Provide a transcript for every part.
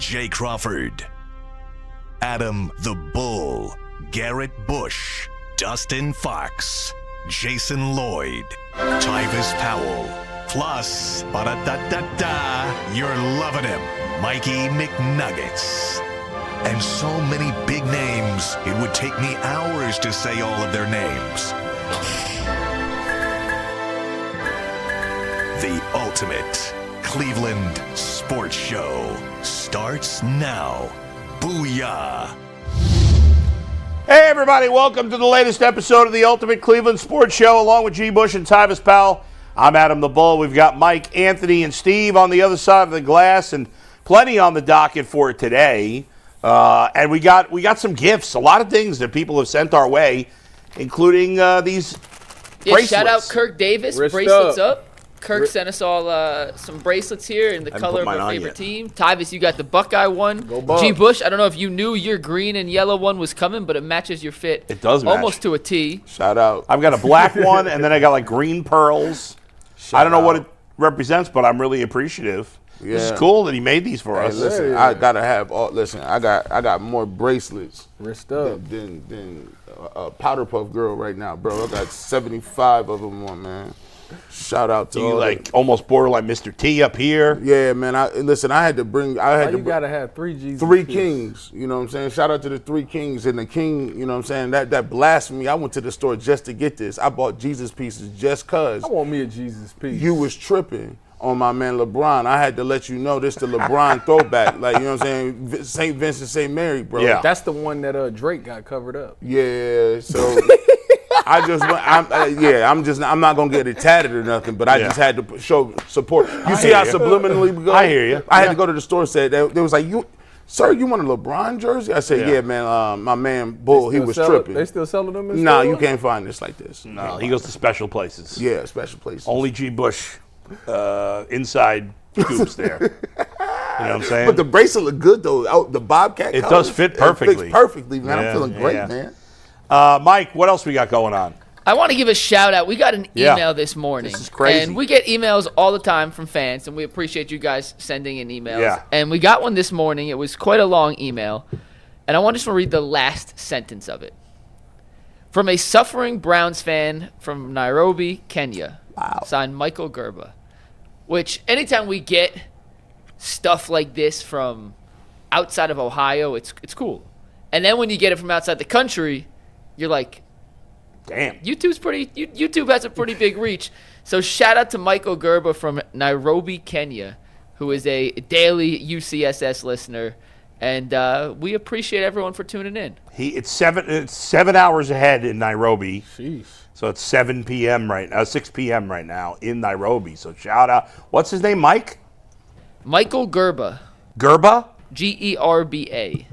Jay Crawford, Adam the Bull, Garrett Bush, Dustin Fox, Jason Lloyd, Tyvis Powell, plus, ba-da-da-da-da, you're loving him, Mikey McNuggets. And so many big names, it would take me hours to say all of their names. The ultimate Cleveland sports show starts now. Booyah! Hey everybody, welcome to the latest episode of the Ultimate Cleveland Sports Show, along with G. Bush and Tyvis Powell. I'm Adam the Bull. We've got Mike, Anthony, and Steve on the other side of the glass, and plenty on the docket for today. And we got some gifts, a lot of things that people have sent our way, including these bracelets. Shout out Kirk Davis, bracelets up. Kirk sent us all some bracelets here in the color of our favorite team. Tyvis, you got the Buckeye one. Go Bucks. G. Bush, I don't know if you knew your green and yellow one was coming, but it matches your fit. It does match. Almost to a T. Shout out. I've got a black one, and then I got like green pearls. I don't know what it represents, but I'm really appreciative. Yeah. This is cool that he made these for us. Listen, I gotta have all. Listen, I got more bracelets than a powder puff girl right now, bro. I got 75 of them on, man. Shout out to you, like almost borderline Mr. T up here. Yeah, man. I had to bring. You gotta have three Jesus. Three kings. You know what I'm saying? Shout out to the three kings and the king. You know what I'm saying? That blasphemy. I went to the store just to get this. I bought Jesus pieces just cause. I want me a Jesus piece. You was tripping on my man LeBron. I had to let you know this the LeBron throwback. Like, you know what I'm saying? St. Vincent, St. Mary, bro. Yeah. That's the one that Drake got covered up. Yeah, so I just went, I'm not gonna get it tatted or nothing, but I just had to show support. You see how subliminally we go? I hear you. I had to go to the store and say that they was like, Sir, you want a LeBron jersey? I said, yeah man, my man Bull, he was tripping. They still selling them in Nah, store? you can't find this like this. No, he goes to special places. Yeah, special places. Only G. Bush inside scoops there. You know what I'm saying? But the bracelet look good though. The Bobcat it colors, does fit perfectly. It fits perfectly, man. Yeah, I'm feeling great, man. Mike, what else we got going on? I want to give a shout out. We got an email this morning. This is crazy. And we get emails all the time from fans, and we appreciate you guys sending in emails. Yeah. And we got one this morning. It was quite a long email. And I want to just read the last sentence of it. From a suffering Browns fan from Nairobi, Kenya. Wow. Signed Michael Gerba. Which, anytime we get stuff like this from outside of Ohio, it's cool. And then when you get it from outside the country, you're like, damn. YouTube has a pretty big reach. So shout out to Michael Gerba from Nairobi, Kenya, who is a daily UCSS listener. And we appreciate everyone for tuning in. It's 7 hours ahead in Nairobi. Jeez. So it's 7 p.m. right now, 6 p.m. right now in Nairobi. So shout out. What's his name, Mike? Michael Gerba. Gerba? Gerba.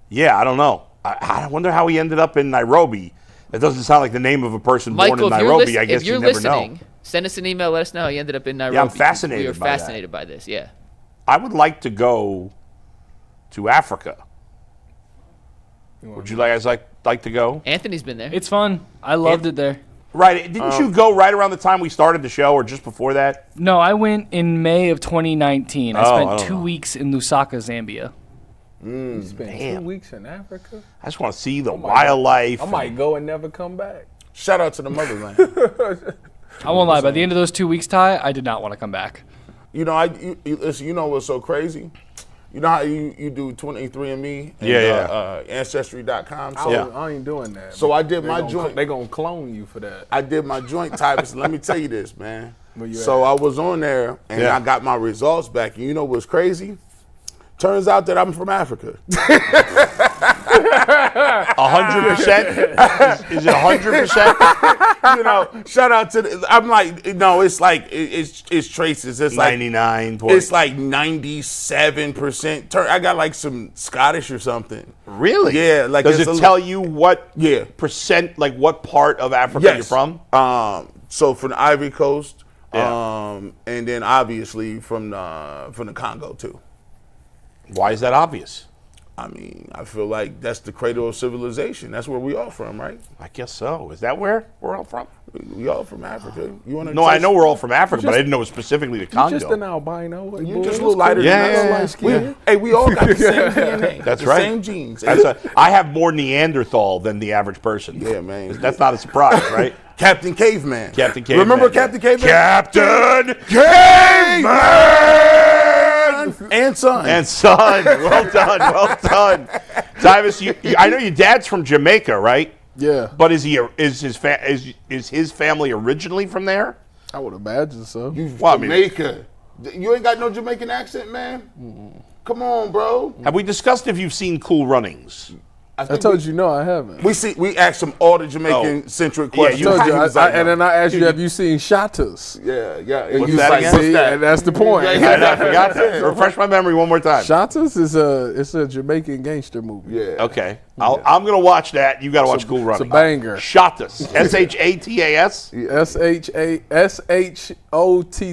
Yeah, I don't know. I wonder how he ended up in Nairobi. It doesn't sound like the name of a person born in Nairobi. I guess you never know. Send us an email. Let us know how he ended up in Nairobi. Yeah, I'm fascinated. We are fascinated by this. Yeah. I would like to go to Africa. Would you guys like to go? Anthony's been there. It's fun. I loved it there. Right. Didn't you go right around the time we started the show or just before that? No, I went in May of 2019. I spent 2 weeks in Lusaka, Zambia. You spent 2 weeks in Africa? I just want to see the wildlife. I might go and never come back. Shout out to the motherland. I won't lie. By the end of those 2 weeks, Ty, I did not want to come back. You know, listen, you know what's so crazy? You know how you do 23andMe and Ancestry.com? So I ain't doing that. So I did my joint. They gonna clone you for that. I did my joint types, and let me tell you this, man. So I was on there, and I got my results back. And you know what's crazy? Turns out that I'm from Africa. 100%? Is it 100%? You know, shout out to I'm like, no, it's like it's traces. It's 99. Like it's like 97%. I got like some Scottish or something. Really? Yeah. Like, does it tell you what percent, like what part of Africa you're from? So from the Ivory Coast, and then obviously from the Congo too. Why is that obvious? I mean, I feel like that's the cradle of civilization. That's where we all from, right? I guess so. Is that where we're all from? We all from Africa. You want to? No, I know we're all from Africa, but I didn't know specifically the Congo. You just an albino. You just a little lighter than us. Hey, we all got the same DNA. That's the right. Same genes. I have more Neanderthal than the average person. Yeah, man. That's not a surprise, right? Captain Caveman. Captain Caveman. Remember Captain Caveman? Captain Caveman! And son. And son. Well done. Well done. Tyvis, I know your dad's from Jamaica, right? Yeah. But is his family originally from there? I would imagine so. Jamaica. You ain't got no Jamaican accent, man? Come on, bro. Have we discussed if you've seen Cool Runnings? I told you no, I haven't. We asked him all the Jamaican-centric questions. I told you, and then I asked you, have you seen Shatas? Yeah. What's you that like, again? what's that? And that's the point. I forgot that. Refresh my memory one more time. Shatas is a Jamaican gangster movie. Yeah. Okay. I'm going to watch that. You got to watch Cool Runnings. It's a banger. Shatas. Shatas?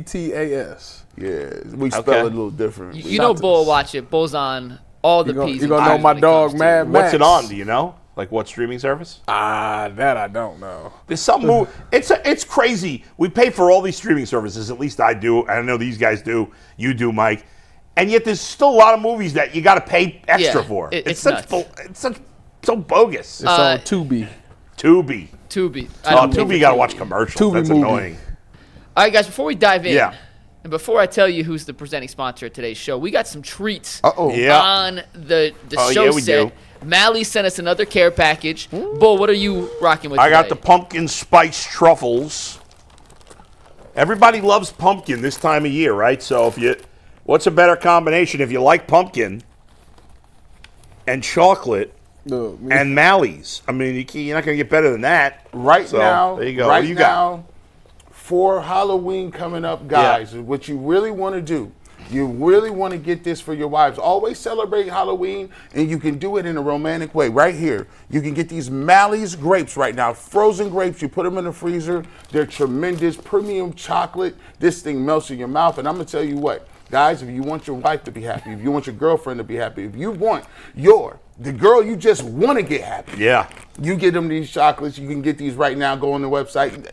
Shottas. Yeah. We spell it a little different. You know Bull will watch it. Bull's on all the P's. You're going to know my dog, Mad Max. What's it on? Do you know? Like what streaming service? That I don't know. There's some movie. It's crazy. We pay for all these streaming services. At least I do. I know these guys do. You do, Mike. And yet there's still a lot of movies that you got to pay extra for. It's so bogus. It's on Tubi. Tubi. Tubi. You got to watch commercials. Tubi That's movie. annoying. All right, guys, before we dive in, Yeah. and before I tell you who's the presenting sponsor of today's show, we got some treats Yeah. on the Oh, show yeah, we set. do. Mally sent us another care package. Bull, what are you rocking with I got the today? pumpkin spice truffles. Everybody loves pumpkin this time of year, right? So what's a better combination if you like pumpkin and chocolate and Mally's? I mean, you're not going to get better than that. Right now, there you go. Right what do you now, got? for Halloween coming up, guys, what you really want to do, you really want to get this for your wives. Always celebrate Halloween, and you can do it in a romantic way. Right here, you can get these Mally's grapes right now, frozen grapes. You put them in the freezer. They're tremendous, premium chocolate. This thing melts in your mouth, and I'm going to tell you what, guys, if you want your wife to be happy, if you want your girlfriend to be happy, if you want the girl you just want to get happy, you get them these chocolates. You can get these right now. Go on the website.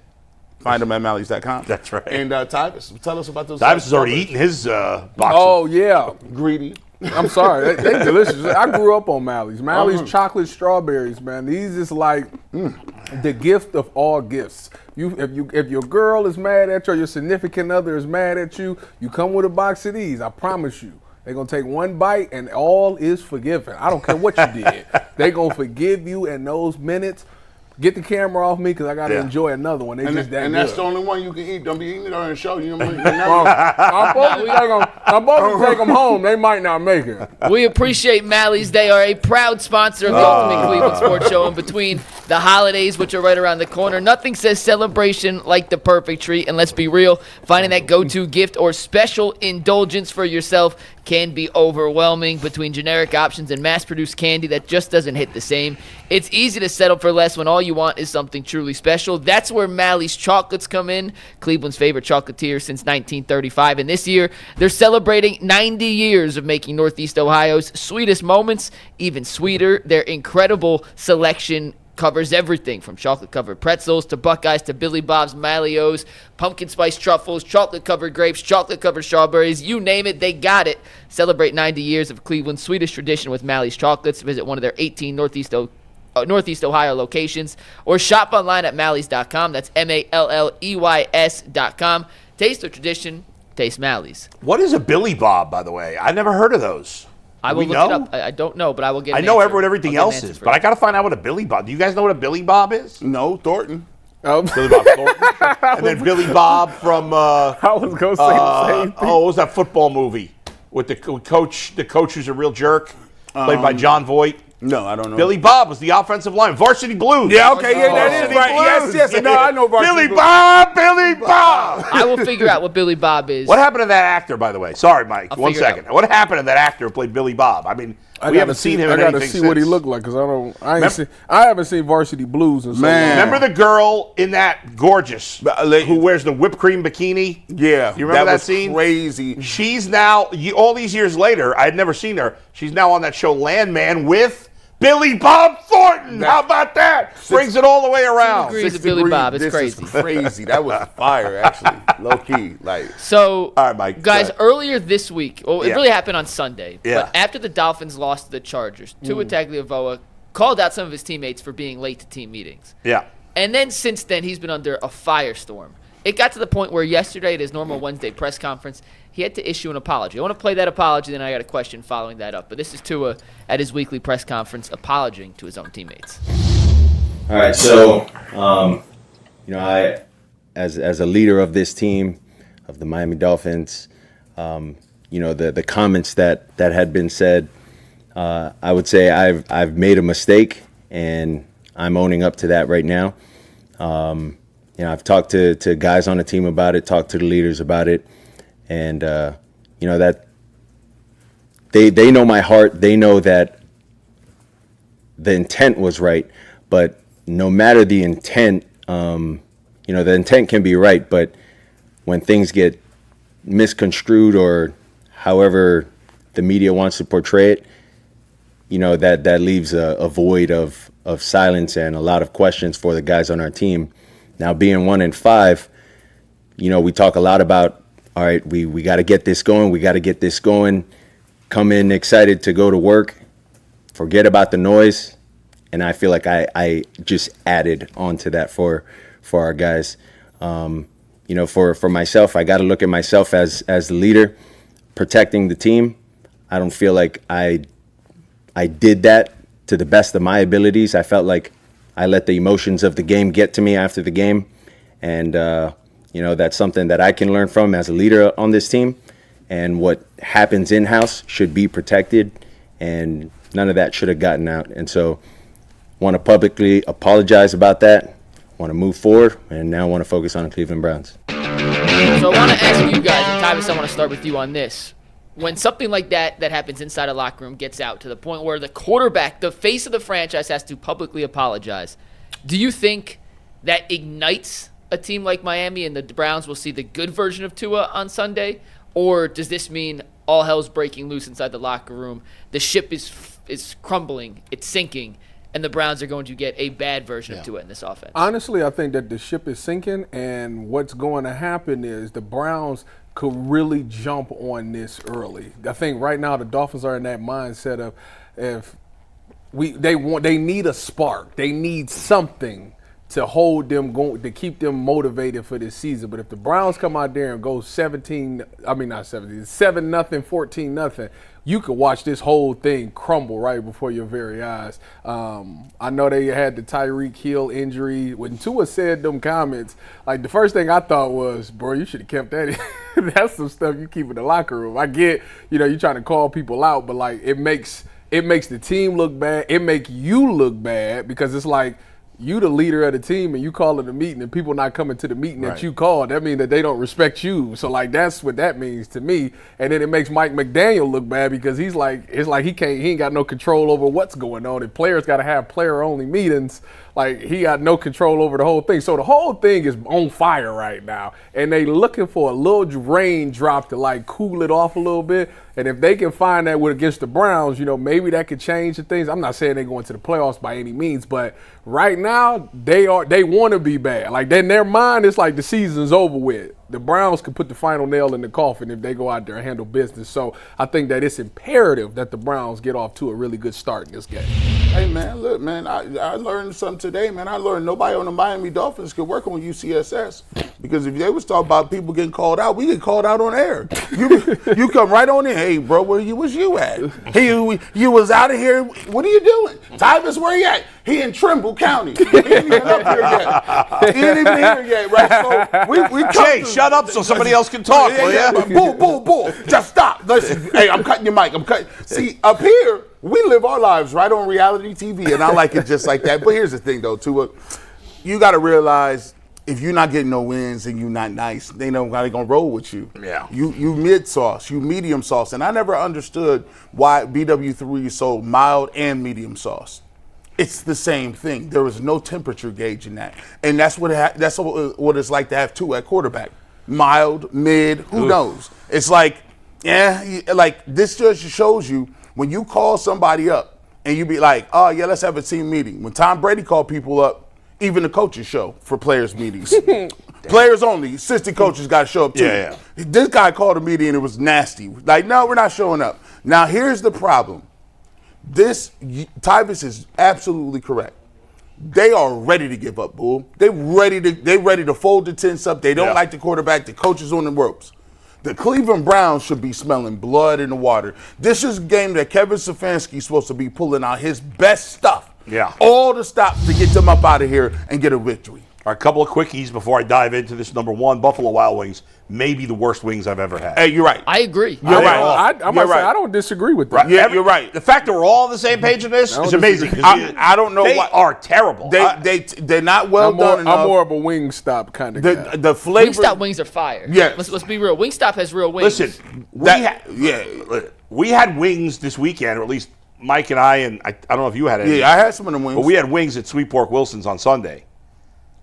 Find them at Mally's.com. That's right. And Tyvis, tell us about those. Tyvis has already eaten his box. Oh, yeah. Greedy. I'm sorry. They're delicious. I grew up on Mally's. Mally's chocolate strawberries, man. These is like the gift of all gifts. If your girl is mad at you or your significant other is mad at you, you come with a box of these. I promise you. They're going to take one bite and all is forgiven. I don't care what you did. They're going to forgive you in those minutes. Get the camera off me because I got to enjoy another one. They just that and good. that's the only one you can eat. Don't be eating it on the show. You know what I mean? I'm supposed to take them home. They might not make it. We appreciate Mally's. They are a proud sponsor of the Ultimate Cleveland Sports Show. And between the holidays, which are right around the corner, nothing says celebration like the perfect treat. And let's be real, finding that go-to gift or special indulgence for yourself can be overwhelming. Between generic options and mass-produced candy that just doesn't hit the same, it's easy to settle for less when all you want is something truly special. That's where Mally's chocolates come in, Cleveland's favorite chocolatier since 1935. And this year, they're celebrating 90 years of making Northeast Ohio's sweetest moments even sweeter. Their incredible selection covers everything from chocolate-covered pretzels to Buckeyes to Billy Bob's Malleos, pumpkin spice truffles, chocolate-covered grapes, chocolate-covered strawberries, you name it, they got it. Celebrate 90 years of Cleveland's sweetest tradition with Mally's chocolates. Visit one of their 18 Northeast Ohio locations or shop online at Malleys.com. That's MALLEYS.com. Taste the tradition. Taste Mally's. What is a Billy Bob, by the way? I never heard of those. I will look it up. I don't know, but I will get an I know answer. what everything else is, but I got to find out what a Billy Bob. Do you guys know what a Billy Bob is? No, Thornton. Billy Bob Thornton. And then Billy Bob from I was going to say the same thing. what was that football movie with the coach who's a real jerk, played by John Voight? No, I don't know. Billy Bob was the offensive line. Varsity Blues. Yeah, okay, that is right. Yes. No, I know Billy Bob. Billy Bob. I will figure out what Billy Bob is. What happened to that actor, by the way? Sorry, Mike. One figure it second. What happened to that actor who played Billy Bob? I mean, we haven't seen him in anything since. I got to see what he looked like because I haven't seen Varsity Blues in so long. Remember the girl in that gorgeous who wears the whipped cream bikini? Yeah. You remember that was scene? Crazy. She's now, all these years later, I had never seen her. She's now on that show Landman with Billy Bob Thornton. How about that? Brings it all the way around. 2 degrees of Billy Bob. It's crazy. Is crazy. That was fire, actually. Low key. So, all right, Mike, guys, earlier this week, it really happened on Sunday. Yeah. But after the Dolphins lost to the Chargers, Tua Tagovailoa called out some of his teammates for being late to team meetings. Yeah. And then since then, he's been under a firestorm. It got to the point where yesterday at his normal Wednesday press conference, he had to issue an apology. I want to play that apology, then I got a question following that up. But this is Tua at his weekly press conference apologizing to his own teammates. All right, so, I, as a leader of this team, of the Miami Dolphins, the comments that had been said, I would say I've made a mistake, and I'm owning up to that right now. I've talked to guys on the team about it, talked to the leaders about it, and that they know my heart. They know that the intent was right, but no matter the intent, the intent can be right, but when things get misconstrued or however the media wants to portray it, that leaves a void of silence and a lot of questions for the guys on our team. Now, being 1-5, we talk a lot about, all right, we got to get this going. We got to get this going. Come in excited to go to work. Forget about the noise. And I feel like I just added onto that for our guys. For myself, I got to look at myself as the leader, protecting the team. I don't feel like I did that to the best of my abilities. I felt like I let the emotions of the game get to me after the game. And, that's something that I can learn from as a leader on this team. And what happens in-house should be protected. And none of that should have gotten out. And so want to publicly apologize about that. Want to move forward. And now want to focus on the Cleveland Browns. So I want to ask you guys, and Tyvis, I want to start with you on this. When something like that happens inside a locker room gets out to the point where the quarterback, the face of the franchise, has to publicly apologize, do you think that ignites a team like Miami and the Browns will see the good version of Tua on Sunday? Or does this mean all hell's breaking loose inside the locker room, the ship is crumbling, it's sinking, and the Browns are going to get a bad version of Tua in this offense? Honestly, I think that the ship is sinking, and what's going to happen is the Browns could really jump on this early. I think right now the Dolphins are in that mindset of they need a spark. They need something to hold them going, to keep them motivated for this season. But if the Browns come out there and go 7-0, 14-0, you could watch this whole thing crumble right before your very eyes. I know they had the Tyreek Hill injury. When Tua said them comments, like the first thing I thought was, bro, you should have kept that in. That's some stuff you keep in the locker room. I get, you're trying to call people out, but like it makes the team look bad. It make you look bad because it's like, you the leader of the team and you calling a meeting and people not coming to the meeting that you called. That means that they don't respect you. So like that's what that means to me. And then it makes Mike McDaniel look bad because he's like, it's like he ain't got no control over what's going on. And players got to have player only meetings. Like he got no control over the whole thing. So the whole thing is on fire right now. And they looking for a little raindrop to like cool it off a little bit. And if they can find that against the Browns, maybe that could change the things. I'm not saying they're going to the playoffs by any means, but right now they want to be bad. Like in their mind, it's like the season's over with. The Browns can put the final nail in the coffin if they go out there and handle business. So I think that it's imperative that the Browns get off to a really good start in this game. Hey, man, look, man, I learned something today, man. I learned nobody on the Miami Dolphins could work on UCSS because if they was talking about people getting called out, we get called out on air. You come right on in. Hey, bro, where was you at? Hey, you was out of here. What are you doing? Tyvis, where you at? He in Trimble County. He ain't even up here yet. He ain't even here yet, right? So we Jay, shut up so somebody else can talk, will ya? Bull. Just stop. Listen, hey, I'm cutting your mic. See, up here, we live our lives right on reality TV, and I like it just like that. But here's the thing, though, Tua. You got to realize if you're not getting no wins and you're not nice, they know how they're going to roll with you. Yeah. You mid-sauce, you medium sauce. And I never understood why BW3 is so mild and medium sauce. It's the same thing. There is no temperature gauge in that. And that's what it's like to have two at quarterback. Mild, mid, who knows? It's like, like this just shows you when you call somebody up and you be like, oh, yeah, let's have a team meeting. When Tom Brady called people up, even the coaches show for players meetings. Players only. Assistant coaches got to show up too. Yeah. This guy called a meeting and it was nasty. Like, no, we're not showing up. Now, here's the problem. Tyvis is absolutely correct. They are ready to give up, Bull. They ready to fold the tents up. They don't like the quarterback. The coach is on the ropes. The Cleveland Browns should be smelling blood in the water. This is a game that Kevin Stefanski is supposed to be pulling out his best stuff. Yeah. All the stops to get them up out of here and get a victory. All right, a couple of quickies before I dive into this. Number one, Buffalo Wild Wings, maybe the worst wings I've ever had. Hey, you're right. I agree. You're right. I don't disagree with that. Right. You're right. The fact that we're all on the same page in this is amazing. I don't know they why. are terrible. They're not well done enough. I'm more of a Wingstop kind of guy. The flavor. Wingstop wings are fire. Yes. Let's be real. Wingstop has real wings. Listen, we had wings this weekend, or at least Mike and I don't know if you had any. Yeah, I had some of them wings. But we had wings at Sweet Pork Wilson's on Sunday.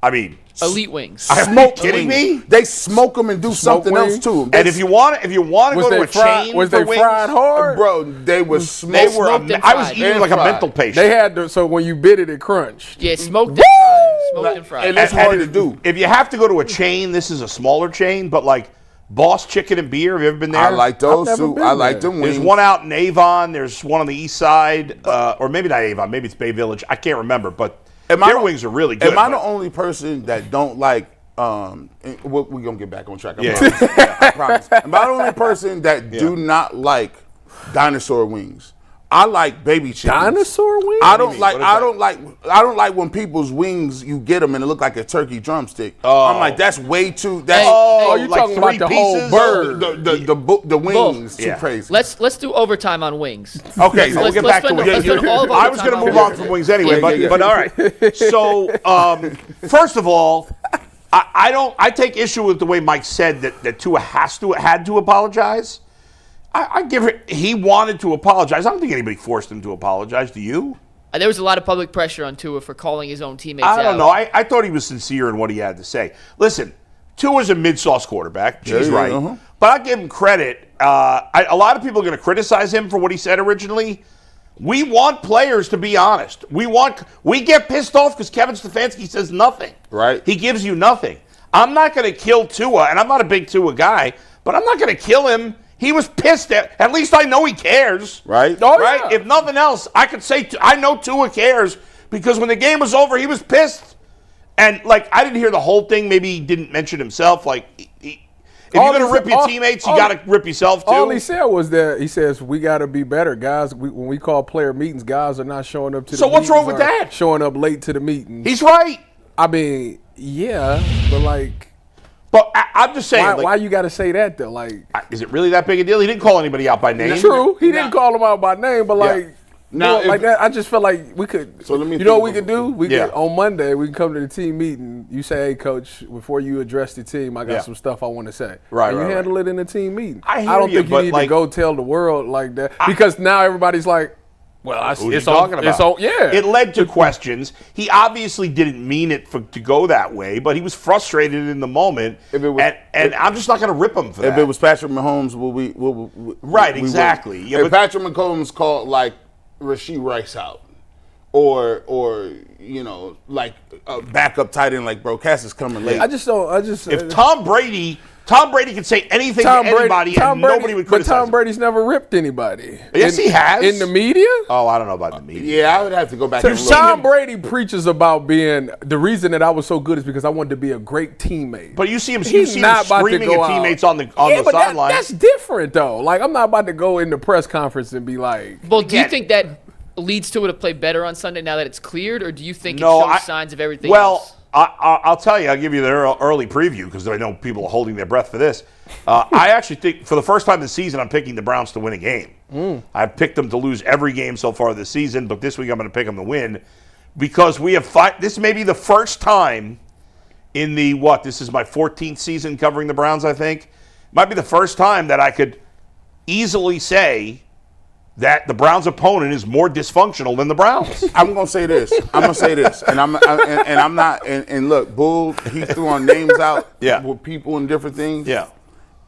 I mean, elite wings. Smoked kidding wings. me? They smoke them and do something else too. And if you want to go to a chain was for they wings, fried hard? Bro, they were smoked. they were. Smoked and I was fried. eating like a mental patient. They had so when you bit it, it crunched. Yeah, smoked and fried. Smoked and fried. And that's hard to do. If you have to go to a chain, this is a smaller chain, but like Boss Chicken and Beer, have you ever been there? I like those I've never too. been I like there. them wings. There's one out in Avon. There's one on the east side, or maybe not Avon. Maybe it's Bay Village. I can't remember, but their wings are really good. Am I the only person that don't like? We're gonna get back on track. I promise. Am I the only person that do not like dinosaur wings? I like baby chickens. Dinosaur wings? I don't like when people's wings you get them and it look like a turkey drumstick. I'm like, that's way too. That's you're talking about the whole bird. The wings too crazy. Let's do overtime on wings. Okay, so we'll get back to wings. I was going to move on from wings anyway, but all right. So first of all, I take issue with the way Mike said that Tua had to apologize. I give it. He wanted to apologize. I don't think anybody forced him to apologize. Do you? There was a lot of public pressure on Tua for calling his own teammates out. I don't know. I thought he was sincere in what he had to say. Listen, Tua's a mid-sauce quarterback. She's right. Uh-huh. But I give him credit. A lot of people are going to criticize him for what he said originally. We want players to be honest. We get pissed off because Kevin Stefanski says nothing. Right. He gives you nothing. I'm not going to kill Tua, and I'm not a big Tua guy, but I'm not going to kill him. He was pissed at least I know he cares. Right. Oh, right? yeah. If nothing else, I could say I know Tua cares because when the game was over, he was pissed. And, like, I didn't hear the whole thing. Maybe he didn't mention himself. Like, if you're going to rip your teammates, you got to rip yourself, too. All he said was that he says, we got to be better. Guys, when we call player meetings, guys are not showing up to the meetings. So what's wrong with that? Showing up late to the meetings. He's right. I mean, yeah, but like. But I'm just saying. Why you got to say that, though? Like, is it really that big a deal? He didn't call anybody out by name. True. He didn't call them out by name, but like. Now, like that, I just felt like we could. So let me. You know what we could do? We Yeah. could on Monday. We can come to the team meeting. You say, "Hey, coach, before you address the team, I got some stuff I want to say." Right, and you right, handle it in the team meeting. I hear don't you, think you but need like- to go tell the world like that because now everybody's like, "Well, Who's it's he talking about? It's on, yeah." It led to questions. He obviously didn't mean it to go that way, but he was frustrated in the moment. If it was- and I'm just not going to rip him for that. If it was Patrick Mahomes, Right, we exactly. would. Yeah, if but- Patrick Mahomes called like Rasheed Rice out, or like a backup tight end like Brocaster's coming late. if Tom Brady could say anything to anybody and nobody would criticize But Tom him. Brady's never ripped anybody. Yes, he has. In the media? Oh, I don't know about the media. Yeah, I would have to go back and look. Tom Brady preaches about being the reason that I was so good is because I wanted to be a great teammate. But you see him He's not about to screaming go at out. teammates on the but sideline. That's different though. Like I'm not about to go in the press conference and be like, Well, do you think that leads to it to play better on Sunday now that it's cleared, or do you think it shows signs of everything else? I'll tell you. I'll give you the early preview because I know people are holding their breath for this. I actually think for the first time this season, I'm picking the Browns to win a game. I've picked them to lose every game so far this season, but this week I'm going to pick them to win because we have this may be the first time in this is my 14th season covering the Browns, I think. Might be the first time that I could easily say that the Browns' opponent is more dysfunctional than the Browns. I'm gonna say this. And look, Bull. He threw on names out with people and different things. Yeah.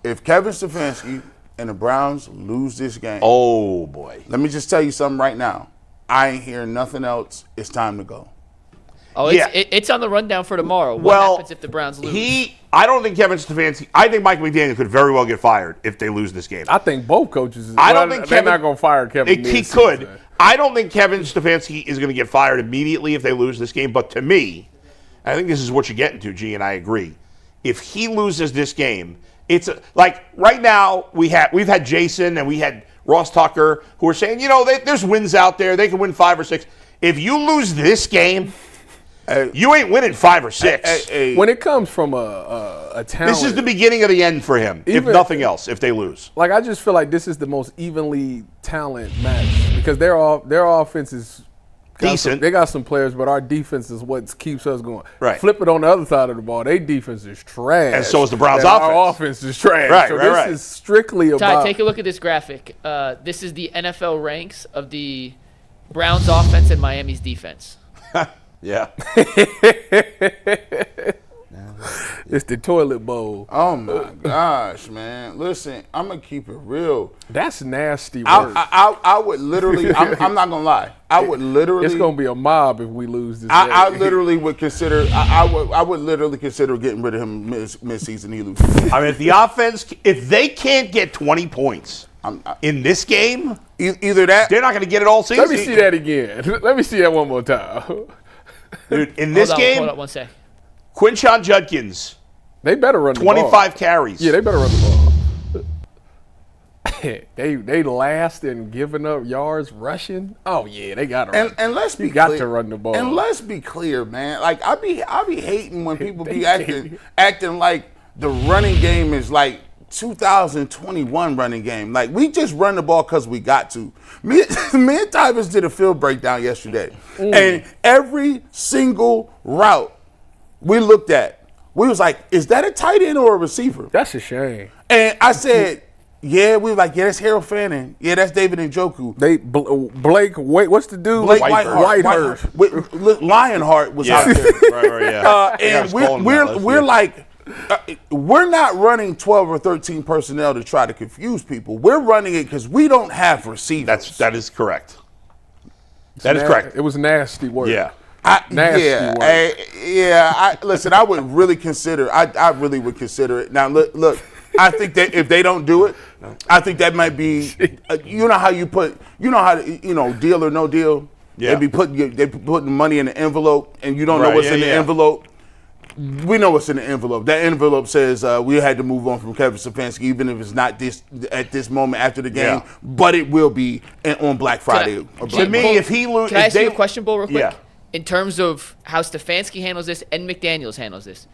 If Kevin Stefanski and the Browns lose this game, Oh boy. let me just tell you something right now. I ain't hearing nothing else. It's time to go. Oh, it's on the rundown for tomorrow. What happens if the Browns lose? I don't think Kevin Stefanski. I think Mike McDaniel could very well get fired if they lose this game. I think both coaches. I don't think they're not going to fire Kevin. He could. I don't think Kevin Stefanski is going to get fired immediately if they lose this game. But to me, I think this is what you're getting to, G, and I agree. If he loses this game, it's like right now we've had Jason and we had Ross Tucker who are saying, there's wins out there. They can win 5 or 6. If you lose this game, you ain't winning 5 or 6. When it comes from a talent, this is the beginning of the end for him, if nothing else, if they lose. Like, I just feel like this is the most evenly talent match because their offense is decent. They got some players, but our defense is what keeps us going. Right. Flip it on the other side of the ball. Their defense is trash. And so is the Browns' offense. offense. Our offense is trash. Right, so right, this is strictly Ty, about. take a look at this graphic. This is the NFL ranks of the Browns' offense and Miami's defense. Yeah. It's the toilet bowl. Oh my gosh, man! Listen, I'm gonna keep it real. That's nasty work. I would literally. I'm not gonna lie. I would literally. It's gonna be a mob if we lose this. I literally would consider. I would literally consider getting rid of him mid-season. He loses. I mean, if the offense, if they can't get 20 points in this game, either that, they're not going to get it all season. Let me see that again. Let me see that one more time. Dude, in this game, hold on 1 sec. Quinshon Judkins, they better run the ball. 25 carries. Yeah, they better run the ball. they last in giving up yards rushing. Oh yeah, they got to run. And let's be got clear. to run the ball. And let's be clear, man. Like I be hating when people be acting like the running game is like 2021 running game. Like we just run the ball because we got to. Me and Tyvis did a field breakdown yesterday, and every single route we looked at, we was like, is that a tight end or a receiver? That's a shame. And I said, yeah, we were like, yeah, that's Harold Fanning. Yeah, that's David Njoku. Blake, wait, what's the dude? Blake Whitehurst. Lionheart was out there. Right, yeah. And we're like, we're not running 12 or 13 personnel to try to confuse people. We're running it because we don't have receivers. That is correct. That is correct. It was nasty work. Yeah. Listen, I would really consider. I really would consider it. Now, look. I think that if they don't do it, I think that might be. You know how deal or no deal. Yeah. They put the money in the envelope, and you don't know what's in the envelope. We know what's in the envelope. That envelope says we had to move on from Kevin Stefanski, even if it's not this at this moment after the game, but it will be on Black Friday. To me, if he loses, can I ask you a question, Bull, real quick? Yeah. In terms of how Stefanski handles this and McDaniels handles this,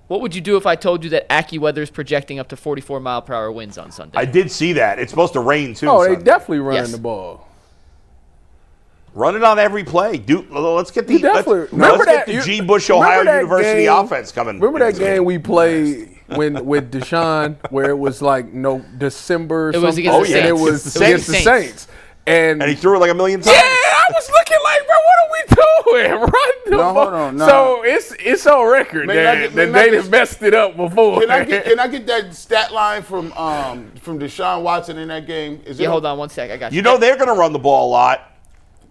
what would you do if I told you that AccuWeather is projecting up to 44-mile-per-hour winds on Sunday? I did see that. It's supposed to rain too. Oh, they Sunday. definitely running the ball. Run it on every play. Let's get the G. Bush Ohio University offense coming. Remember that game we played with Deshaun where it was like December? It was against the Saints. It was against the Saints. And he threw it like a million times. Yeah, I was looking like, bro, what are we doing? Run the ball. Hold on. No. So it's on record that they have messed it up before. Can I get that stat line from Deshaun Watson in that game? Hold on 1 sec. I got you. You know they're going to run the ball a lot.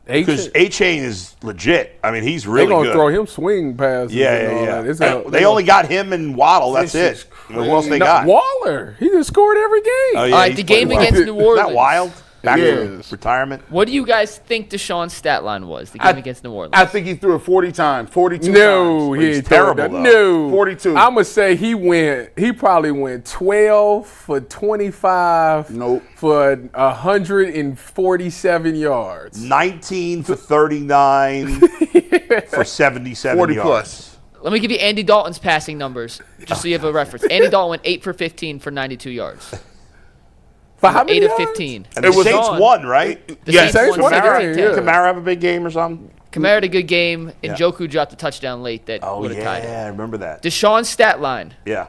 Because A-Chain is legit. I mean, he's really good. They're going to throw him swing passes. Yeah. They only got him and Waddle. That's it. Who else they got? Waller. He just scored every game. Oh, yeah, all right, the game against New Orleans. Isn't that wild? Back from retirement. What do you guys think Deshaun's stat line was, the game against New Orleans? I think he threw it 40 times, 42 times. No, he ain't terrible, though. No. 42. I'm going to say he probably went 12 for 25 Nope. for 147 yards. 19 for 39 for 77 40 yards. plus. Let me give you Andy Dalton's passing numbers, just so you have a reference. Andy Dalton went 8 for 15 for 92 yards. For how many 8 of yards? 15. And the Saints won, right? The Saints won Kamara 17-10. Kamara have a big game or something? Kamara had a good game, and Njoku dropped a touchdown late that would have tied it. I remember that. Deshaun's stat line, Yeah.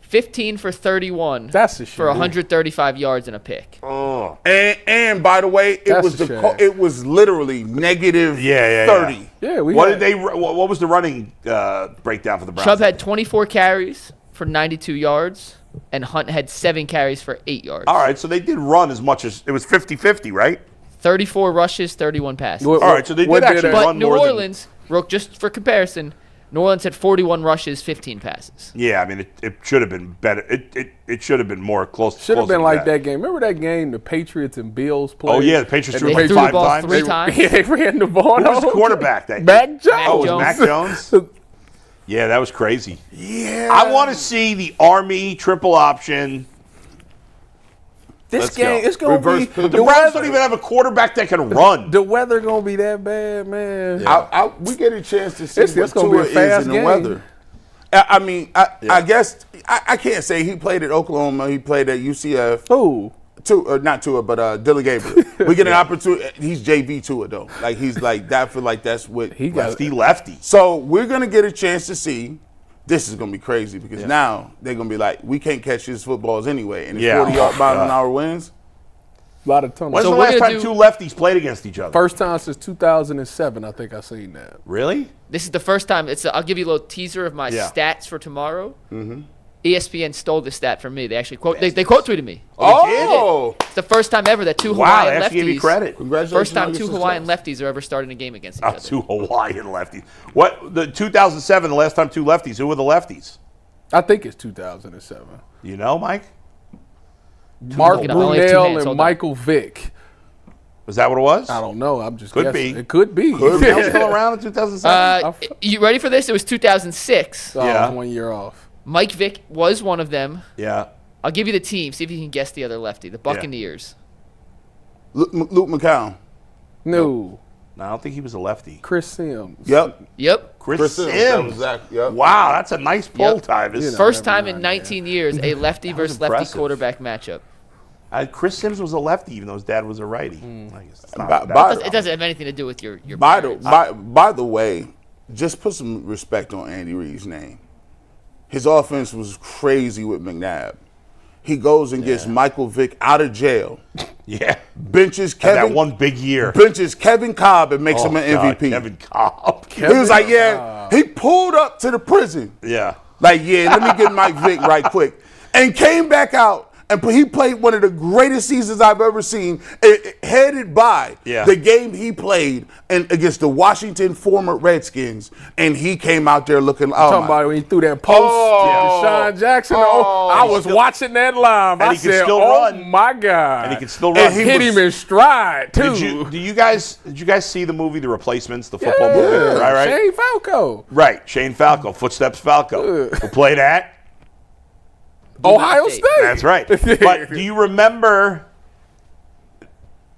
15 for 31 That's a shame. for 135 yards and a pick. Oh. And by the way, it was literally negative 30. Yeah, What was the running breakdown for the Browns? Chubb had 24 carries for 92 yards, and Hunt had 7 carries for 8 yards. All right, so they did run as much as it was 50-50, right? 34 rushes, 31 passes. All right, so they did actually but run New more Orleans, Rook, just for comparison, New Orleans had 41 rushes, 15 passes. Yeah, I mean, it should have been better. It should have been more close. Should have been like that game. Remember that game the Patriots and Bills played? Oh, yeah, the Patriots threw They like threw 5 the ball times. 3 times. Yeah, they ran the ball. Who was the quarterback that Mac year? Jones. Oh, it was Mac Jones? Yeah, that was crazy. Yeah. I want to see the Army triple option. This Let's game, go. it's going to Reverse be. pivot. The Browns don't even have a quarterback that can run. The weather going to be that bad, man. We get a chance to see It's what gonna be a Tua is fast in the game. weather. I mean, I guess I can't say he played at Oklahoma. He played at UCF. Who? Not Tua, but Dylan Gabriel. We get an opportunity. He's JV Tua though. Like he's like that. I feel like that's what He got Lefty. So we're gonna get a chance to see. This is gonna be crazy because now they're gonna be like, we can't catch his footballs anyway, and it's 40 mile an hour winds. A lot of tunnels. When's So the we're last gonna time do- 2 lefties played against each other? First time since 2007, I think I seen that. Really? This is the first time. I'll give you a little teaser of my stats for tomorrow. Mm-hmm. ESPN stole this stat from me. They actually quote tweeted me. Oh, It's the first time ever that two Wow, they Hawaiian actually gave you lefties. credit. congratulations! First time on your two Hawaiian success. lefties are ever starting a game against each other. 2 Hawaiian lefties. What, the 2007, the last time 2 lefties, who were the lefties? I think it's 2007. You know, Mike? Mark Look it up. I only have two Brunell hands. and Hold on. Michael Vick. Was that what it was? I don't know. I'm just Could guessing. be. It could be. Brunell still around in 2007? You ready for this? It was 2006. Oh, Yeah. 1 year off. Mike Vick was one of them. Yeah. I'll give you the team. See if you can guess the other lefty. The Buccaneers. Luke McCown. No. No, I don't think he was a lefty. Chris Sims. Yep. Yep. Chris That was Sims. Zac. Yep. Wow, that's a nice pull, Yep. Tyvis. You know. First never time in mind, 19 years a lefty versus lefty impressive. quarterback matchup. Chris Sims was a lefty, even though his dad was a righty. I guess it's not By- that by- It doesn't have anything to do with your By parents. the way, just put some respect on Andy Reid's name. His offense was crazy with McNabb. He goes and gets Michael Vick out of jail, Yeah. benches Had that Kevin, one big year. benches Kevin Cobb and makes him an God, MVP. Kevin Cobb. He was like, he pulled up to the prison. Yeah. Like, let me get Mike Vick right quick. And came back out, and he played one of the greatest seasons I've ever seen, headed by the game he played against the Washington former Redskins. And he came out there looking, Talking about when he threw that post to Deshaun Jackson. I was watching that live. And I he could said, still oh run. my God. And he could still run. And hit him in stride, too. Did you guys see the movie The Replacements, the football movie? Right. Shane Falco. Right. Shane Falco, Footsteps Falco. Who played at? Ohio State. That's right. But do you remember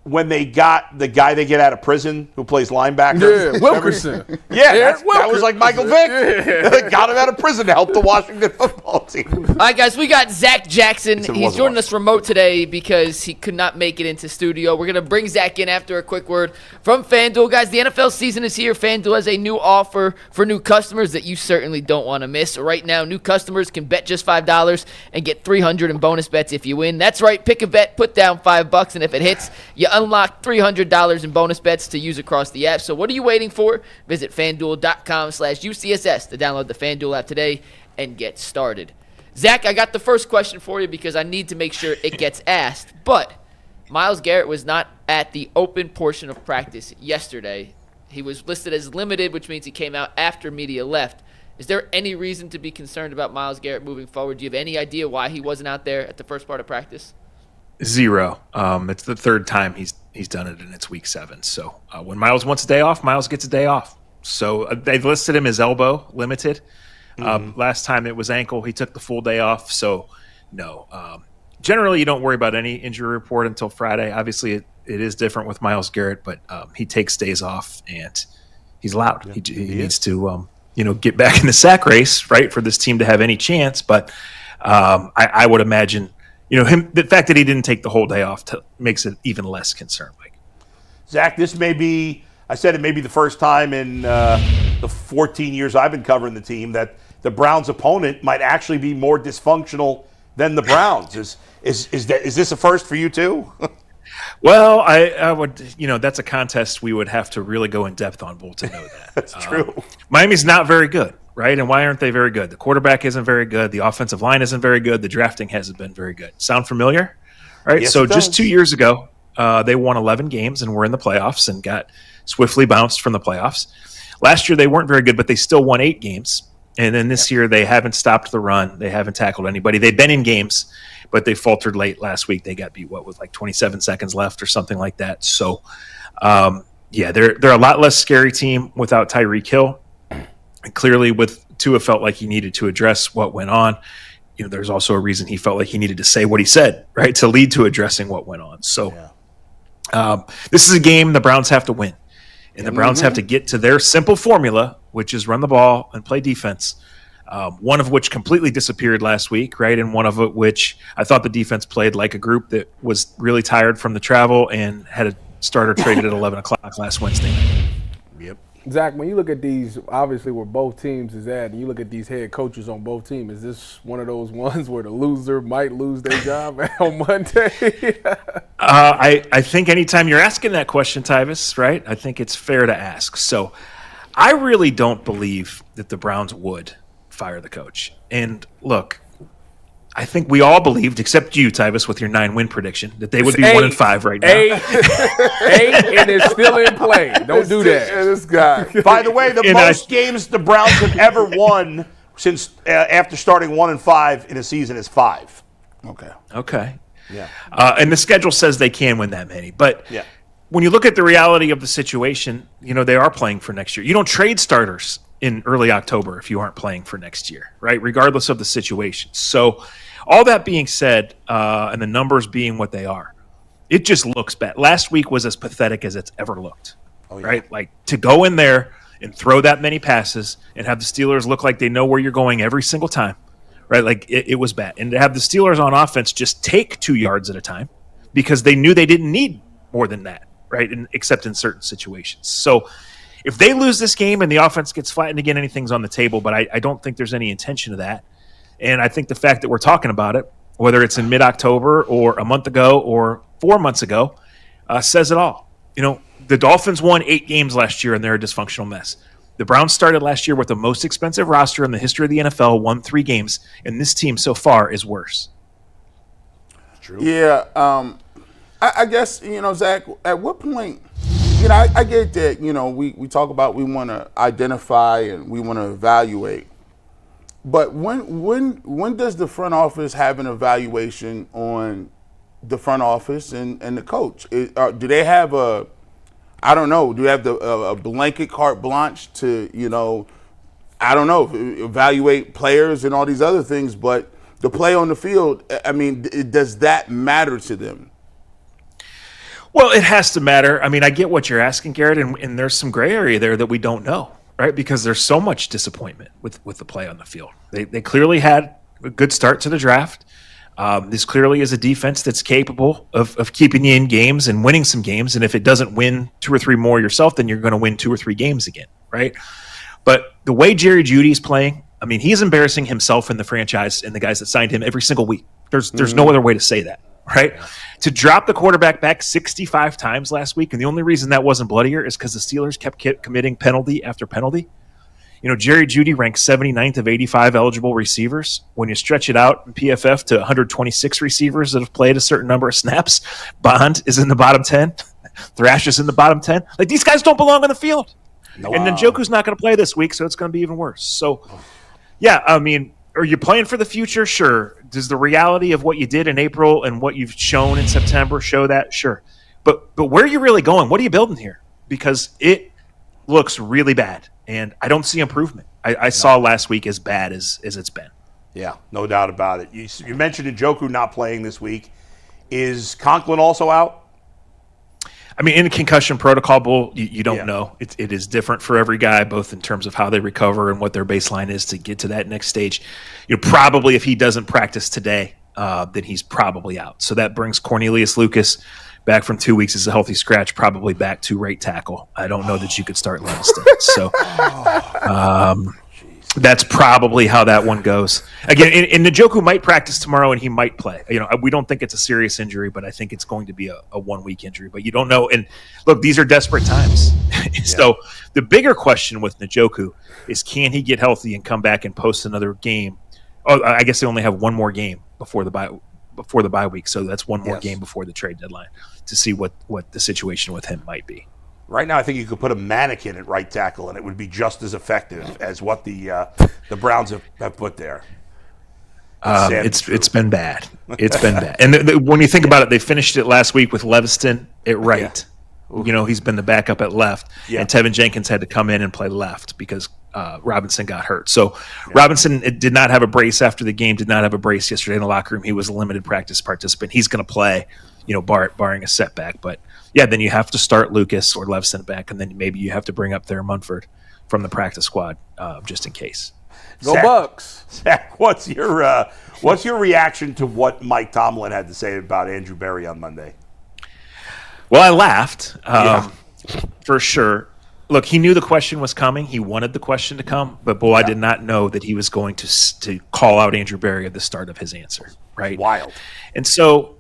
when they got the guy they get out of prison who plays linebacker? Yeah, Wilkerson. Yeah, Eric that was like Michael Vick. Yeah. Got him out of prison to help the Washington football team. All right, guys, we got Zac Jackson. It He's wasn't joining one. us remote today because he could not make it into studio. We're going to bring Zac in after a quick word from FanDuel. Guys, the NFL season is here. FanDuel has a new offer for new customers that you certainly don't want to miss. Right now, new customers can bet just $5 and get $300 in bonus bets if you win. That's right. Pick a bet, put down $5, and if it hits, you unlock $300 in bonus bets to use across the app. So what are you waiting for? Visit FanDuel.com/UCSS to download the FanDuel app today and get started. Zac, I got the first question for you because I need to make sure it gets asked. But Myles Garrett was not at the open portion of practice yesterday. He was listed as limited, which means he came out after media left. Is there any reason to be concerned about Myles Garrett moving forward? Do you have any idea why he wasn't out there at the first part of practice? Zero. It's the third time he's done it, and it's week 7. So when Myles wants a day off, Myles gets a day off. So they've listed him as elbow limited. Last time it was ankle. He took the full day off. So no. Generally, you don't worry about any injury report until Friday. Obviously, it is different with Myles Garrett, but he takes days off, and he's loud. Yeah, he needs to get back in the sack race, right, for this team to have any chance. But I would imagine – the fact that he didn't take the whole day off makes it even less concern, Mike. Zac, this may be, I said it may be the first time in the 14 years I've been covering the team that the Browns' opponent might actually be more dysfunctional than the Browns. Is this a first for you too? Well, I would, that's a contest we would have to really go in depth on, Bull, to know that. That's true. Miami's not very good, right? And why aren't they very good? The quarterback isn't very good. The offensive line isn't very good. The drafting hasn't been very good. Sound familiar? Right? Yes, So it just does. 2 years ago, they won 11 games and were in the playoffs and got swiftly bounced from the playoffs. Last year they weren't very good, but they still won 8 games. And then this year they haven't stopped the run. They haven't tackled anybody. They've been in games, but they faltered late last week. They got beat, with like 27 seconds left or something like that. So, they're a lot less scary team without Tyreek Hill. And clearly with Tua felt like he needed to address what went on. There's also a reason he felt like he needed to say what he said, right, to lead to addressing what went on. So this is a game the Browns have to win. And the Browns have to get to their simple formula, which is run the ball and play defense, one of which completely disappeared last week, right, and one of which I thought the defense played like a group that was really tired from the travel and had a starter traded at 11 o'clock last Wednesday night. Yep. Zach, when you look at these, obviously where both teams is at, and you look at these head coaches on both teams, is this one of those ones where the loser might lose their job on Monday? I think anytime you're asking that question, Tyvis, right, I think it's fair to ask. So I really don't believe that the Browns would fire the coach. And look, I think we all believed, except you, Tyvis, with your 9-win prediction, that they would be 1-5 right now. 8, and it's still in play. Don't do that. This guy. By the way, the most games the Browns have ever won since after starting 1-5 in a season is 5. Okay. Yeah. And the schedule says they can win that many. But when you look at the reality of the situation, they are playing for next year. You don't trade starters in early October if you aren't playing for next year, right? Regardless of the situation. So all that being said, and the numbers being what they are, it just looks bad. Last week was as pathetic as it's ever looked, right? Like to go in there and throw that many passes and have the Steelers look like they know where you're going every single time, right? Like it was bad. And to have the Steelers on offense just take 2 yards at a time because they knew they didn't need more than that, right? Except in certain situations. So if they lose this game and the offense gets flattened again, anything's on the table, but I don't think there's any intention of that. And I think the fact that we're talking about it, whether it's in mid-October or a month ago or 4 months ago, says it all. The Dolphins won 8 games last year and they're a dysfunctional mess. The Browns started last year with the most expensive roster in the history of the NFL, won 3 games, and this team so far is worse. True. Yeah, I guess, Zach, at what point, I get that, we talk about we want to identify and we want to evaluate. But when does the front office have an evaluation on the front office and the coach? Do they have do they have a blanket carte blanche to, evaluate players and all these other things, but the play on the field, does that matter to them? Well, it has to matter. I get what you're asking, Garrett, and there's some gray area there that we don't know, right? Because there's so much disappointment with the play on the field. They clearly had a good start to the draft. This clearly is a defense that's capable of keeping you in games and winning some games. And if it doesn't win 2 or 3 more yourself, then you're going to win 2 or 3 games again, right? But the way Jerry Jeudy's playing, he's embarrassing himself and the franchise and the guys that signed him every single week. There's no other way to say that, right? To drop the quarterback back 65 times last week, and the only reason that wasn't bloodier is because the Steelers kept committing penalty after penalty. Jerry Jeudy ranks 79th of 85 eligible receivers. When you stretch it out in PFF to 126 receivers that have played a certain number of snaps, Bond is in the bottom 10. Thrash is in the bottom 10. Like, these guys don't belong on the field. Wow. And Njoku's not going to play this week, so it's going to be even worse. So, are you playing for the future? Sure. Does the reality of what you did in April and what you've shown in September show that? Sure. But where are you really going? What are you building here? Because it looks really bad, and I don't see improvement. I saw last week as bad as it's been. Yeah, no doubt about it. You mentioned Njoku not playing this week. Is Conklin also out? In concussion protocol, you don't know. It is different for every guy, both in terms of how they recover and what their baseline is to get to that next stage. Probably if he doesn't practice today, then he's probably out. So that brings Cornelius Lucas back from 2 weeks as a healthy scratch, probably back to right tackle. I don't know that you could start Livingston. So that's probably how that one goes. Again, and Njoku might practice tomorrow and he might play. We don't think it's a serious injury, but I think it's going to be a 1 week injury. But you don't know. And look, these are desperate times. So the bigger question with Njoku is, can he get healthy and come back and post another game? Oh, I guess they only have one more game before the bye before the bye week. So that's one more Yes. game before the trade deadline to see what the situation with him might be. Right now, I think you could put a mannequin at right tackle, and it would be just as effective as what the Browns have put there. It's been bad. It's been bad. And when you think about it, they finished it last week with Leviston at right. Yeah. He's been the backup at left, and Tevin Jenkins had to come in and play left because Robinson got hurt. So Robinson did not have a brace after the game, did not have a brace yesterday in the locker room. He was a limited practice participant. He's going to play, barring a setback. But, then you have to start Lucas or Leviston back, and then maybe you have to bring up there Munford from the practice squad just in case. Go Bucks. Zac, what's your reaction to what Mike Tomlin had to say about Andrew Berry on Monday? Well, I laughed for sure. Look, he knew the question was coming. He wanted the question to come, but I did not know that he was going to call out Andrew Berry at the start of his answer. Right? Wild. And so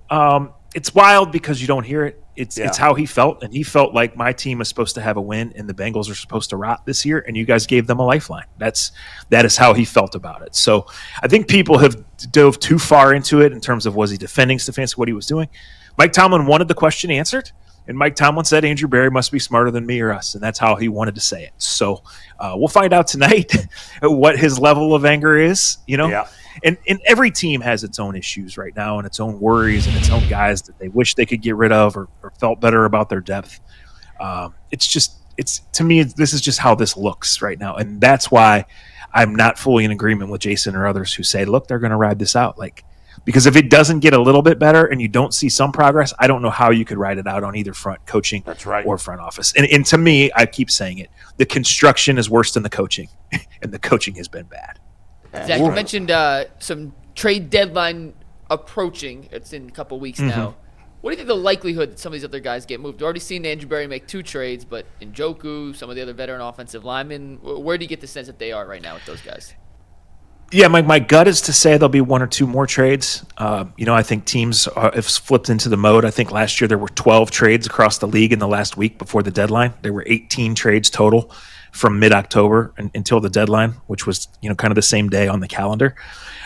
it's wild because you don't hear it. It's how he felt, and he felt like my team is supposed to have a win, and the Bengals are supposed to rot this year, and you guys gave them a lifeline. That is how he felt about it. So I think people have dove too far into it in terms of was he defending Stefanski, what he was doing. Mike Tomlin wanted the question answered, and Mike Tomlin said Andrew Berry must be smarter than me or us, and that's how he wanted to say it. So we'll find out tonight what his level of anger is, Yeah. And every team has its own issues right now and its own worries and its own guys that they wish they could get rid of or felt better about their depth. To me, this is just how this looks right now. And that's why I'm not fully in agreement with Jason or others who say, look, they're going to ride this out. Because if it doesn't get a little bit better and you don't see some progress, I don't know how you could ride it out on either front, coaching or front office. And to me, I keep saying it, the construction is worse than the coaching, and the coaching has been bad. Zac, you mentioned some trade deadline approaching. It's in a couple weeks now. What do you think the likelihood that some of these other guys get moved? We've already seen Andrew Berry make 2 trades, but Njoku, some of the other veteran offensive linemen, where do you get the sense that they are right now with those guys? Yeah, my gut is to say there'll be 1 or 2 more trades. I think teams have flipped into the mode. I think last year there were 12 trades across the league in the last week before the deadline. There were 18 trades total from mid-October until the deadline, which was kind of the same day on the calendar.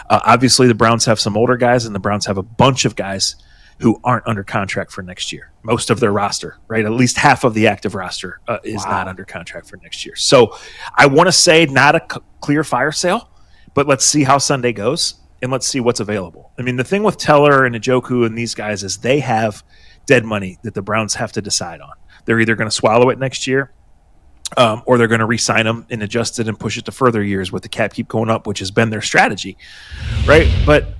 Obviously, the Browns have some older guys, and the Browns have a bunch of guys who aren't under contract for next year. Most of their roster, right? At least half of the active roster is not under contract for next year. So I want to say not a clear fire sale, but let's see how Sunday goes, and let's see what's available. I mean, the thing with Teller and Njoku and these guys is they have dead money that the Browns have to decide on. They're either going to swallow it next year, or they're going to re-sign them and adjust it and push it to further years with the cap keep going up, which has been their strategy, right? But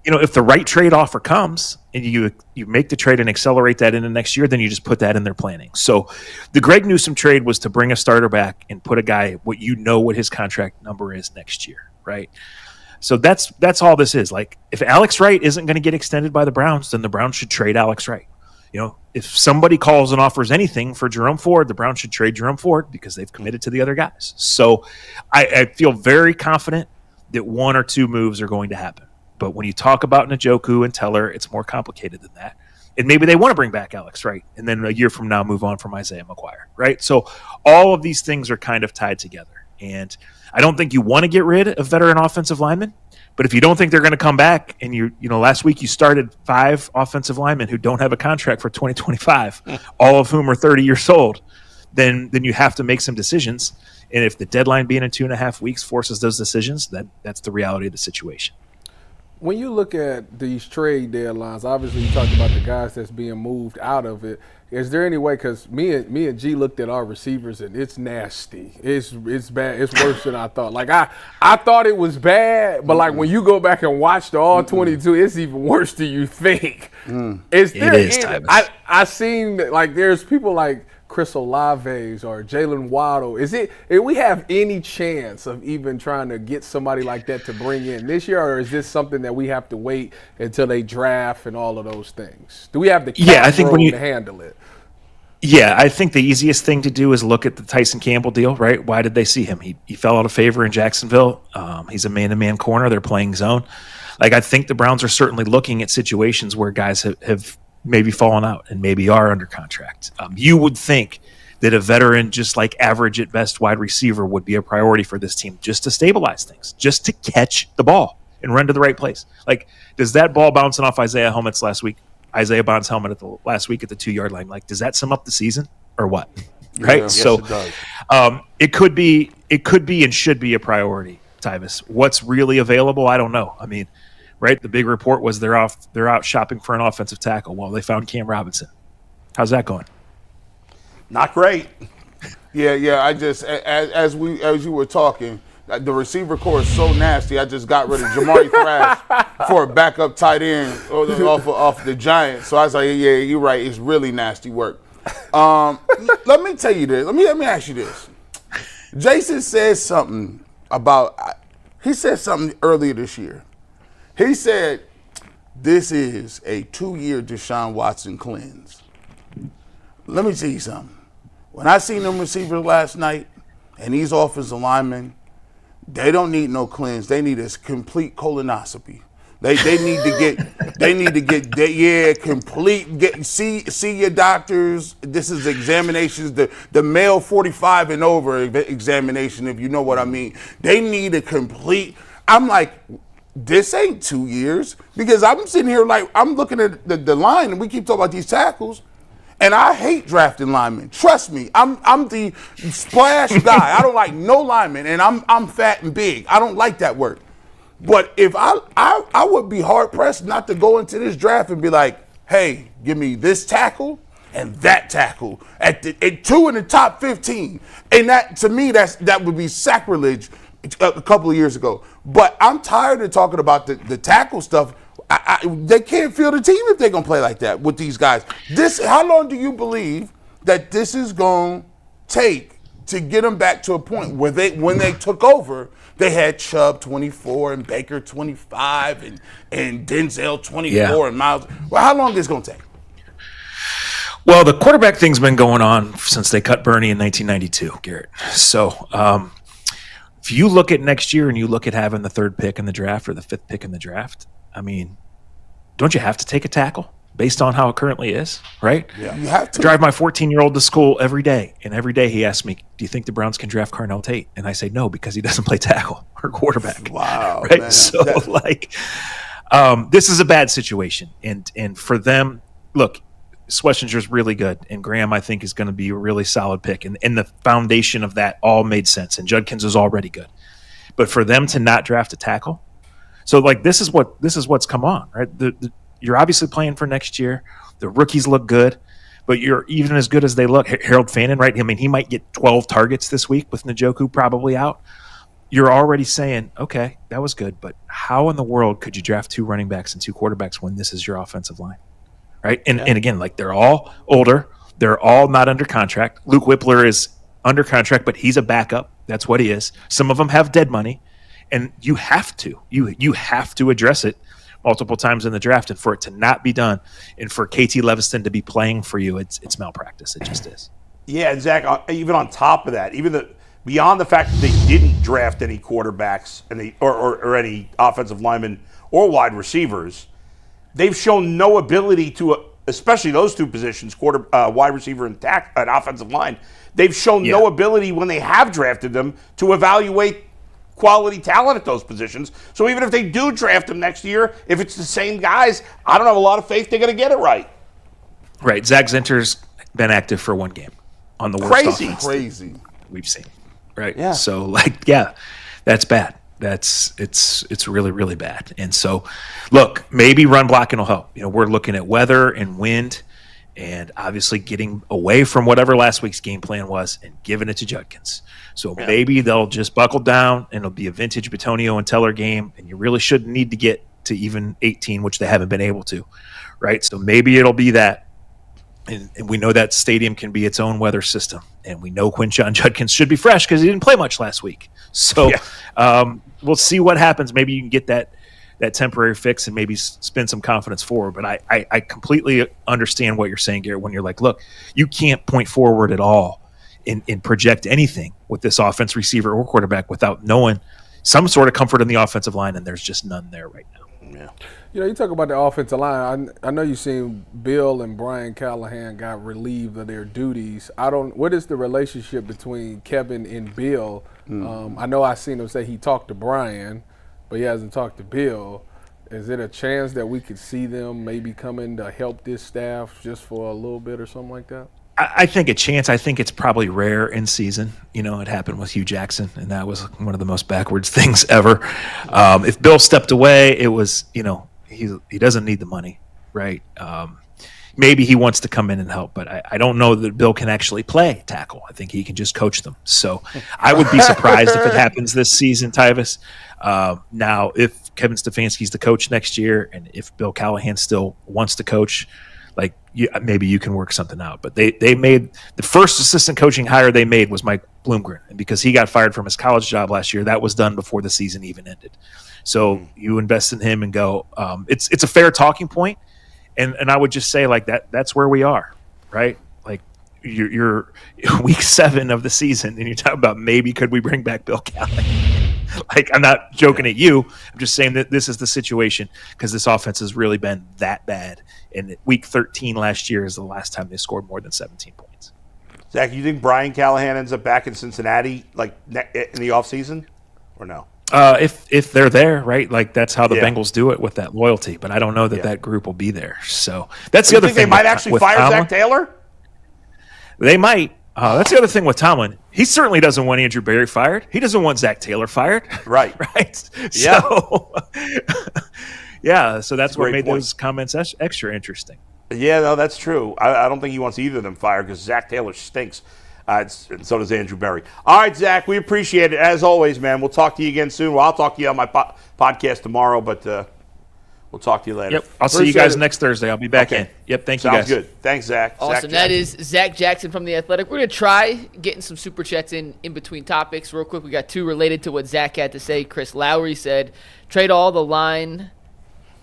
if the right trade offer comes and you make the trade and accelerate that into next year, then you just put that in their planning. So the Greg Newsome trade was to bring a starter back and put a guy what his contract number is next year, right? So that's all this is. If Alex Wright isn't going to get extended by the Browns, then the Browns should trade Alex Wright. If somebody calls and offers anything for Jerome Ford, the Browns should trade Jerome Ford because they've committed to the other guys. So I feel very confident that 1 or 2 moves are going to happen. But when you talk about Njoku and Teller, it's more complicated than that. And maybe they want to bring back Alex Wright and then a year from now move on from Isaiah McGuire, right? So all of these things are kind of tied together. And I don't think you want to get rid of veteran offensive linemen. But if you don't think they're going to come back, and last week you started 5 offensive linemen who don't have a contract for 2025, all of whom are 30 years old, then you have to make some decisions. And if the deadline being in 2.5 weeks forces those decisions, that's the reality of the situation. When you look at these trade deadlines, obviously you talked about the guys that's being moved out of it. Is there any way, because me and G looked at our receivers and it's nasty. It's bad. It's worse than I thought. I thought it was bad, but when you go back and watch the all 22, it's even worse than you think. I seen there's people like Chris Olave's or Jalen Waddle. If we have any chance of even trying to get somebody like that to bring in this year, or is this something that we have to wait until they draft and all of those things? Do we have the cap room to handle it? Yeah, I think the easiest thing to do is look at the Tyson Campbell deal, right? Why did they see him? He fell out of favor in Jacksonville. He's a man-to-man corner. They're playing zone. I think the Browns are certainly looking at situations where guys have maybe fallen out and maybe are under contract. You would think that a veteran, just average at best wide receiver, would be a priority for this team just to stabilize things, just to catch the ball. and run to the right place. Like, does that ball bouncing off Isaiah Bond's helmet last week at the 2-yard line, like, does that sum up the season or what? Right. Yes, so it does. it could be and should be a priority, Tyvis. What's really available, I don't know. I mean, right, the big report was they're out shopping for an offensive tackle. Well, they found Cam Robinson. How's that going? Not great. Yeah. I just as you were talking, the receiver core is so nasty. I just got rid of Jamari Thrash for a backup tight end off the Giants. So I was like, yeah, you're right. It's really nasty work. Let me tell you this. Let me ask you this. Jason said something he said something earlier this year. He said this is a 2-year Deshaun Watson cleanse. Let me tell you something. When I seen them receivers last night and these offensive linemen, they don't need no cleanse. They need a complete colonoscopy. They need to get see your doctors. This is examinations, the male 45 and over examination, if you know what I mean. They need a complete. I'm like, this ain't 2 years, because I'm sitting here like I'm looking at the line, and we keep talking about these tackles. And I hate drafting linemen. Trust me, I'm the splash guy. I don't like no linemen, and I'm fat and big. I don't like that work. But if I would be hard pressed not to go into this draft and be like, hey, give me this tackle and that tackle at 2 in the top 15. And that, to me, that would be sacrilege a couple of years ago. But I'm tired of talking about the tackle stuff. They can't field a team if they're going to play like that with these guys. How long do you believe that this is going to take to get them back to a point where when they took over, they had Chubb 24 and Baker 25 and Denzel 24 and Myles? Well, how long is this going to take? Well, the quarterback thing's been going on since they cut Bernie in 1992, Garrett. So if you look at next year and you look at having the 3rd pick in the draft or the 5th pick in the draft, I mean, don't you have to take a tackle based on how it currently is, right? Yeah. You have to. I drive my 14-year-old to school every day, and every day he asks me, do you think the Browns can draft Carnell Tate? And I say no, because he doesn't play tackle or quarterback. Wow. Right? Man. So, this is a bad situation. And for them, look, Schlesinger's really good, and Graham, I think, is going to be a really solid pick. And the foundation of that all made sense, and Judkins is already good. But for them to not draft a tackle, so this is what's come on, right? You're obviously playing for next year. The rookies look good, but you're even as good as they look. Harold Fannin, right? I mean, he might get 12 targets this week with Njoku probably out. You're already saying, okay, that was good, but how in the world could you draft 2 running backs and 2 quarterbacks when this is your offensive line, right? And again, like, they're all older. They're all not under contract. Luke Whippler is under contract, but he's a backup. That's what he is. Some of them have dead money. And you have to address it multiple times in the draft, and for it to not be done, and for KT Leviston to be playing for you, it's malpractice. It just is. Yeah, and Zach, even on top of that, beyond the fact that they didn't draft any quarterbacks or any offensive linemen or wide receivers, they've shown no ability to, especially those 2 positions, wide receiver and offensive line. They've shown no ability when they have drafted them to evaluate quality talent at those positions. So even if they do draft them next year, if it's the same guys, I don't have a lot of faith they're going to get it right. Right. Zach Zenter's been active for 1 game on the worst offense Crazy. we've seen. Right. Yeah. So, that's bad. It's really, really bad. And so, look, maybe run blocking will help. We're looking at weather and wind, and obviously getting away from whatever last week's game plan was and giving it to Judkins. So maybe they'll just buckle down, and it'll be a vintage Bitonio and Teller game, and you really shouldn't need to get to even 18, which they haven't been able to, right? So maybe it'll be that. And we know that stadium can be its own weather system, and we know Quinshon Judkins should be fresh because he didn't play much last week. So we'll see what happens. Maybe you can get that temporary fix and maybe spin some confidence forward. But I completely understand what you're saying, Garrett, when you're like, look, you can't point forward at all and project anything with this offense, receiver, or quarterback without knowing some sort of comfort in the offensive line, and there's just none there right now. Yeah. You talk about the offensive line. I know you've seen Bill and Brian Callahan got relieved of their duties. What is the relationship between Kevin and Bill? I know I seen him say he talked to Brian. but he hasn't talked to Bill. Is it a chance that we could see them maybe coming to help this staff just for a little bit or something like that? I think a chance. I think it's probably rare in season. It happened with Hugh Jackson, and that was one of the most backwards things ever. If Bill stepped away, it was, he doesn't need the money, right? Maybe he wants to come in and help, but I don't know that Bill can actually play tackle. I think he can just coach them. So I would be surprised if it happens this season, Tyvis. Now, if Kevin Stefanski's the coach next year, and if Bill Callahan still wants to coach, maybe you can work something out. But they made the first assistant coaching hire they made was Mike Bloomgren, and because he got fired from his college job last year, that was done before the season even ended. So you invest in him and go. It's a fair talking point, and I would just say that's where we are, right? Like you're week 7 of the season, and you're talking about maybe could we bring back Bill Callahan? I'm not joking at you. I'm just saying that this is the situation because this offense has really been that bad. And week 13 last year is the last time they scored more than 17 points. Zach, you think Brian Callahan ends up back in Cincinnati in the offseason or no? If they're there, right? That's how the Bengals do it with that loyalty. But I don't know that group will be there. So that's the other thing. They might actually fire Zach Taylor? They might. That's the other thing with Tomlin. He certainly doesn't want Andrew Berry fired. He doesn't want Zach Taylor fired. Right. Right. Yeah. So, so that's what made those comments extra interesting. Yeah, no, that's true. I don't think he wants either of them fired because Zach Taylor stinks. And so does Andrew Berry. All right, Zach, we appreciate it. As always, man, we'll talk to you again soon. Well, I'll talk to you on my podcast tomorrow, but we'll talk to you later. Yep. I'll see you guys next Thursday. I'll be back in. Yep. Thank you, guys. Sounds good. Thanks, Zach. Awesome. That is Zac Jackson from The Athletic. We're going to try getting some super chats in between topics. Real quick, we got 2 related to what Zach had to say. Chris Lowry said, trade all the line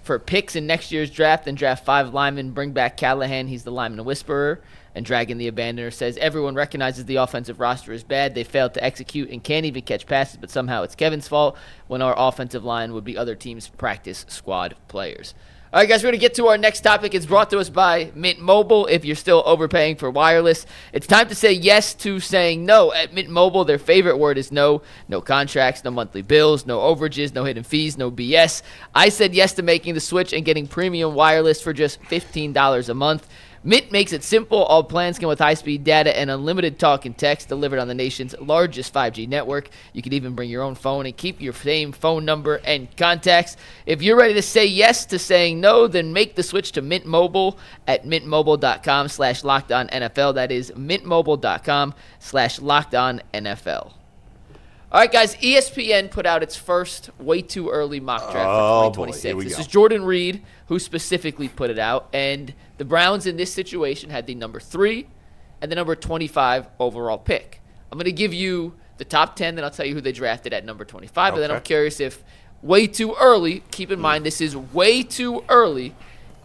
for picks in next year's draft and draft 5 linemen. Bring back Callahan. He's the lineman whisperer. And Dragon the Abandoner says, everyone recognizes the offensive roster is bad. They failed to execute and can't even catch passes, but somehow it's Kevin's fault when our offensive line would be other teams' practice squad players. All right, guys, we're going to get to our next topic. It's brought to us by Mint Mobile. If you're still overpaying for wireless, it's time to say yes to saying no. At Mint Mobile, their favorite word is no. No contracts, no monthly bills, no overages, no hidden fees, no BS. I said yes to making the switch and getting premium wireless for just $15 a month. Mint makes it simple. All plans come with high-speed data and unlimited talk and text delivered on the nation's largest 5G network. You can even bring your own phone and keep your same phone number and contacts. If you're ready to say yes to saying no, then make the switch to Mint Mobile at mintmobile.com/LockedOnNFL. That is mintmobile.com/LockedOnNFL. All right, guys, ESPN put out its first way too early mock draft for 2026. This is Jordan Reed who specifically put it out, and the Browns in this situation had the number 3 and the number 25 overall pick. I'm going to give you the top 10, then I'll tell you who they drafted at number 25, but then I'm curious if way too early, keep in mind this is way too early,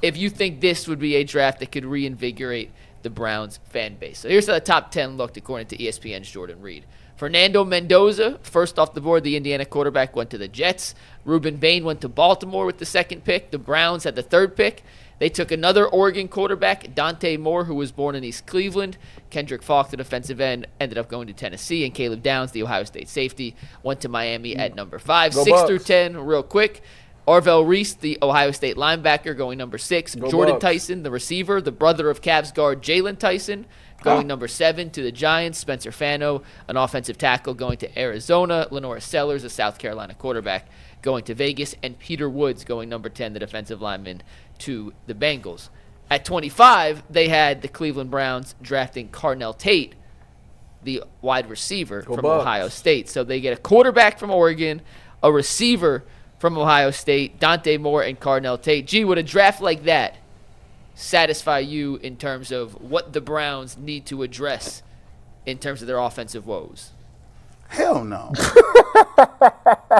if you think this would be a draft that could reinvigorate the Browns fan base. So here's how the top 10 looked according to ESPN's Jordan Reed. Fernando Mendoza, first off the board, the Indiana quarterback, went to the Jets. Reuben Bain went to Baltimore with the 2nd pick. The Browns had the 3rd pick. They took another Oregon quarterback, Dante Moore, who was born in East Cleveland. Kendrick Falk, the defensive end, ended up going to Tennessee. And Caleb Downs, the Ohio State safety, went to Miami at number 5. Go 6 Bucks. through 10, real quick. Arvell Reese, the Ohio State linebacker, going number 6. Go Jordan Bucks. Tyson, the receiver, the brother of Cavs guard Jalen Tyson, going number 7 to the Giants. Spencer Fano, an offensive tackle, going to Arizona. Lenora Sellers, a South Carolina quarterback, going to Vegas. And Peter Woods, going number 10, the defensive lineman, to the Bengals. At 25, they had the Cleveland Browns drafting Carnell Tate, the wide receiver from Bucks. Ohio State. So they get a quarterback from Oregon, a receiver from Ohio State, Dante Moore, and Carnell Tate. Gee, would a draft like that satisfy you in terms of what the Browns need to address in terms of their offensive woes? Hell no.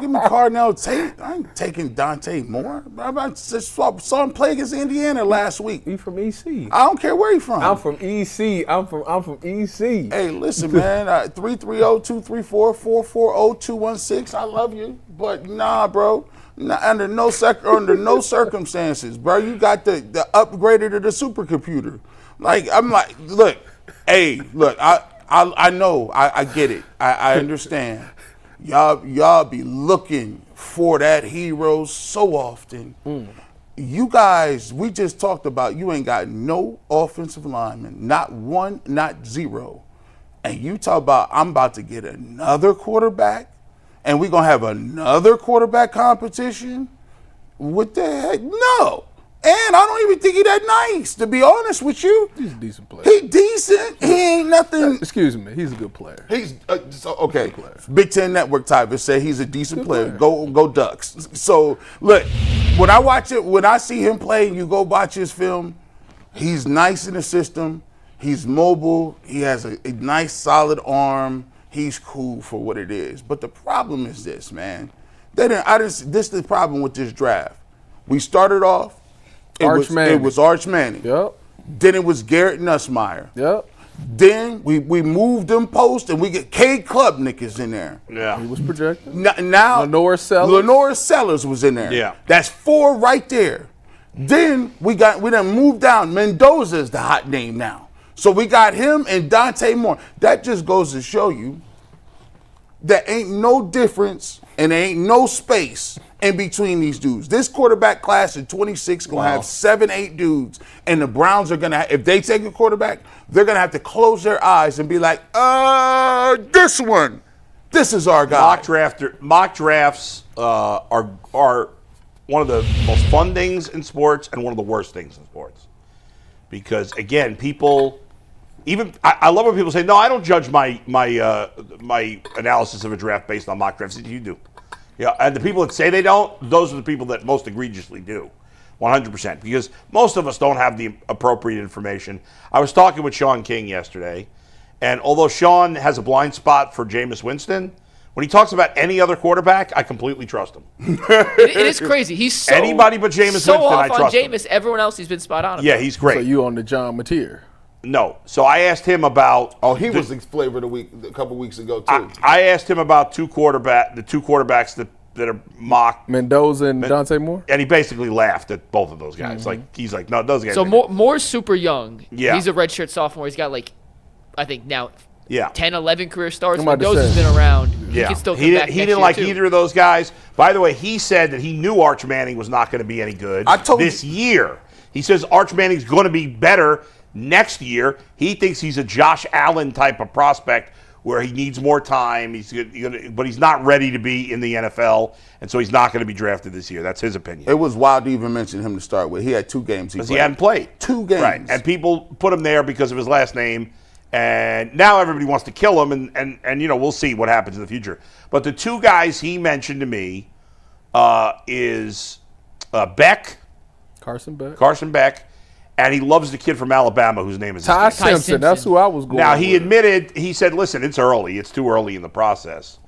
Give me Carnell Tate. I ain't taking Dante Moore. I just saw him play against Indiana last week. He from EC. I don't care where he's from. I'm from EC. I'm from EC. Hey, listen, man. 330-234-440216. I love you, but nah, bro. Under no circumstances, bro. You got the upgraded to the supercomputer. I'm like, look. I know. I get it. I understand. Y'all be looking for that hero so often. You guys, we just talked about you ain't got no offensive lineman, not one, not zero. And you talk about I'm about to get another quarterback and we're going to have another quarterback competition? What the heck? No. And I don't even think he that nice, to be honest with you. He's a decent player. He decent. He ain't nothing. Excuse me. He's a good player. He's okay. Big Ten Network type of say he's a decent player. Go Ducks. So look, when I watch it, when I see him play, and you go watch his film, he's nice in the system. He's mobile. He has a nice solid arm. He's cool for what it is. But the problem is this, man. This is the problem with this draft. We started off. It was Arch Manning. Yep. Then it was Garrett Nussmeier. Yep. Then we moved them post and we get Cade Klubnik is in there. Yeah. He was projected. Now Lenore Sellers was in there. Yeah. That's 4 right there. Then we done moved down. Mendoza is the hot name now. So we got him and Dante Moore. That just goes to show you that ain't no difference and there ain't no space in between these dudes. This quarterback class in 26 going to have 7, 8 dudes, and the Browns are going to, if they take a quarterback, they're going to have to close their eyes and be like, this is our guy. Mock drafts are one of the most fun things in sports and one of the worst things in sports. Because, again, people, I love when people say, no, I don't judge my analysis of a draft based on mock drafts. You do. Yeah, and the people that say they don't, those are the people that most egregiously do, 100%, because most of us don't have the appropriate information. I was talking with Sean King yesterday, and although Sean has a blind spot for Jameis Winston, when he talks about any other quarterback, I completely trust him. It is crazy. He's so anybody but Jameis Winston, I trust off on him. Jameis. Everyone else, he's been spot on. Yeah, he's great. So you on the John Mateer? No. So I asked him about. Oh, he was the flavor of the week a couple weeks ago too. I asked him about the two quarterbacks that are mocked. Mendoza and Dante Moore? And he basically laughed at both of those guys. He's like, no, those guys. So Moore's super young. Yeah. He's a redshirt sophomore. He's got I think now 10, 11 career starts. I'm about to Mendoza's say. been around. Yeah. He can still come back He next didn't year, like too. either of those guys. By the way, he said that he knew Arch Manning was not going to be any good this year. He says Arch Manning's going to be better next year. He thinks he's a Josh Allen type of prospect where he needs more time. But he's not ready to be in the NFL, and so he's not going to be drafted this year. That's his opinion. It was wild to even mention him to start with. He had 2 games Because he hadn't played. 2 games. Right, and people put him there because of his last name, and now everybody wants to kill him, and we'll see what happens in the future. But the 2 guys he mentioned to me is Beck. Carson Beck. And he loves the kid from Alabama whose name is Ty Simpson. That's who I was going Now, he with. admitted, he said, listen, it's early. It's too early in the process.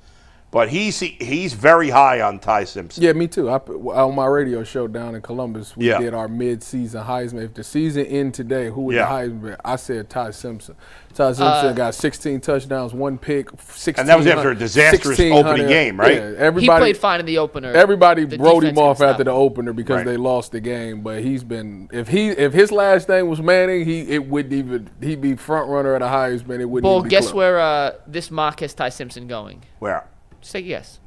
But he's very high on Ty Simpson. Yeah, me too. On my radio show down in Columbus, we did our mid-season Heisman. If the season end today, who would the Heisman? I said Ty Simpson. Ty Simpson got 16 touchdowns, 1 pick, 16. And that was after a disastrous opening game, right? Yeah, he played fine in the opener. Everybody wrote him off after him. the opener because they lost the game. But he's been if his last name was Manning, he'd be front runner at a Heisman. It wouldn't. Well, even be guess close. where this mock has Ty Simpson going? Where? Just take a guess.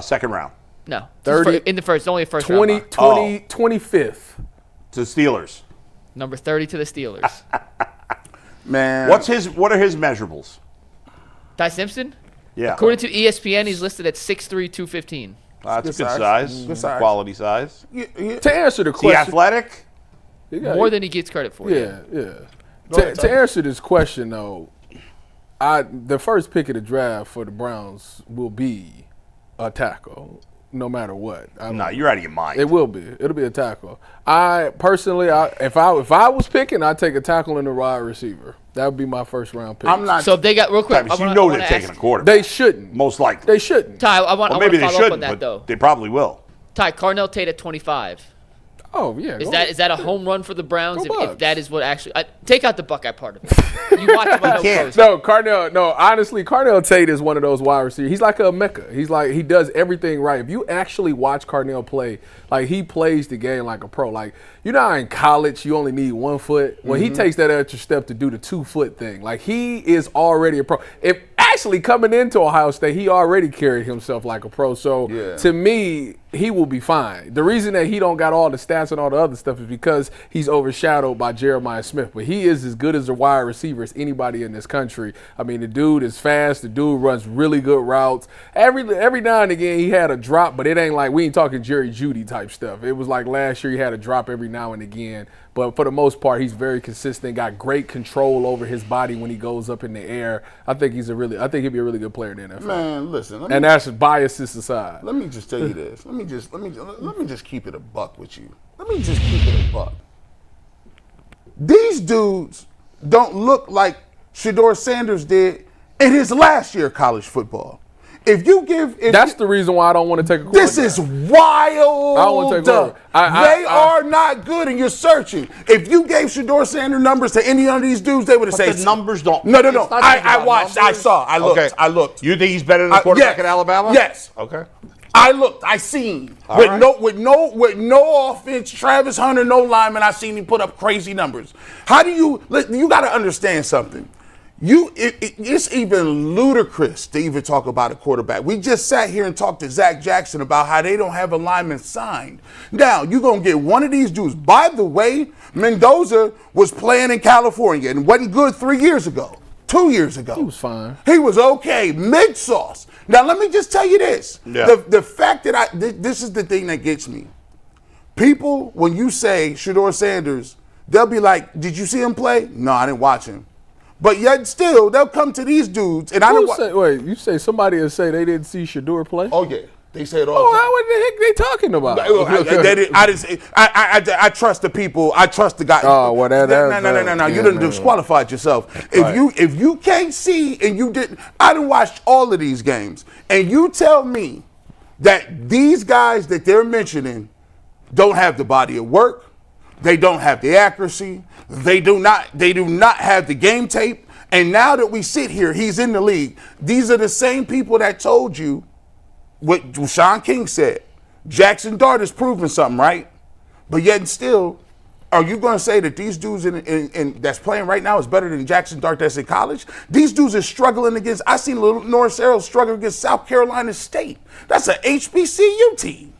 Second round. No. 30 in the first. Only a first 20, round. 25th. To the Steelers. Number 30 to the Steelers. Man. What are his measurables? Ty Simpson? Yeah. According to ESPN, he's listed at 6'3", 215. That's a good size. Good size. Quality size. To answer the Is he question, athletic? More than he gets credit for. Yeah. To answer this question, though, the first pick of the draft for the Browns will be a tackle, no matter what. No, you're out of your mind. It will be. It'll be a tackle. I personally, if I was picking, I'd take a tackle and a wide receiver. That would be my first round pick. I'm not. So if they got real quick, Travis, they're taking a quarterback. They shouldn't. Most likely. They shouldn't. Ty, I want maybe to they follow up shouldn't, on that but though. they probably will. Ty, Carnell Tate at 25. Oh yeah. Is that a home run for the Browns? Go If Bucks. that is what actually, take out the Buckeye part of it. You watch him on can't. Honestly, Carnell Tate is one of those wide receivers. He's like a Mecca. He does everything right. If you actually watch Carnell play, like he plays the game like a pro. Like you know how in college you only need 1 foot. When he takes that extra step to do the 2 foot thing, like he is already a pro. If actually coming into Ohio State, he already carried himself like a pro. So to me, he will be fine. The reason that he don't got all the stats and all the other stuff is because he's overshadowed by Jeremiah Smith. But he is as good as a wide receiver as anybody in this country. I mean, the dude is fast. The dude runs really good routes. Every now and again, he had a drop, but it ain't like, we ain't talking Jerry Jeudy type stuff. It was like last year he had a drop every now and again. But for the most part, he's very consistent, got great control over his body when he goes up in the air. I think he'll be a really good player in the NFL. Man, listen. And that's biases aside. Let me just tell you this. Let me just keep it a buck with you. Let me just keep it a buck. These dudes don't look like Shedeur Sanders did in his last year of college football. That's the reason why I don't want to take a quarterback. This is wild. I don't want to take a quarterback. They are not good, and you're searching. If you gave Shedeur Sanders numbers to any of these dudes, they would have said the numbers don't. No. I watched. Numbers. I looked. You think he's better than the quarterback at Alabama? Yes. Okay. I looked. I seen with no offense, Travis Hunter, no lineman. I seen him put up crazy numbers. You got to understand something. It's even ludicrous to even talk about a quarterback. We just sat here and talked to Zac Jackson about how they don't have a lineman signed. Now, you're going to get one of these dudes. By the way, Mendoza was playing in California and wasn't good 3 years ago, 2 years ago. He was fine. He was okay, mid-sauce. Now, let me just tell you this. Yeah. The fact that this is the thing that gets me. People, when you say Shedeur Sanders, they'll be like, did you see him play? No, I didn't watch him. But yet still, they'll come to these dudes, and you say somebody will say they didn't see Shedeur play? Oh yeah, they say it all. What the heck they talking about? I trust the people. I trust the guy. Oh, well, no. You done disqualified yourself. If you can't see and you didn't, I done watched all of these games, and you tell me that these guys that they're mentioning don't have the body of work. They don't have the accuracy. They do not have the game tape. And now that we sit here, he's in the league. These are the same people that told you what Sean King said. Jackson Dart is proving something, right? But yet and still, are you going to say that these dudes in that's playing right now is better than Jackson Dart that's in college? These dudes are struggling against. I seen little Norris Arrow struggle against South Carolina State. That's an HBCU team.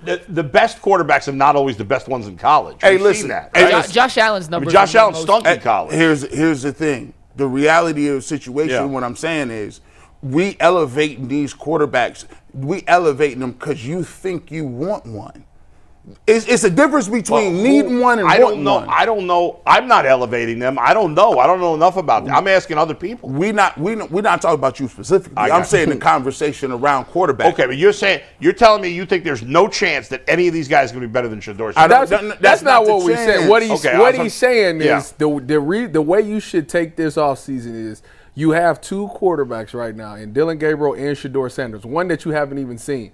The best quarterbacks are not always the best ones in college. Hey, We've listen. seen that, Hey, right? Josh Allen's numbers. Josh Allen stunk in college. Here's the thing. The reality of the situation, Yeah. what I'm saying is, we elevating these quarterbacks. We elevating them because you think you want one. It's a difference between needing one and wanting one. I don't know. I'm not elevating them. I don't know. I don't know enough about them. I'm asking other people. We're not talking about you specifically. I'm saying the conversation around quarterback. Okay, but you're telling me you think there's no chance that any of these guys are going to be better than Shedeur Sanders? That's not what we said. What he's saying Yeah. is the way you should take this offseason is you have two quarterbacks right now, in Dillon Gabriel and Shedeur Sanders, one that you haven't even seen.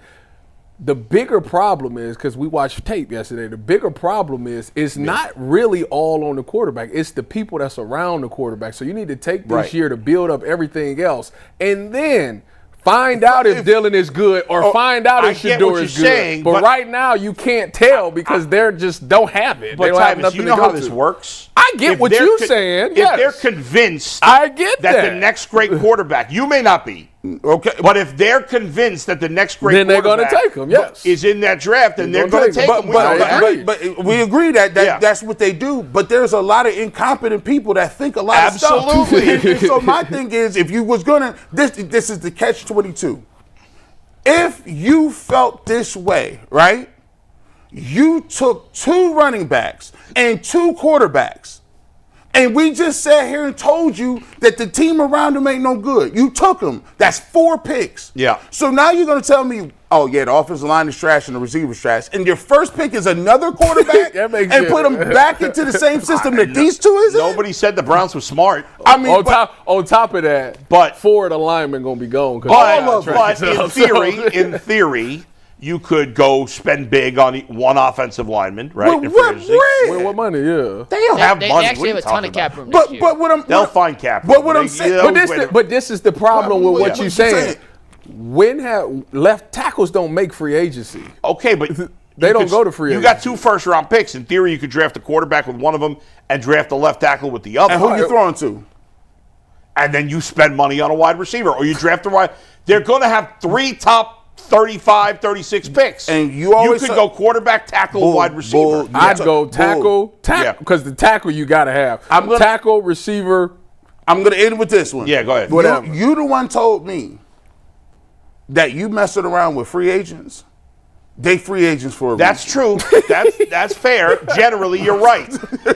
The bigger problem is, because we watched tape yesterday, the bigger problem is it's not really all on the quarterback. It's the people that's around the quarterback. So you need to take this year to build up everything else. And then find out if Dillon is good or find out if Shedeur is good. But right now you can't tell because they're just don't have it. But they don't have nothing you know to go how this to. works? I get what you're saying. If they're convinced I get that the next great quarterback, you may not be. Okay, but if they're convinced that the next great then they're going to quarterback take him, yes, is in that draft, then they're going to take him. But we agree that that's what they do. But there's a lot of incompetent people that think a lot of stuff. Absolutely. And so my thing is, if you was gonna, this is the catch-22. If you felt this way, right? You took two running backs and two quarterbacks. And we just sat here and told you that the team around them ain't no good. You took them. That's 4 picks. Yeah. So now you're going to tell me, oh, yeah, the offensive line is trash and the receiver's trash. And your first pick is another quarterback and put them back into the same system that these two is in? Nobody said the Browns were smart. I mean, on top of that, but 4 of the linemen going to be gone. But in theory, you could go spend big on one offensive lineman, right? What money? Yeah, they don't have money. They actually have a ton of cap room. They'll find cap room. But what I'm saying, but this is the problem with what you're saying. When left tackles don't make free agency. Okay, but they don't go to free agency. You got 2 first-round picks. In theory, you could draft a quarterback with one of them and draft a left tackle with the other. And who you throwing to? and then you spend money on a wide receiver, or you draft a wide. They're going to have 3 top 35, 36 picks. And you always could go quarterback, tackle, wide receiver. I'd go tackle, because the tackle you got to have. Tackle, receiver. I'm going to end with this one. Yeah, go ahead. Whatever. You the one told me that you messing around with free agents. They free agents for a That's reason. true. That's fair. Generally, you're right.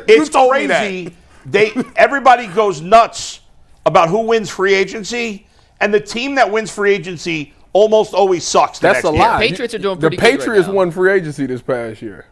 It's told me crazy. Everybody goes nuts about who wins free agency, and the team that wins free agency almost always sucks. That's a lot. Patriots are doing pretty good. good The Patriots right now. won free agency this past year.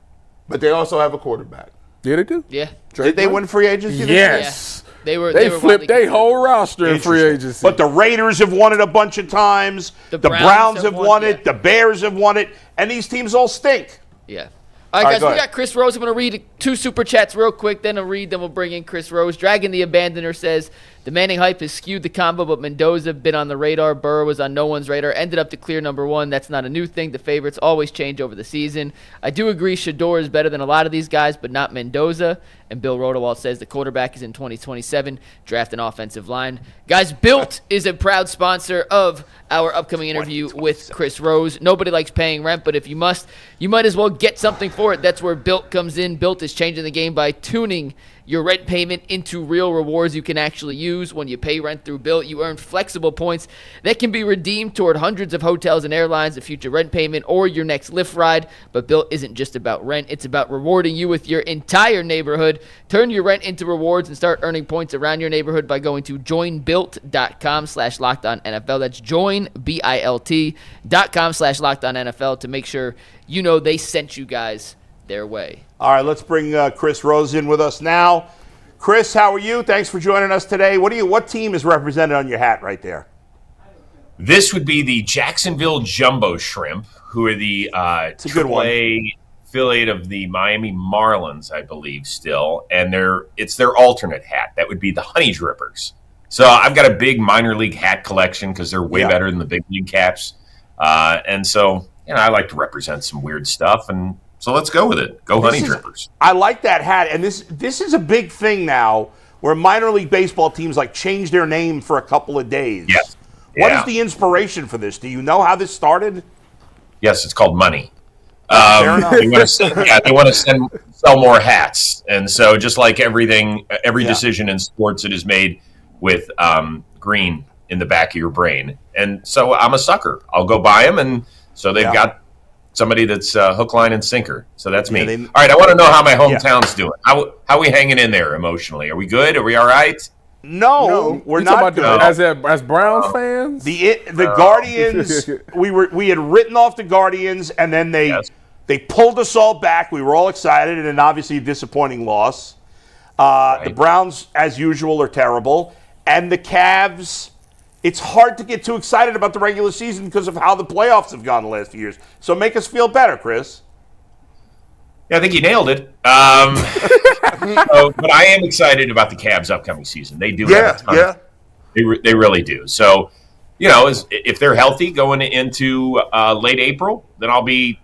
But they also have a quarterback. Yeah, they do. Yeah. Did they win free agency this year? Yes. They were flipped their whole roster in free Interesting. agency. But the Raiders have won it a bunch of times. The Browns have won it. The Bears have won it. And these teams all stink. Yeah. All right, guys, go we ahead. got Chris Rose. I'm going to read 2 super chats real quick, then I'll read, then we'll bring in Chris Rose. Dragon the Abandoner says, the Manning hype has skewed the combo, but Mendoza been on the radar. Burrow was on no one's radar. Ended up the clear number 1. That's not a new thing. The favorites always change over the season. I do agree Shador is better than a lot of these guys, but not Mendoza. And Bill Rodewald says the quarterback is in 2027. Draft an offensive line. Guys, Built is a proud sponsor of our upcoming interview with Chris Rose. Nobody likes paying rent, but if you must, you might as well get something for it. That's where Built comes in. Built is changing the game by tuning your rent payment into real rewards you can actually use. When you pay rent through Built, you earn flexible points that can be redeemed toward hundreds of hotels and airlines, a future rent payment, or your next Lyft ride. But Built isn't just about rent. It's about rewarding you with your entire neighborhood. Turn your rent into rewards and start earning points around your neighborhood by going to joinbuilt.com/LockedOnNFL. That's joinbuilt.com/LockedOnNFL to make sure you know they sent you guys their way. All right, let's bring Chris Rose in with us now. Chris, how are you? Thanks for joining us today. What team is represented on your hat right there? This would be the Jacksonville Jumbo Shrimp, who are the AAA affiliate of the Miami Marlins, I believe, still. And it's their alternate hat. That would be the Honey Drippers. So I've got a big minor league hat collection because they're way better than the big league caps. And so, I like to represent some weird stuff. And so let's go with it. Go Honey Drippers. I like that hat. And this is a big thing now where minor league baseball teams change their name for a couple of days. Yes. What is the inspiration for this? Do you know how this started? Yes, it's called money. Fair enough. They want to sell more hats. And so just like every decision in sports, it is made with green in the back of your brain. And so I'm a sucker. I'll go buy them. And so they've got somebody that's hook, line, and sinker. So that's me. All right, I want to know how my hometown's doing. How are we hanging in there emotionally? Are we good? Are we all right? No, we're not good. As Browns fans? The Guardians, we had written off the Guardians, and then they pulled us all back. We were all excited, and then obviously a disappointing loss. The Browns, as usual, are terrible. And the Cavs, it's hard to get too excited about the regular season because of how the playoffs have gone the last few years. So make us feel better, Chris. Yeah, I think you nailed it. But I am excited about the Cavs' upcoming season. They do have a ton. They really do. So, if they're healthy going into late April, then I'll be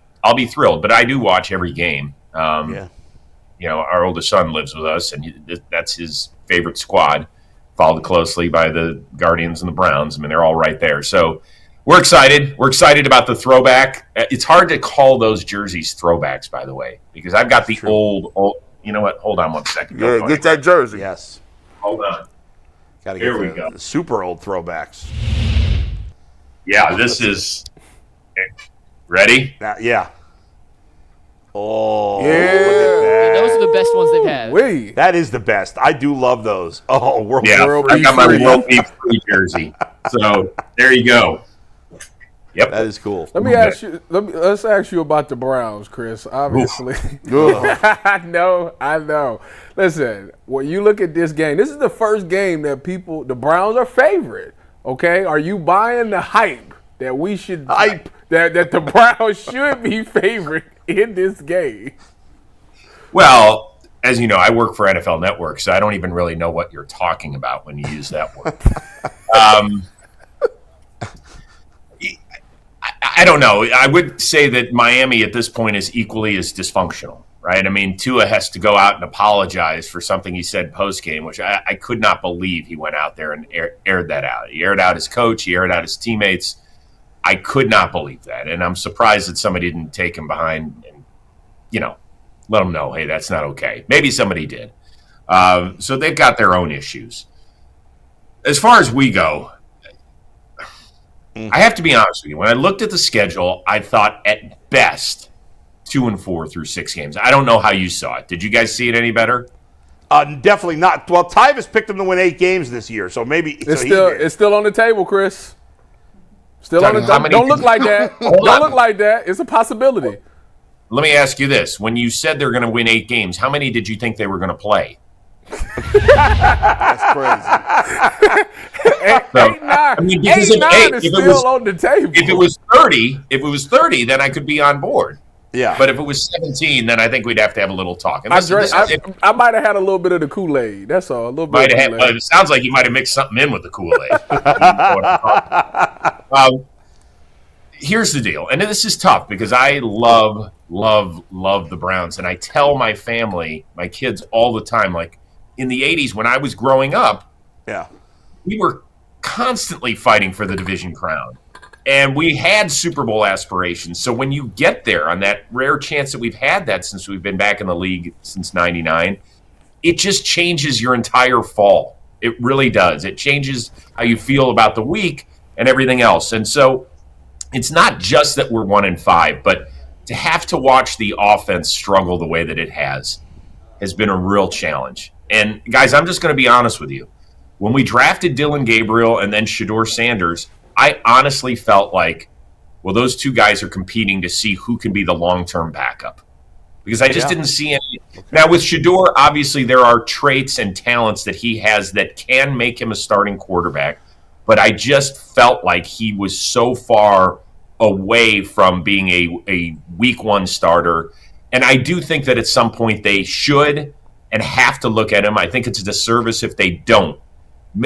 thrilled. But I do watch every game. Our oldest son lives with us, and that's his favorite squad, followed closely by the Guardians and the Browns. I mean, they're all right there. So we're excited. We're excited about the throwback. It's hard to call those jerseys throwbacks, by the way, because I've got the old. You know what? Hold on one second. Yeah, get that jersey. Yes. Hold on. Got to Here we get go. the super old throwbacks. Yeah, this is. Ready? Yeah. Oh, Yeah. look at that. Those are the best ones they've had. That is the best. I do love those. Oh, World I got my World Beef Free jersey. So there you go. Yep, that is cool. Let's ask you about the Browns, Chris. Obviously, I know. Listen, when you look at this game, this is the first game that the Browns are favorite. Okay, are you buying the hype that we should that the Browns should be favorite in this game? Well, as you know, I work for NFL Network, so I don't even really know what you're talking about when you use that word. I don't know. I would say that Miami at this point is equally as dysfunctional. right? I mean, Tua has to go out and apologize for something he said post-game, which I could not believe he went out there and aired that out. He aired out his coach. He aired out his teammates. I could not believe that. And I'm surprised that somebody didn't take him behind and, let him know, hey, that's not okay. Maybe somebody did. So they've got their own issues. As far as we go, I have to be honest with you. When I looked at the schedule, I thought at best 2-4 through 6 games. I don't know how you saw it. Did you guys see it any better? Definitely not. Well, Tyvis picked them to win 8 games this year, so maybe it's still on the table, Chris. Still on the table. Don't look like that. Don't look like that. It's a possibility. Let me ask you this. When you said they're going to win 8 games, how many did you think they were going to play? That's crazy. 8-9 is still on the table. If it was 30, then I could be on board. Yeah. But if it was 17, then I think we'd have to have a little talk. And I might have had a little bit of the Kool-Aid. That's all. A little bit of Kool-Aid. It sounds like you might have mixed something in with the Kool-Aid. Here's the deal. And this is tough because I love the Browns. And I tell my family, my kids all the time, like in the 80s when I was growing up, we were constantly fighting for the division crown. And we had Super Bowl aspirations. So when you get there on that rare chance that we've had that since we've been back in the league since 99, it just changes your entire fall. It really does. It changes how you feel about the week and everything else. And so it's not just that we're 1-5, but to have to watch the offense struggle the way that it has been a real challenge. And guys, I'm just going to be honest with you. When we drafted Dylan Gabriel and then Shedeur Sanders, I honestly felt like, well, those two guys are competing to see who can be the long-term backup. Because I just didn't see any. Okay. Now, with Shedeur, obviously there are traits and talents that he has that can make him a starting quarterback. But I just felt like he was so far away from being a week 1 starter. And I do think that at some point they should and have to look at him. I think it's a disservice if they don't.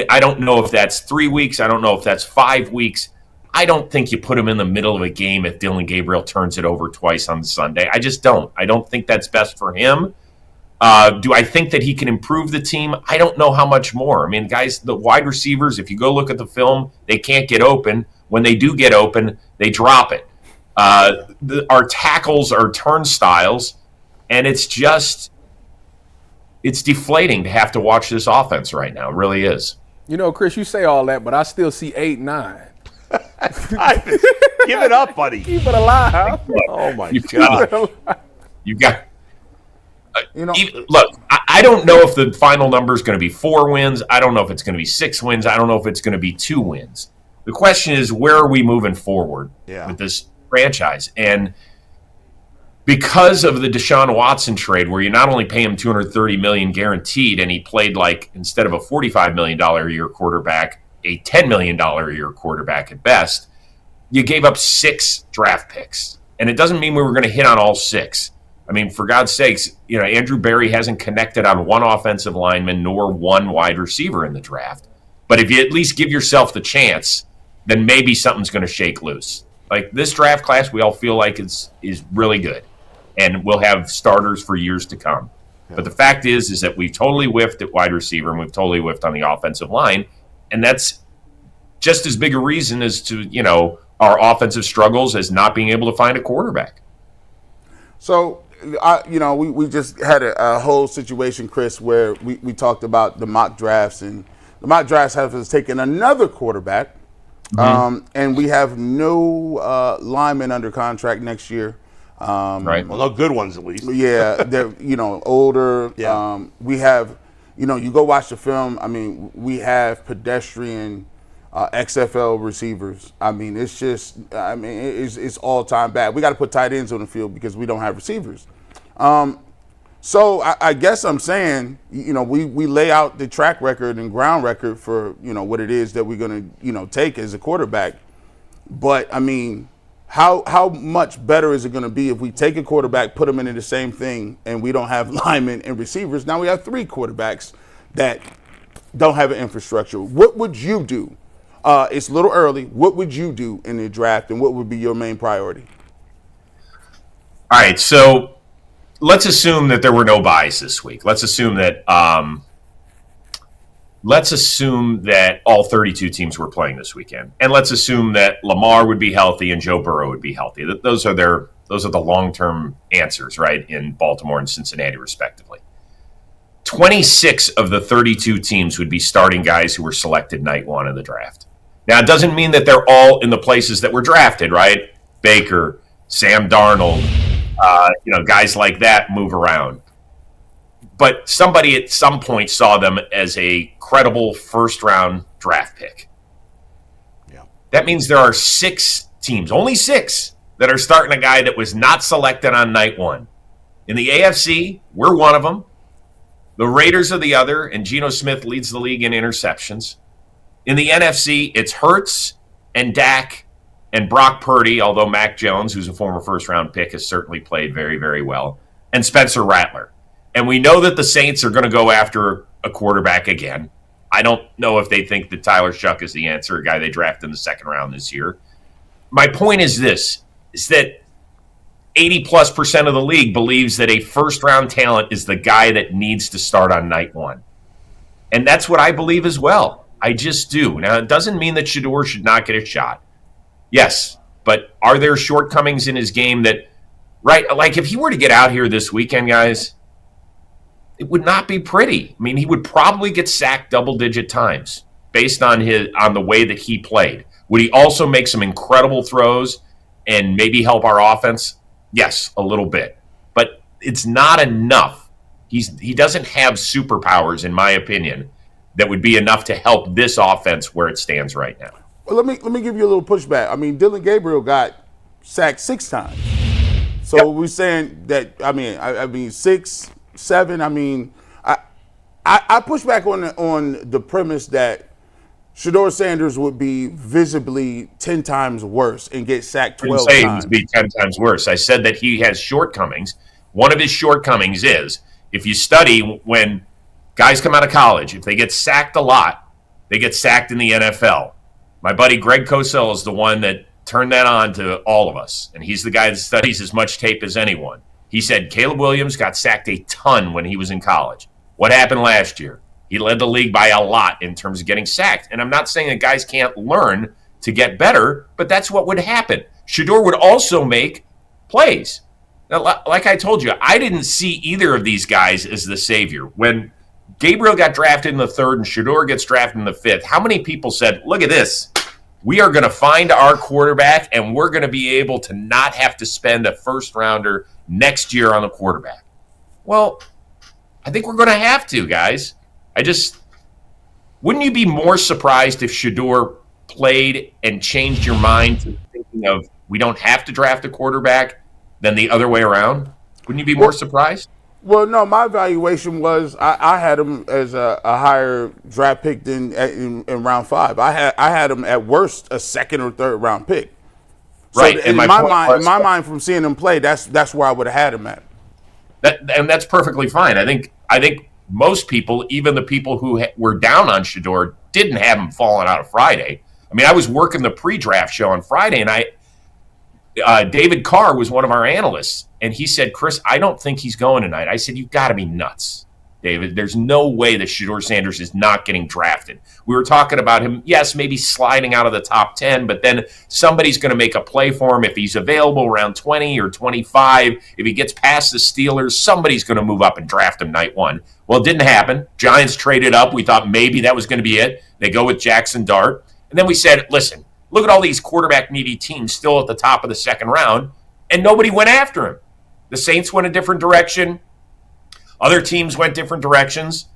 I don't know if that's 3 weeks. I don't know if that's 5 weeks. I don't think you put him in the middle of a game if Dylan Gabriel turns it over twice on Sunday. I just don't. I don't think that's best for him. Do I think that he can improve the team? I don't know how much more. I mean, guys, the wide receivers, if you go look at the film, they can't get open. When they do get open, they drop it. Our tackles are turnstiles, and it's deflating to have to watch this offense right now. It really is. Chris, you say all that, but I still see 8-9. Give it up, buddy. Keep it alive. Oh, my God. You've got look, I don't know if the final number is going to be 4 wins. I don't know if it's going to be 6 wins. I don't know if it's going to be 2 wins. The question is, where are we moving forward with this franchise? And because of the Deshaun Watson trade, where you not only pay him $230 million guaranteed, and he played like, instead of a $45 million a year quarterback, a $10 million a year quarterback at best, you gave up 6 draft picks. And it doesn't mean we were going to hit on all 6. I mean, for God's sakes, Andrew Berry hasn't connected on 1 offensive lineman nor 1 wide receiver in the draft. But if you at least give yourself the chance, then maybe something's going to shake loose. Like this draft class, we all feel like is really good. And we'll have starters for years to come. Yeah. But the fact is that we've totally whiffed at wide receiver and we've totally whiffed on the offensive line. And that's just as big a reason as to, our offensive struggles as not being able to find a quarterback. So, we just had a whole situation, Chris, where we talked about the mock drafts, and the mock drafts have us taken another quarterback. Mm-hmm. And we have no linemen under contract next year. Right. Well, no good ones at least. Yeah, they're older. Yeah. We have, you go watch the film. I mean, we have pedestrian XFL receivers. I mean, it's just, it's all time bad. We got to put tight ends on the field because we don't have receivers. So I guess I'm saying, we lay out the track record and ground record for, what it is that we're going to, take as a quarterback. But I mean, how much better is it going to be if we take a quarterback, put him into the same thing, and we don't have linemen and receivers? Now we have 3 quarterbacks that don't have an infrastructure. What would you do? It's a little early. What would you do in the draft, and what would be your main priority? All right, so let's assume that there were no buys this week. Let's assume that all 32 teams were playing this weekend, and let's assume that Lamar would be healthy and Joe Burrow would be healthy. Those are the long-term answers, right, in Baltimore and Cincinnati, respectively. 26 of the 32 teams would be starting guys who were selected night one of the draft. Now, it doesn't mean that they're all in the places that were drafted, right? Baker, Sam Darnold, guys like that move around. But somebody at some point saw them as a credible first-round draft pick. Yeah. That means there are 6 teams, only 6, that are starting a guy that was not selected on night one. In the AFC, we're one of them. The Raiders are the other, and Geno Smith leads the league in interceptions. In the NFC, it's Hurts and Dak and Brock Purdy, although Mac Jones, who's a former first-round pick, has certainly played very, very well, and Spencer Rattler. And we know that the Saints are going to go after a quarterback again. I don't know if they think that Tyler Shuck is the answer, a guy they drafted in the second round this year. My point is this, is that 80+% of the league believes that a first-round talent is the guy that needs to start on night one. And that's what I believe as well. I just do. Now, it doesn't mean that Shedeur should not get a shot. Yes, but are there shortcomings in his game that, right, like if he were to get out here this weekend, guys, it would not be pretty. I mean, he would probably get sacked double-digit times based on the way that he played. Would he also make some incredible throws and maybe help our offense? Yes, a little bit. But it's not enough. He doesn't have superpowers, in my opinion, that would be enough to help this offense where it stands right now. Well, let me give you a little pushback. I mean, Dylan Gabriel got sacked 6 times. So we're saying that, I mean 6, 7. I mean, I push back on the premise that Shedeur Sanders would be visibly 10 times worse and get sacked 12 times. I didn't say he would be 10 times worse. I said that he has shortcomings. One of his shortcomings is, if you study when guys come out of college, if they get sacked a lot, they get sacked in the NFL. My buddy Greg Cosell is the one that turned that on to all of us, and he's the guy that studies as much tape as anyone. He said Caleb Williams got sacked a ton when he was in college. What happened last year? He led the league by a lot in terms of getting sacked. And I'm not saying that guys can't learn to get better, but that's what would happen. Shedeur would also make plays. Now, like I told you, I didn't see either of these guys as the savior. When Gabriel got drafted in the 3rd and Shedeur gets drafted in the 5th, how many people said, look at this, we are going to find our quarterback and we're going to be able to not have to spend a first-rounder next year on the quarterback? Well, I think we're going to have to, guys. Wouldn't you be more surprised if Shedeur played and changed your mind to thinking of we don't have to draft a quarterback than the other way around? Wouldn't you be more surprised? Well, no, my evaluation was I had him as a higher draft pick than in round 5. I had him at worst a 2nd or 3rd round pick. Right. So in my mind, from seeing him play, that's where I would have had him at. And that's perfectly fine. I think most people, even the people who were down on Shedeur, didn't have him falling out of Friday. I mean, I was working the pre-draft show on Friday, and David Carr was one of our analysts, and he said, Chris, I don't think he's going tonight. I said, you've got to be nuts, David. There's no way that Shedeur Sanders is not getting drafted. We were talking about him, yes, maybe sliding out of the top 10, but then somebody's going to make a play for him if he's available around 20 or 25. If he gets past the Steelers, somebody's going to move up and draft him night one. Well, it didn't happen. Giants traded up. We thought maybe that was going to be it. They go with Jackson Dart. And then we said, listen, look at all these quarterback-needy teams still at the top of the 2nd round, and nobody went after him. The Saints went a different direction. Other teams went different directions.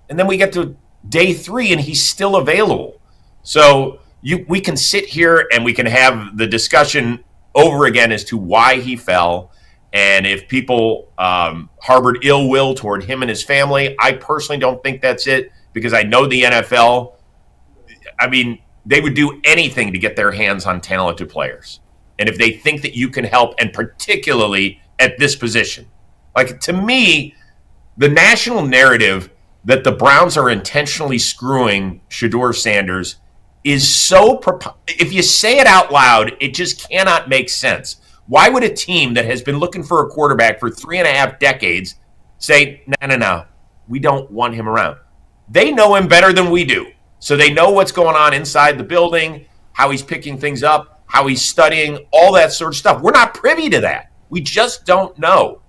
And then we get to day 3, and he's still available. So we can sit here and we can have the discussion over again as to why he fell. And if people harbored ill will toward him and his family, I personally don't think that's it, because I know the NFL, I mean, they would do anything to get their hands on talented players. And if they think that you can help, and particularly at this position, like, to me, the national narrative that the Browns are intentionally screwing Shedeur Sanders is so, if you say it out loud, it just cannot make sense. Why would a team that has been looking for a quarterback for 3.5 decades say, no, we don't want him around? They know him better than we do. So they know what's going on inside the building, how he's picking things up, how he's studying, all that sort of stuff. We're not privy to that. We just don't know.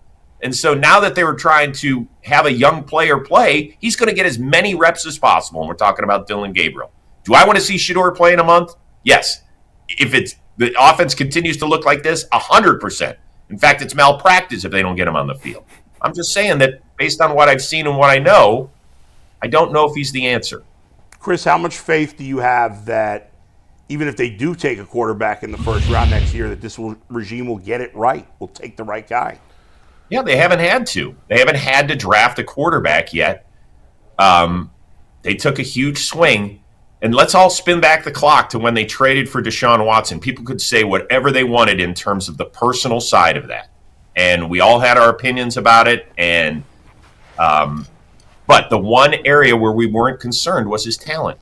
And so now that they were trying to have a young player play, he's going to get as many reps as possible. And we're talking about Dylan Gabriel. Do I want to see Shedeur play in a month? Yes. If the offense continues to look like this, 100%. In fact, it's malpractice if they don't get him on the field. I'm just saying that based on what I've seen and what I know, I don't know if he's the answer. Chris, how much faith do you have that even if they do take a quarterback in the first round next year, that this regime will get it right, will take the right guy? Yeah, they haven't had to. They haven't had to draft a quarterback yet. They took a huge swing. And let's all spin back the clock to when they traded for Deshaun Watson. People could say whatever they wanted in terms of the personal side of that. And we all had our opinions about it. And but the one area where we weren't concerned was his talent.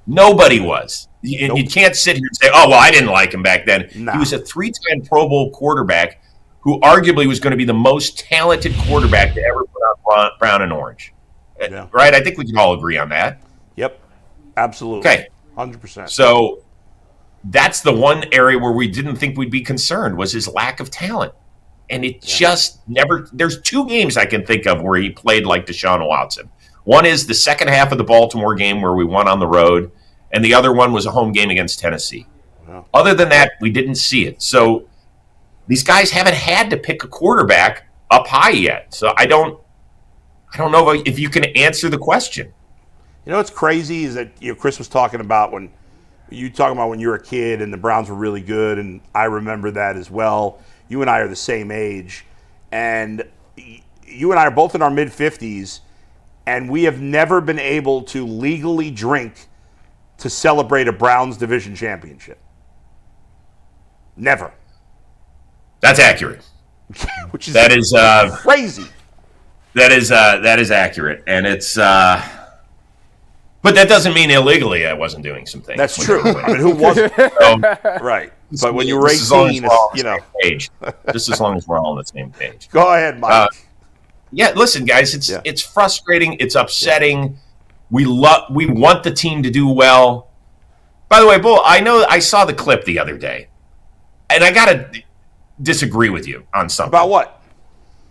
Nobody was. You can't sit here and say, oh, well, I didn't like him back then. Nah. He was a 3-time Pro Bowl quarterback who arguably was going to be the most talented quarterback to ever put on brown and orange. Yeah. Right? I think we can all agree on that. Yep. Absolutely. Okay. 100%. So that's the one area where we didn't think we'd be concerned was his lack of talent. And it just never – there's 2 games I can think of where he played like Deshaun Watson. One is the second half of the Baltimore game where we won on the road, and the other one was a home game against Tennessee. Wow. Other than that, we didn't see it. So these guys haven't had to pick a quarterback up high yet. So I don't know if you can answer the question. You know what's crazy is that Chris was talking about when you were a kid and the Browns were really good, and I remember that as well. You and I are the same age, and you and I are both in our mid-50s, and we have never been able to legally drink to celebrate a Browns division championship. Never. That's accurate. Which is crazy. That is accurate, and it's. But that doesn't mean illegally I wasn't doing some things. That's true. I mean, who wasn't? Right. But when you were 18, just as long as we're all on the same page. Go ahead, Mike. Listen, guys, it's frustrating. It's upsetting. We want the team to do well. By the way, Bull, I saw the clip the other day, and I got to disagree with you on something. About what?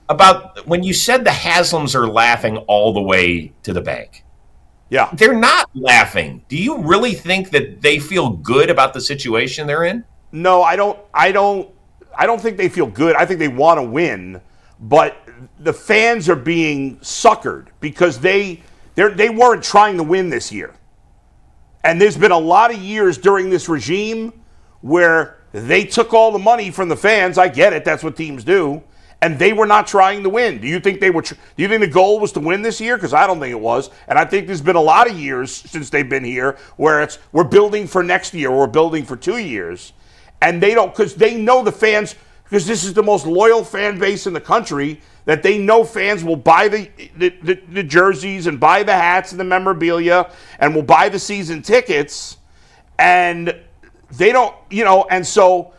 About when you said the Haslams are laughing all the way to the bank. Yeah. They're not laughing. Do you really think that they feel good about the situation they're in? No, I don't think they feel good. I think they want to win, but the fans are being suckered because they weren't trying to win this year. And there's been a lot of years during this regime where they took all the money from the fans. I get it. That's what teams do. And they were not trying to win. Do you think they were? Do you think the goal was to win this year? Because I don't think it was. And I think there's been a lot of years since they've been here where we're building for next year or we're building for 2 years. And they don't, because they know the fans, because this is the most loyal fan base in the country, that they know fans will buy the jerseys and buy the hats and the memorabilia and will buy the season tickets. And they don't, and so...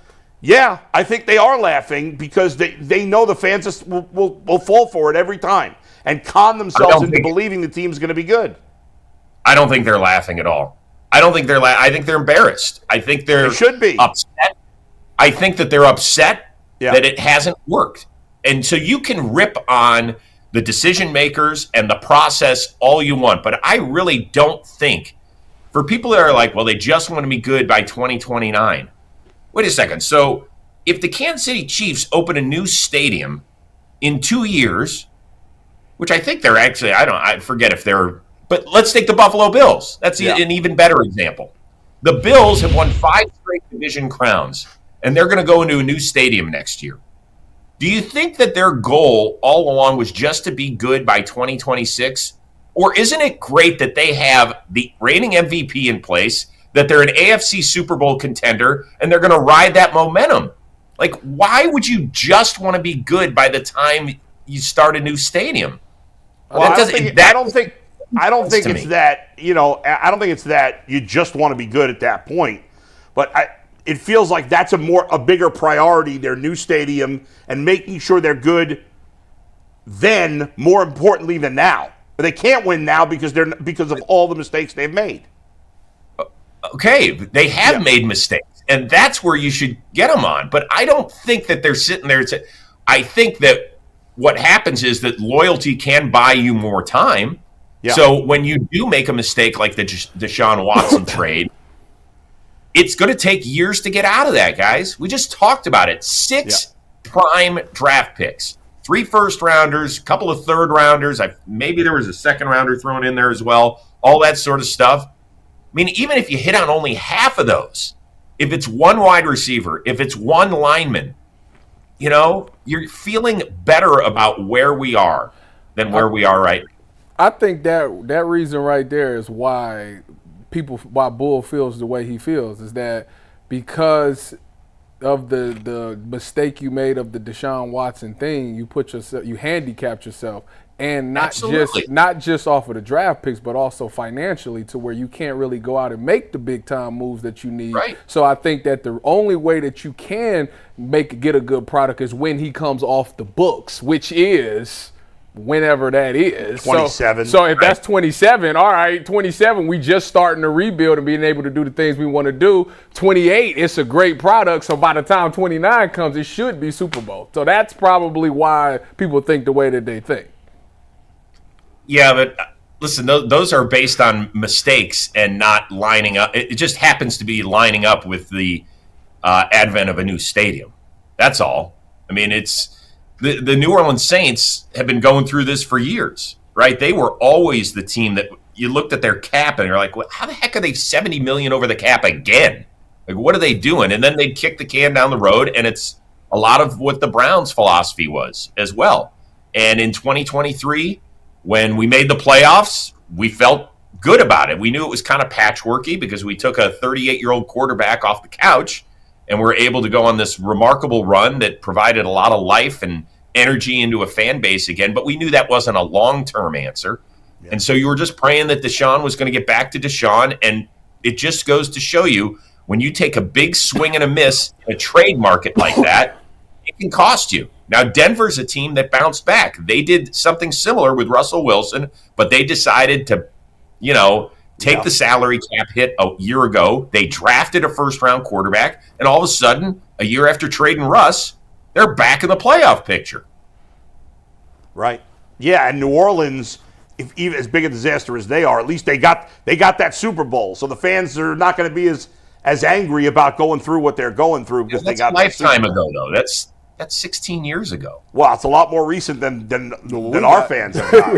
Yeah, I think they are laughing because they know the fans will fall for it every time and con themselves into believing the team's going to be good. I don't think they're laughing at all. I don't think they're I think they're embarrassed. I think they should be upset. I think that they're upset that it hasn't worked. And so you can rip on the decision makers and the process all you want, but I really don't think for people that are like, well, they just want to be good by 2029. Wait a second. So if the Kansas City Chiefs open a new stadium in 2 years, which I think they're actually, I forget if they're, but let's take the Buffalo Bills. That's an even better example. The Bills have won 5 straight division crowns, and they're going to go into a new stadium next year. Do you think that their goal all along was just to be good by 2026? Or isn't it great that they have the reigning MVP in place, that they're an AFC Super Bowl contender, and they're going to ride that momentum? Like, why would you just want to be good by the time you start a new stadium? Well, I don't think it's that, I don't think it's that you just want to be good at that point. But it feels like that's a bigger priority, their new stadium, and making sure they're good then, more importantly than now. But they can't win now because of all the mistakes they've made. Okay, they have made mistakes, and that's where you should get them on. But I don't think that they're sitting there. I think that what happens is that loyalty can buy you more time. Yeah. So when you do make a mistake like the Deshaun Watson trade, it's going to take years to get out of that, guys. We just talked about it. 6 prime draft picks, 3 first-rounders, a couple of third-rounders. Maybe there was a second-rounder thrown in there as well, all that sort of stuff. I mean, even if you hit on only half of those, if it's one wide receiver, if it's one lineman, you're feeling better about where we are than where we are right now. I think that reason right there is why Bull feels the way he feels, is that because of the mistake you made of the Deshaun Watson thing, you handicapped yourself, and not just off of the draft picks, but also financially, to where you can't really go out and make the big time moves that you need. Right. So I think that the only way that you can get a good product is when he comes off the books, which is whenever that is. 27. So if that's 27, all right, 27, we just starting to rebuild and being able to do the things we want to do. 28, it's a great product. So by the time 29 comes, it should be Super Bowl. So that's probably why people think the way that they think. Yeah, but listen, those are based on mistakes and not lining up. It just happens to be lining up with the advent of a new stadium. That's all. I mean, it's the New Orleans Saints have been going through this for years, right? They were always the team that you looked at their cap and you're like, well, how the heck are they $70 million over the cap again? Like, what are they doing? And then they'd kick the can down the road, and it's a lot of what the Browns' philosophy was as well. And in 2023, when we made the playoffs, we felt good about it. We knew it was kind of patchworky because we took a 38-year-old quarterback off the couch and we're able to go on this remarkable run that provided a lot of life and energy into a fan base again. But we knew that wasn't a long-term answer. Yeah. And so you were just praying that Deshaun was going to get back to Deshaun. And it just goes to show you, when you take a big swing and a miss in a trade market like that, it can cost you. Now, Denver's a team that bounced back. They did something similar with Russell Wilson, but they decided to, take the salary cap hit a year ago. They drafted a first-round quarterback, and all of a sudden, a year after trading Russ, they're back in the playoff picture. Right. Yeah, and New Orleans, if even as big a disaster as they are, at least they got that Super Bowl. So the fans are not going to be as angry about going through what they're going through because they got a lifetime ago, though. That's 16 years ago. Well, it's a lot more recent than our fans have got.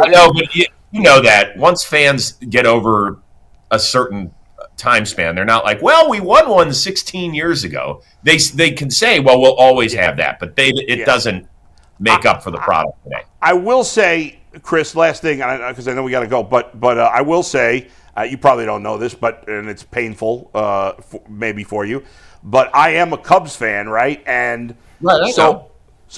I know, but you know that once fans get over a certain time span, they're not like, well, we won one 16 years ago. They can say, well, we'll always have that, but it doesn't make up for the product today. I will say, Chris, last thing, because I know we got to go, but I will say, you probably don't know this, and it's painful maybe for you, but I am a Cubs fan, right? And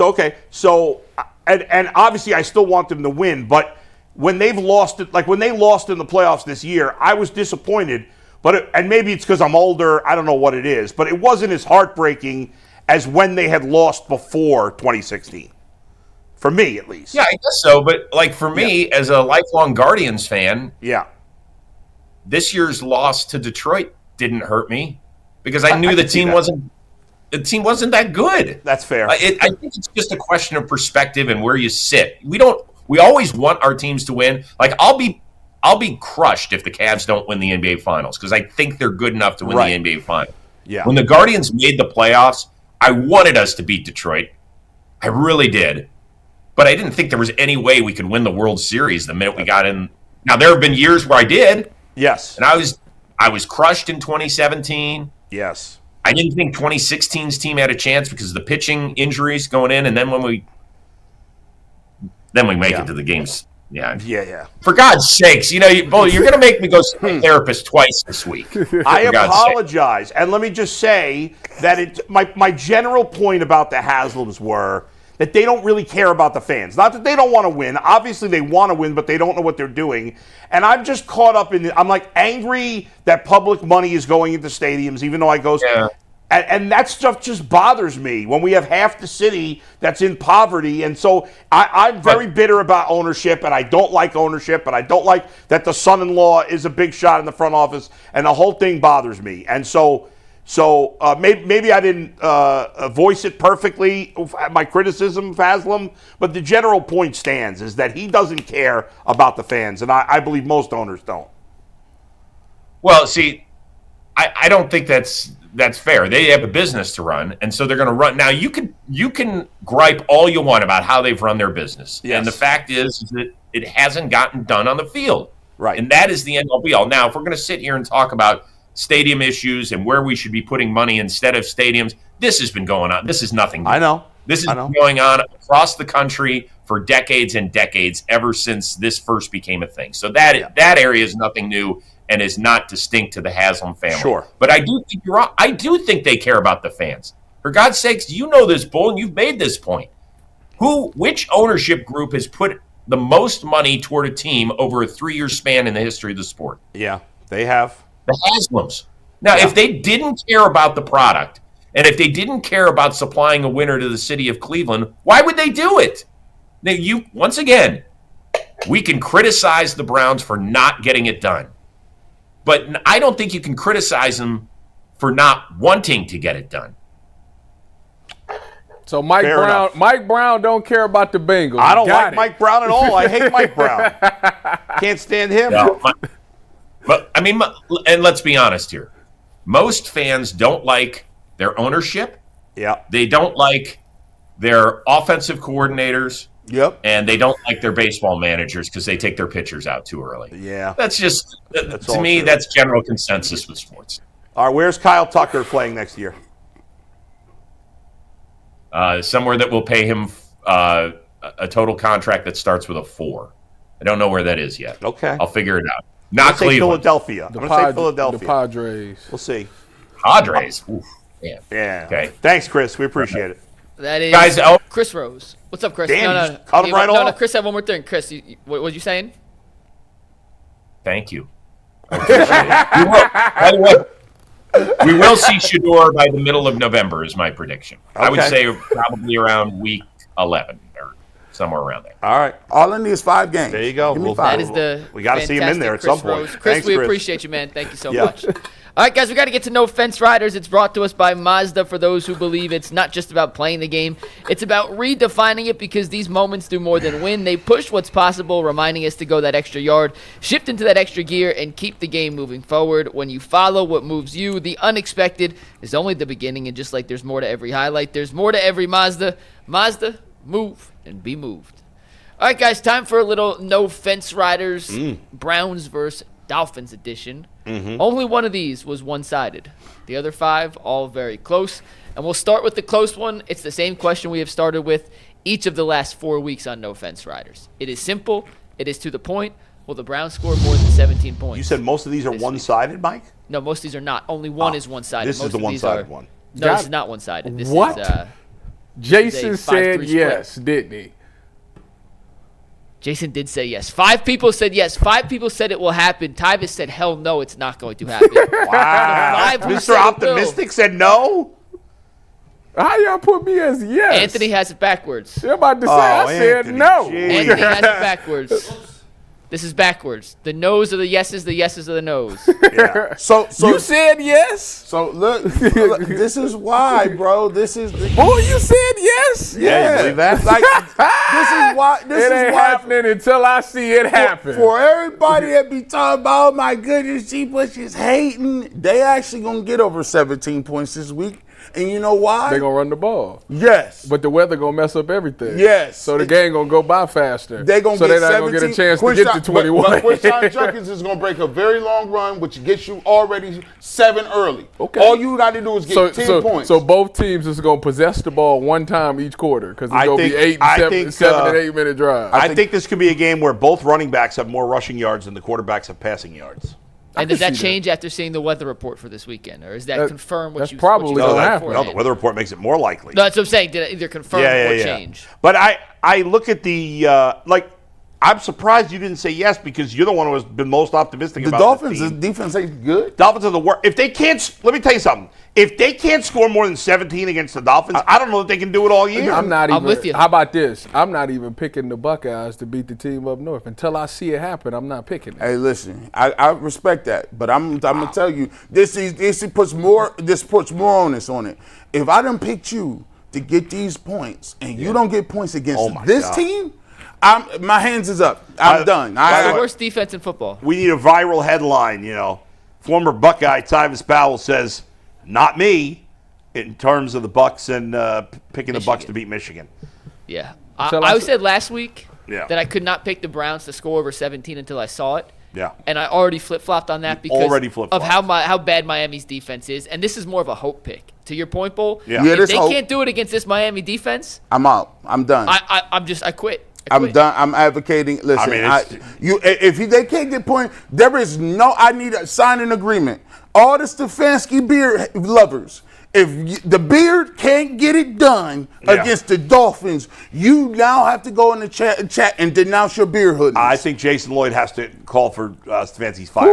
okay. So obviously I still want them to win, but when they've lost it, like when they lost in the playoffs this year, I was disappointed. And maybe it's because I'm older. I don't know what it is, but it wasn't as heartbreaking as when they had lost before 2016. For me, at least. Yeah, I guess so. But like for me, as a lifelong Guardians fan, this year's loss to Detroit didn't hurt me because I knew the team wasn't that good. That's fair. I think it's just a question of perspective and where you sit. We always want our teams to win. Like I'll be crushed if the Cavs don't win the NBA Finals because I think they're good enough to win the NBA Finals. Yeah. When the Guardians made the playoffs, I wanted us to beat Detroit. I really did. But I didn't think there was any way we could win the World Series the minute we got in. Now there have been years where I did. Yes. And I was crushed in 2017. Yes. I didn't think 2016's team had a chance because of the pitching injuries going in, and then when we make it to the games. Yeah. For God's sakes, you're going to make me go see a therapist twice this week. I apologize. And let me just say that my general point about the Haslams were that they don't really care about the fans. Not that they don't want to win. Obviously, they want to win, but they don't know what they're doing. And I'm just caught up in it. I'm like angry that public money is going into stadiums, even though I go. Yeah. And that stuff just bothers me when we have half the city that's in poverty. And so I'm very bitter about ownership, and I don't like ownership, and I don't like that the son-in-law is a big shot in the front office, and the whole thing bothers me. And so maybe I didn't voice it perfectly, my criticism of Haslam, but the general point stands is that he doesn't care about the fans, and I believe most owners don't. Well, see, I don't think that's fair. They have a business to run, and so they're going to run. Now, you can gripe all you want about how they've run their business, and the fact is that it hasn't gotten done on the field. Right. And that is the end all be all. Now, if we're going to sit here and talk about stadium issues and where we should be putting money instead of stadiums, this has been going on. This is nothing new. I know. This has been going on across the country for decades and decades, ever since this first became a thing. So that area is nothing new and is not distinct to the Haslam family. Sure. But I do think you're wrong. I do think they care about the fans. For God's sakes, you know this, Bull, and you've made this point. Which ownership group has put the most money toward a team over a 3-year span in the history of the sport? Yeah, they have. The Haslams. Now, if they didn't care about the product, and if they didn't care about supplying a winner to the city of Cleveland, why would they do it? Now, once again, we can criticize the Browns for not getting it done. But I don't think you can criticize them for not wanting to get it done. So Mike Brown don't care about the Bengals. I don't like Mike Brown at all. I hate Mike Brown. Can't stand him. No, but I mean, and let's be honest here. Most fans don't like their ownership. Yeah. They don't like their offensive coordinators. Yep. And they don't like their baseball managers because they take their pitchers out too early. Yeah. That's just, to me, that's general consensus with sports. All right, where's Kyle Tucker playing next year? Somewhere that will pay him a total contract that starts with a 4. I don't know where that is yet. Okay. I'll figure it out. Not Cleveland. Philadelphia. I'm going to say Philadelphia. The Padres. We'll see. Padres. Oof, man. Yeah. Okay. Thanks, Chris. We appreciate it. That is Guys, Chris Rose. What's up, Chris? Damn, cut him right off. No, Chris, I have one more thing. Chris, what was you saying? Thank you. I appreciate it. We will see Shador by the middle of November is my prediction. Okay. I would say probably around week 11 or somewhere around there. All right. All I need is 5 games. There you go. That is we got to see him in there at some point. Chris, Thanks, we appreciate you, man. Thank you so much. All right, guys, we got to get to No Fence Riders. It's brought to us by Mazda for those who believe it's not just about playing the game. It's about redefining it because these moments do more than win. They push what's possible, reminding us to go that extra yard, shift into that extra gear, and keep the game moving forward. When you follow what moves you, the unexpected is only the beginning, and just like there's more to every highlight, there's more to every Mazda. Mazda, move and be moved. All right, guys, time for a little No Fence Riders, Browns versus Dolphins edition. Only one of these was one-sided. The other 5, all very close. And we'll start with the close one. It's the same question we have started with each of the last 4 weeks on No Fence Riders. It is simple. It is to the point. Will the Browns score more than 17 points? You said most of these are one-sided, Mike? No, most of these are not. Only one is one-sided. This is the one-sided one. No, this is not one-sided. This what? Is, Jason said yes, didn't he? Jason did say yes. 5 people said yes. 5 people said it will happen. Tyvis said, hell no, it's not going to happen. Wow. Mr. Optimistic said no? How y'all put me as yes? Anthony has it backwards. You're about to say I said no. Anthony has it backwards. This is backwards. The no's are the yeses are the no's. Yeah. So you said yes? So look, this is why, bro. This is Boy, you said yes? Yeah, you believe that? Like, this is why it ain't happening until I see it happen. For everybody that be talking about, oh my goodness, G. Bush is hating, they actually gonna get over 17 points this week. And you know why? They're going to run the ball. Yes. But the weather going to mess up everything. Yes. So the game going to go by faster. They're going to get 17. So they're not going to get a chance to get to 21. But Quinshon Judkins is going to break a very long run, which gets you already 7 early. Okay. All you got to do is get 10 points. So both teams is going to possess the ball one time each quarter because it's going to be 7 and 8 minute drive. I think this could be a game where both running backs have more rushing yards than the quarterbacks have passing yards. And does that change after seeing the weather report for this weekend, or is that confirm what you? Probably what you gonna said happen. beforehand? No, the weather report makes it more likely. No, that's what I'm saying. Did it either confirm or change? But I look at the I'm surprised you didn't say yes because you're the one who has been most optimistic about Dolphins' this team. defense ain't good. Dolphins are the worst. If they can't, let me tell you something. If they can't score more than 17 against the Dolphins, I don't know if they can do it all year. I'm with you. How about this? I'm not even picking the Buckeyes to beat the team up north until I see it happen. I'm not picking it. Hey, listen, I respect that, but I'm gonna tell you this puts more onus on it. If I done picked you to get these points and you don't get points against this team, my hands is up. I'm done. It's the worst defense in football. We need a viral headline. Former Buckeye Tyvis Powell says, "Not me," in terms of the Bucks and picking the Bucks to beat Michigan. Yeah, I said last week that I could not pick the Browns to score over 17 until I saw it. Yeah, and I already flip-flopped on that because of how bad Miami's defense is, and this is more of a hope pick. To your point, Bull. Yeah, if they can't do it against this Miami defense, I'm out. I'm done. I quit. I'm done. I'm advocating. Listen, if they can't get points, there is no. I need a sign an agreement. All the Stefanski beard lovers. If the beard can't get it done against the Dolphins, you now have to go in the chat and denounce your beard hoodies. I think Jason Lloyd has to call for Stefanski's fire.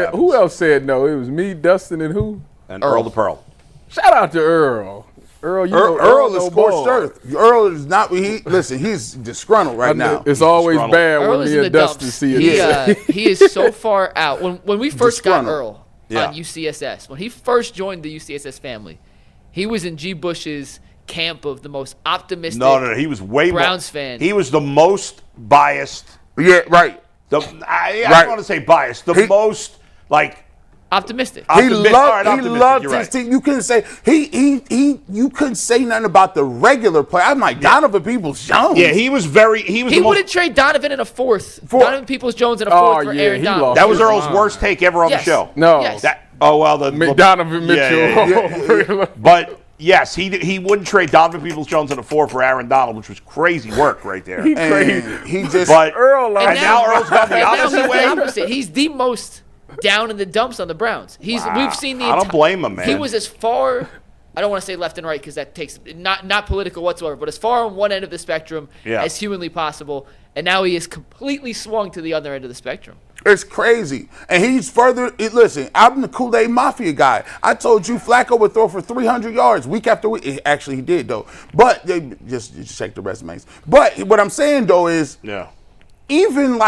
Who else said no? It was me, Dustin, and who? And Earl the Pearl. Shout out to Earl. Earl is scorched earth. Earl is not. He's disgruntled right now. It's always bad Earl when me and Dustin see it. He is so far out. When we first got Earl on UCSS, when he first joined the UCSS family, he was in G. Bush's camp of the most optimistic. No. He was way Browns fan. He was the most biased. Yeah, right. I don't want to say biased. The most optimistic. He loved his team. You couldn't say you couldn't say nothing about the regular play. I'm like Donovan Peoples-Jones. Yeah, he wouldn't trade Donovan in a fourth. Donovan Peoples-Jones in a fourth for Aaron Donald. That was Earl's worst take ever on the show. No. Yes. Donovan Mitchell. Yeah. But yes, he wouldn't trade Donovan Peoples-Jones in a four for Aaron Donald, which was crazy work right there. Earl. And now Earl's gone the opposite way. He's the most down in the dumps on the Browns. We've seen the. I don't blame him, man. He was as far. I don't want to say left and right because that takes not political whatsoever, but as far on one end of the spectrum as humanly possible, and now he is completely swung to the other end of the spectrum. It's crazy, and he's further. Listen, I'm the Kool-Aid Mafia guy. I told you Flacco would throw for 300 yards week after week. Actually, he did though. But just check the resumes. But what I'm saying though is, even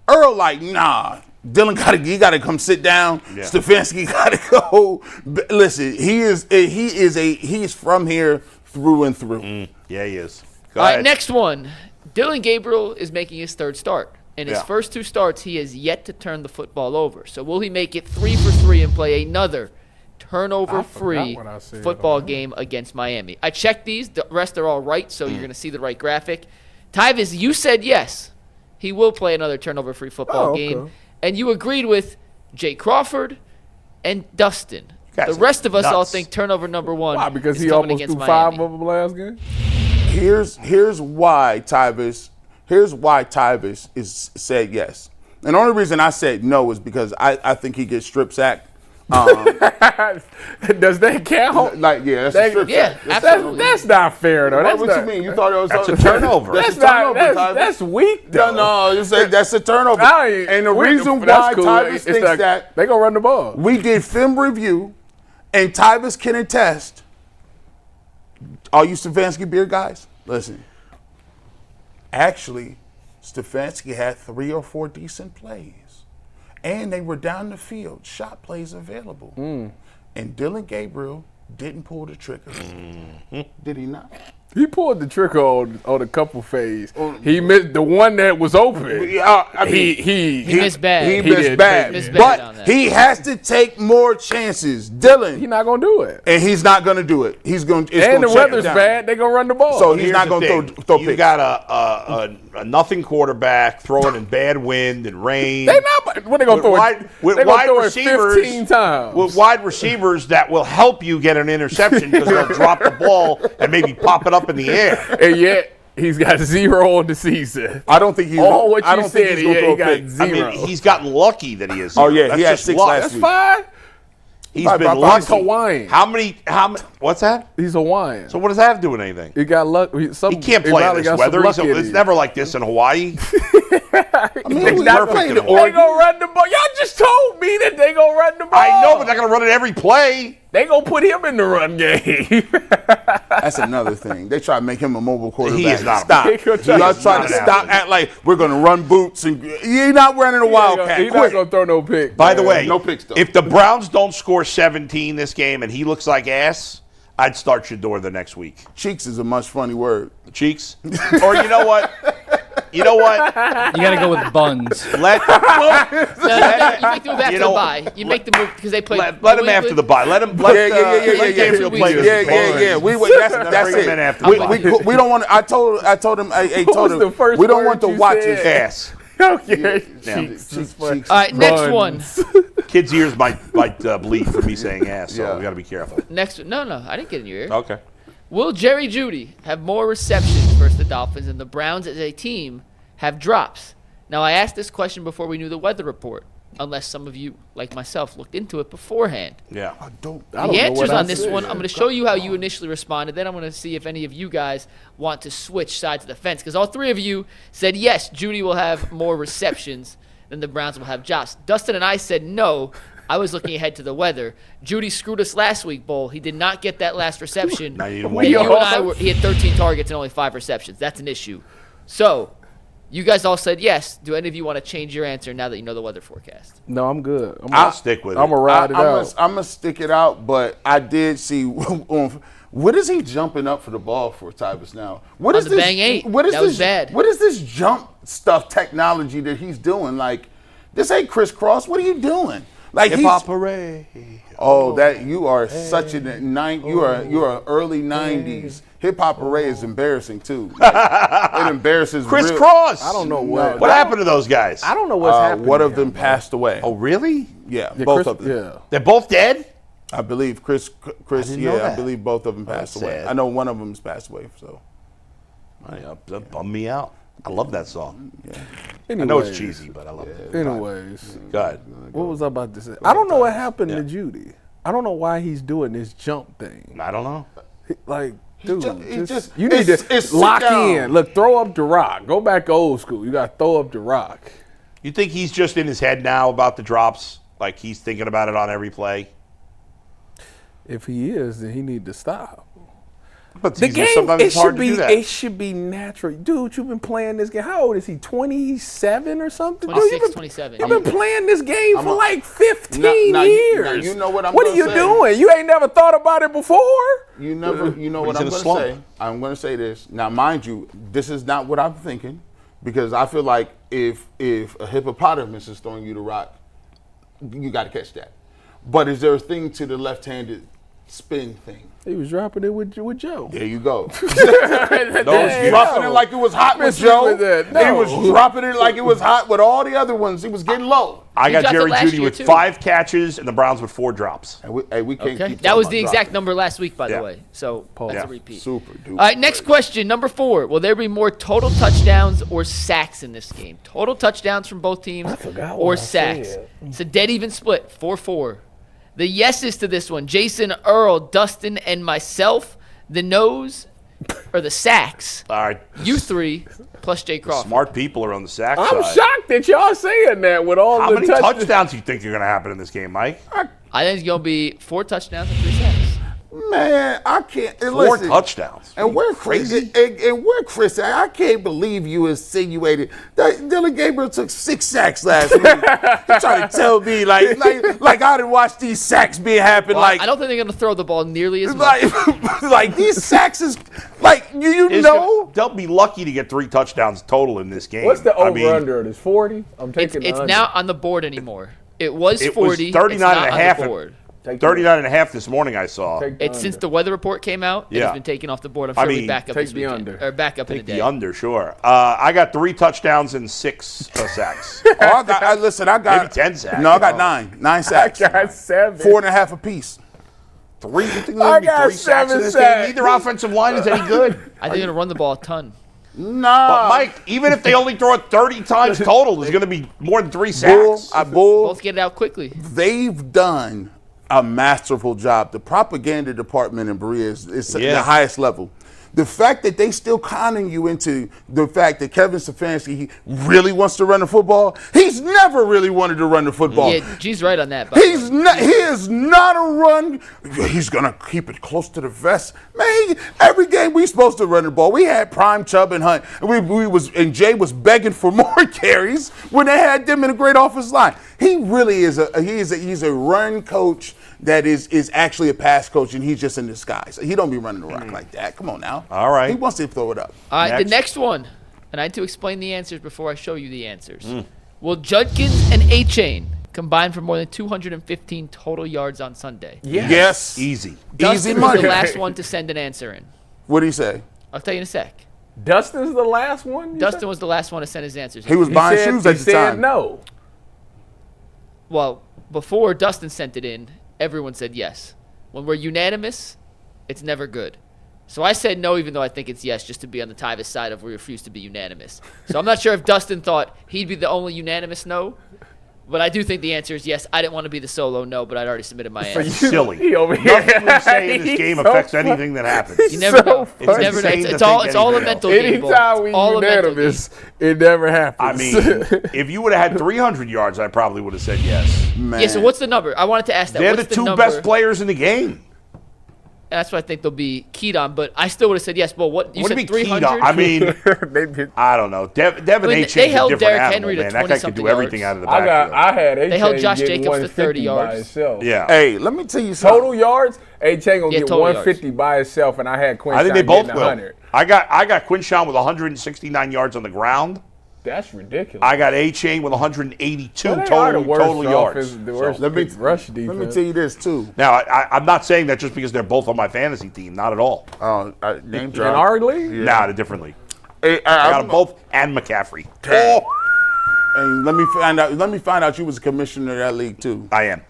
Earl, nah. Dylan gotta come sit down. Yeah. Stefanski gotta go. Listen, he is from here through and through. Yeah, he is. All right, next one. Dylan Gabriel is making his third start. In his first two starts, he has yet to turn the football over. So will he make it 3 for 3 and play another turnover-free football game against Miami? I checked these. The rest are all right, so you're going to see the right graphic. Tyvis, you said yes. He will play another turnover-free football game. And you agreed with Jay Crawford and Dustin. The rest of us all think turnover number 1. Why? Because he almost threw Miami. 5 of them last game? Here's why Tyvis is said yes. And the only reason I said no is because I think he gets strip sacked. Does that count? That's a strip sack. Absolutely. That's not fair, though. What you mean? You thought it was a turnover? That's weak, though. No, you say that's a turnover. And the reason why Tyvis thinks that they gonna run the ball. We did film review, and Tyvis can attest. All you Stefanski beer guys, listen. Actually, Stefanski had 3 or 4 decent plays. And they were down the field, shot plays available. And Dylan Gabriel didn't pull the trigger. Did he not? He pulled the trigger on a couple phase. He missed the one that was open. He missed bad. He missed bad. But he has to take more chances. Dylan. He's not going to do it. And he's not going to do it. He's going to. And the weather's bad. They're going to run the ball. So he's not going to throw picks. You got a nothing quarterback throwing in bad wind and rain. They not. What they going to throw it? They're going to throw it 15 times. With wide receivers that will help you get an interception because they'll drop the ball and maybe pop it up in the air. And yet, He's got 0 on the season. I don't think he's. Oh, what I you don't think said, he's gonna yeah, throw he a got pick. 0. I mean, he's gotten lucky that he is. Oh, yeah, That's he had just 6 luck. last That's fine. He's Bye, been bye, bye. lucky. He's Hawaiian. How many? What's that? He's Hawaiian. So what does that have to do with anything? He got luck. He can't play in this weather. It's never like this in Hawaii. I mean, It's he's perfect playing in the Hawaii. They Oregon. gonna run the ball. Y'all just told me that they gonna run the ball. I know, but they're gonna run it every play. They gonna put him in the run game. That's another thing. They try to make him a mobile quarterback. He is not a Stop. He gonna You try guys to- trying to he's not stop, an act like we're going to run boots. And you're not running a wildcat. He's not Quit. gonna throw no pick. By the way, no picks, though. if the Browns don't score 17 this game and he looks like ass, I'd start Shador the next week. Cheeks is a much funny word. Cheeks, or you know what? You know what? You got to go with buns. Let You make the move after You the know, bye. You make the move because they play. let him after the bye. Let Gabriel play this. Yeah. That's Bring him in it. after We, the we, bye. we don't want. I told him. I told was the him. first We don't word want to you watch said? his Ass. Okay. Yeah. Cheeks is funny. Cheeks. All right, next Buns. one. Kids' ears might bleed for me saying ass, so Yeah. we got to be careful. Next, no, I didn't get in your ear. Okay. Will Jerry Jeudy have more receptions versus the Dolphins and the Browns as a team have drops? Now, I asked this question before we knew the weather report, unless some of you, like myself, looked into it beforehand. Yeah. The answers on this one, I'm going to show you how you initially responded. Then I'm going to see if any of you guys want to switch sides of the fence. Because all three of you said, yes, Jeudy will have more receptions than the Browns will have drops. Dustin and I said no. I was looking ahead to the weather. Jeudy screwed us last week, Bull. He did not get that last reception. Now you And won. you and I he had 13 targets and only 5 receptions. That's an issue. So, you guys all said yes. Do any of you want to change your answer now that you know the weather forecast? No, I'm good. I'll stick with it. I'm gonna ride it out. I'm gonna stick it out, but I did see. What is he jumping up for the ball for, Tyvis? Now, what On is the this? bang 8. What is That this? was bad. What is this jump stuff technology that he's doing? Like, this ain't crisscross. What are you doing? Like Hip hop hooray. Oh, that you are such a you are early '90s. Hip hop array is embarrassing too. Like, it embarrasses. Chris real- Cross. I don't know what. What happened to those guys? I don't know what's happening. One of them passed away. Oh, really? Yeah, Yeah, both Chris- of them. Yeah. They're both dead? I believe Chris. didn't know I that. believe both of them passed that's away. sad. I know one of them's passed away. So That bummed me out. I love that song. I know Anyways, it's cheesy, but I love it. Anyways, Go ahead. what was I about to say? I don't know what happened to Jeudy. I don't know why he's doing this jump thing. I don't know. Like, dude, he just- you need it's to lock sit down. in. Look, throw up the rock. Go back old school. You got to throw up the rock. You think he's just in his head now about the drops? Like he's thinking about it on every play? If he is, then he need to stop. But The game, sometimes it it's hard should to be do that. it should be natural. Dude, you've been playing this game. How old is he? 27 or something? 26, Dude, you've been, 27. You've been playing this game for like 15 Now years. you know what I'm What are gonna you say. doing? You ain't never thought about it before? you know what He's I'm in a going to slump. say. I'm going to say this. Now, mind you, this is not what I'm thinking, because I feel like if a hippopotamus is throwing you the rock, you got to catch that. But is there a thing to the left-handed spin thing? He was dropping it with Joe. There you go. No, He's dropping it like it was hot with Missing Joe. with that. He No. was dropping it like it was hot with all the other ones. He was getting low. I He got dropped it Jerry last Jeudy year, with too. 5 catches and the Browns with 4 drops. And we can't Okay. keep That talking was about the exact dropping. number last week, by Yeah. the way. So that's Yeah. a repeat. Super duper. All right, next question, number 4. Will there be more total touchdowns or sacks in this game? Total touchdowns from both teams or sacks? It's a dead even split, 4-4. The yeses to this one, Jason, Earl, Dustin, and myself. The no's or the sacks, All right. you 3 plus Jay Crawford. Smart people are on the sack I'm side. shocked that y'all saying that with all How the many touchdowns do you think are going to happen in this game, Mike? I think it's going to be 4 touchdowns and 3 sacks. Man, I can't. And 4 listen, touchdowns. And we're Crazy. crazy. And we're Chris. I can't believe you insinuated that Dylan Gabriel took 6 sacks last week. You're trying to tell me like I didn't watch these sacks being happen. Well, like I don't think they're going to throw the ball nearly as much. like these sacks is like you know. They'll be lucky to get 3 touchdowns total in this game. What's the I mean, over-under? It is 40? I'm taking the It's under. not on the board anymore. It was It was 40. 39 it's not and a on half. the board. Take the- 39 and a half this morning I saw. take the It's since under. the weather report came out. Yeah. It's been taken off the board. I'm I sure we mean, back up take this the weekend. under. Or back up in Take the day. the under, sure. I got 3 touchdowns and 6 sacks. Oh, I got Maybe 10 sacks. No, I got 9. 9 sacks. I got 7. 4.5 apiece. 3? You think I there'll be got 3 sacks in 7 this sacks. game? Neither offensive line is any good. I think they're going to run the ball a ton. Nah. But Mike, even if they only throw it 30 times total, there's going to be more than 3 sacks. Both get it out quickly. They've done a masterful job. The propaganda department in Berea is the highest level. The fact that they still conning you into the fact that Kevin Stefanski he really wants to run the football. He's never really wanted to run the football. Yeah, G's right on that. He is not a run. He's gonna keep it close to the vest. Man, every game we supposed to run the ball. We had Prime, Chubb, and Hunt. And Jay was begging for more carries when they had them in a great offensive line. He really is he's a run coach that is actually a pass coach, and he's just in disguise. He don't be running the rock like that. Come on now. All right. He wants to throw it up. All right, the next one, and I had to explain the answers before I show you the answers. Will Judkins and A-Chain combine for more than 215 total yards on Sunday? Yes. Easy. Dustin Easy was money. the last one to send an answer in. What did he say? I'll tell you in a sec. Dustin's the last one? Dustin was the last one to send his answers in. He was buying shoes at the time. No. Well, before Dustin sent it in, everyone said yes. When we're unanimous, it's never good. So I said no, even though I think it's yes, just to be on the Tyvis side of we refuse to be unanimous. So I'm not sure if Dustin thought he'd be the only unanimous no, but I do think the answer is yes. I didn't want to be the solo no, but I'd already submitted my answer. Silly. He over here. Nothing we say in this game affects anything that happens. You never know. It's never know. It's all a mental game. Anytime we all unanimous, it never happens. I mean, if you would have had 300 yards, I probably would have said yes. Man. Yeah, so what's the number? I wanted to ask that. They're What's the two number? best players in the game. That's what I think they'll be keyed on, but I still would have said yes. But what you What do said you mean keyed 300? on? I mean, I don't know. Devin I mean, H. they is a held different Derrick animal, Henry to man. That guy could 20-something do everything yards. out of the backfield. I had A-Chain They held Josh getting Jacobs to 30 150 by yards. himself. Yeah. Hey, let me tell you something. Total yards, A-Chain gonna Yeah, get total 150 by himself, and I had Quinn. I think they both will. 100. I got Quinshawn with 169 yards on the ground. That's ridiculous. I got A-Chain with 182 Well, they are the worst total yards. offense, the worst Let me rush defense. Let me tell you this too. Now, I'm not saying that just because they're both on my fantasy team. Not at all. Name In drop. our league? Nah, differently. Hey, I got them both and McCaffrey. And let me find out you was a commissioner of that league too. I am.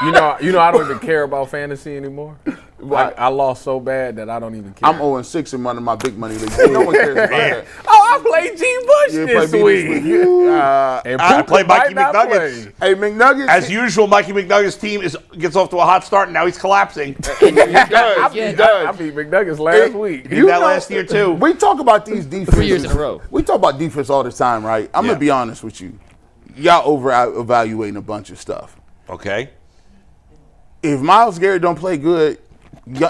You know, I don't even care about fantasy anymore. I lost so bad that I don't even care. I'm 0-6 in one of my big money leagues. No one cares about that. I played G. Bush You this play week. me this week. And I Puka played Mikey might not McNuggets. play. Hey, McNuggets. As usual, Mikey McNuggets' team gets off to a hot start, and now he's collapsing. he does. Yeah. He does. I beat McNuggets last week. He did that last year, too. We talk about these defenses. 3 years in a row. We talk about defense all the time, right? I'm Yeah. gonna be honest with you. Y'all over-evaluating a bunch of stuff. Okay. If Myles Garrett don't play good,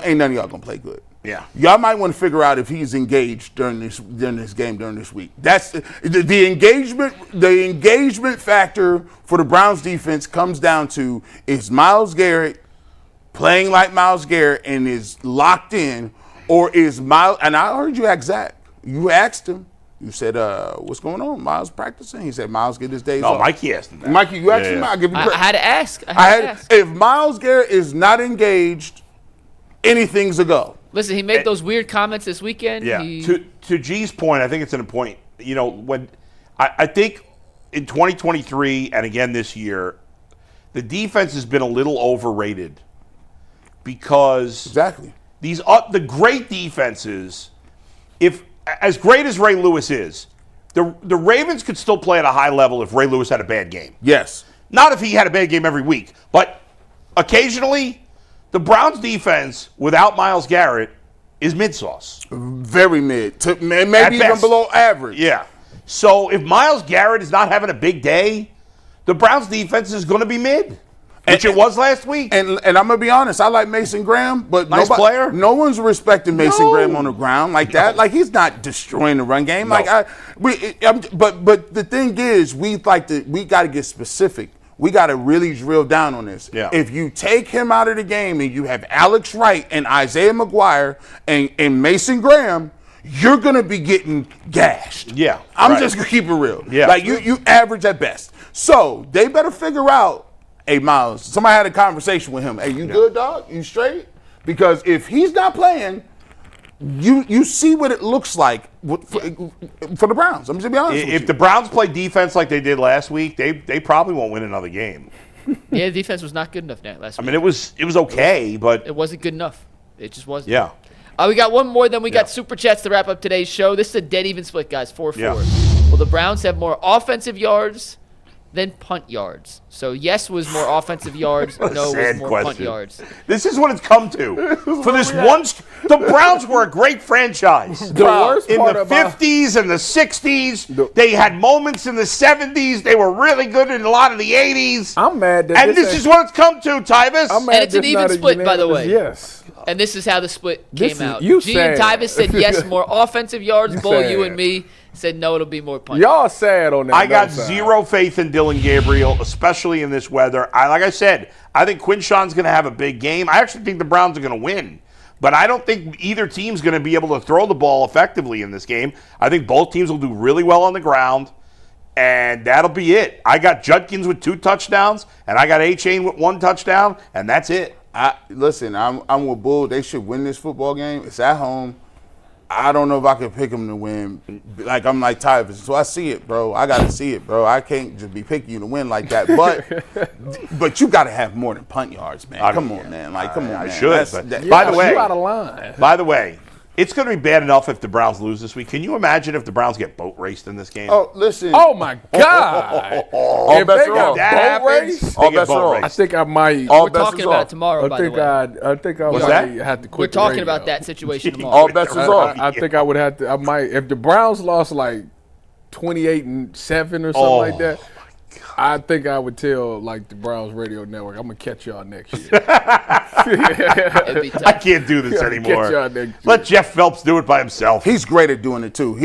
ain't none of y'all gonna play good. Yeah. Y'all might want to figure out if he's engaged during this game during this week. That's the engagement. The engagement factor for the Browns defense comes down to is Myles Garrett playing like Myles Garrett and is locked in, or is Myles? And I heard you ask Zach. You asked him. You said, "What's going on? Myles practicing?" He said, "Myles get his days off." No, Mikey asked him that. Mikey, you asked him. Yeah. I'll give you I credit. had to ask. I had to ask. If Myles Garrett is not engaged, anything's a go. Listen, he made those weird comments this weekend. Yeah. He- To G's point, I think it's an important. You know, when I think in 2023 and again this year, the defense has been a little overrated because Exactly. the great defenses, if as great as Ray Lewis is, the Ravens could still play at a high level if Ray Lewis had a bad game. Yes. Not if he had a bad game every week, but occasionally the Browns defense without Myles Garrett is mid-sauce. Very mid. Maybe At even best. below average. Yeah. So if Myles Garrett is not having a big day, the Browns defense is going to be mid, which it was last week. And I'm going to be honest, I like Mason Graham, but Nice player. No one's respecting Mason No. Graham on the ground like that. Like, he's not destroying the run game. No. But the thing is, we got to get specific. We got to really drill down on this. Yeah. If you take him out of the game and you have Alex Wright and Isaiah McGuire and Mason Graham, you're going to be getting gashed. Yeah, I'm right. just going to keep it real. Yeah. Like, you average at best. So they better figure out, hey, Myles, somebody had a conversation with him. Hey, you good, dog? You straight? Because if he's not playing, you see what it looks like for the Browns. I'm just going to be honest with you. If the Browns play defense like they did last week, they probably won't win another game. Yeah, the defense was not good enough last I week. mean, it was okay, but It wasn't good enough. It just wasn't. yeah. We got one more, then we got Super Chats to wrap up today's show. This is a dead even split, guys, 4-4. Yeah. Well, the Browns have more offensive yards than punt yards. So yes was more offensive yards, no was more punt yards. This is what it's come to. For this the Browns were a great franchise. The worst in part the about 50s and the 60s, they had moments in the 70s. They were really good in a lot of the 80s. I'm mad that And this is what it's come to, Tyvis. I'm mad And it's an this even not a split, by the way. Yes. And this is how the split came out. you G and sad. Tyvis said yes, more offensive yards. Bull, sad. you and me said no, it'll be more punt. Y'all sad on that. I got side. zero faith in Dylan Gabriel, especially in this weather. Like I said, I think Quinshawn's going to have a big game. I actually think the Browns are going to win. But I don't think either team's going to be able to throw the ball effectively in this game. I think both teams will do really well on the ground, and that'll be it. I got Judkins with 2 touchdowns, and I got A-Chain with 1 touchdown, and that's it. Listen, I'm with Bull. They should win this football game. It's at home. I don't know if I can pick them to win. Like, I'm like Tyvis. So I see it, bro. I got to see it, bro. I can't just be picking you to win like that. But you got to have more than punt yards, man. Come on, man. Like, come on, man. I should. By the way, you out of line. By the way, it's going to be bad enough if the Browns lose this week. Can you imagine if the Browns get boat raced in this game? Oh, listen. Oh my God! All If bets they are got off. that boat happens. race, They get boat I raced. think I might. All We're bets talking is about off. it tomorrow, by the way. I think I What's might that? have to quit. We're the talking radio. about that situation tomorrow. All bets is off. I think I would have to. I might if the Browns lost like 28-7 or something like that. I think I would tell like the Browns radio network, I'm gonna catch y'all next year. It'd be tough. I can't do this Catch anymore. y'all next year. Let Jeff Phelps do it by himself. He's great at doing it too.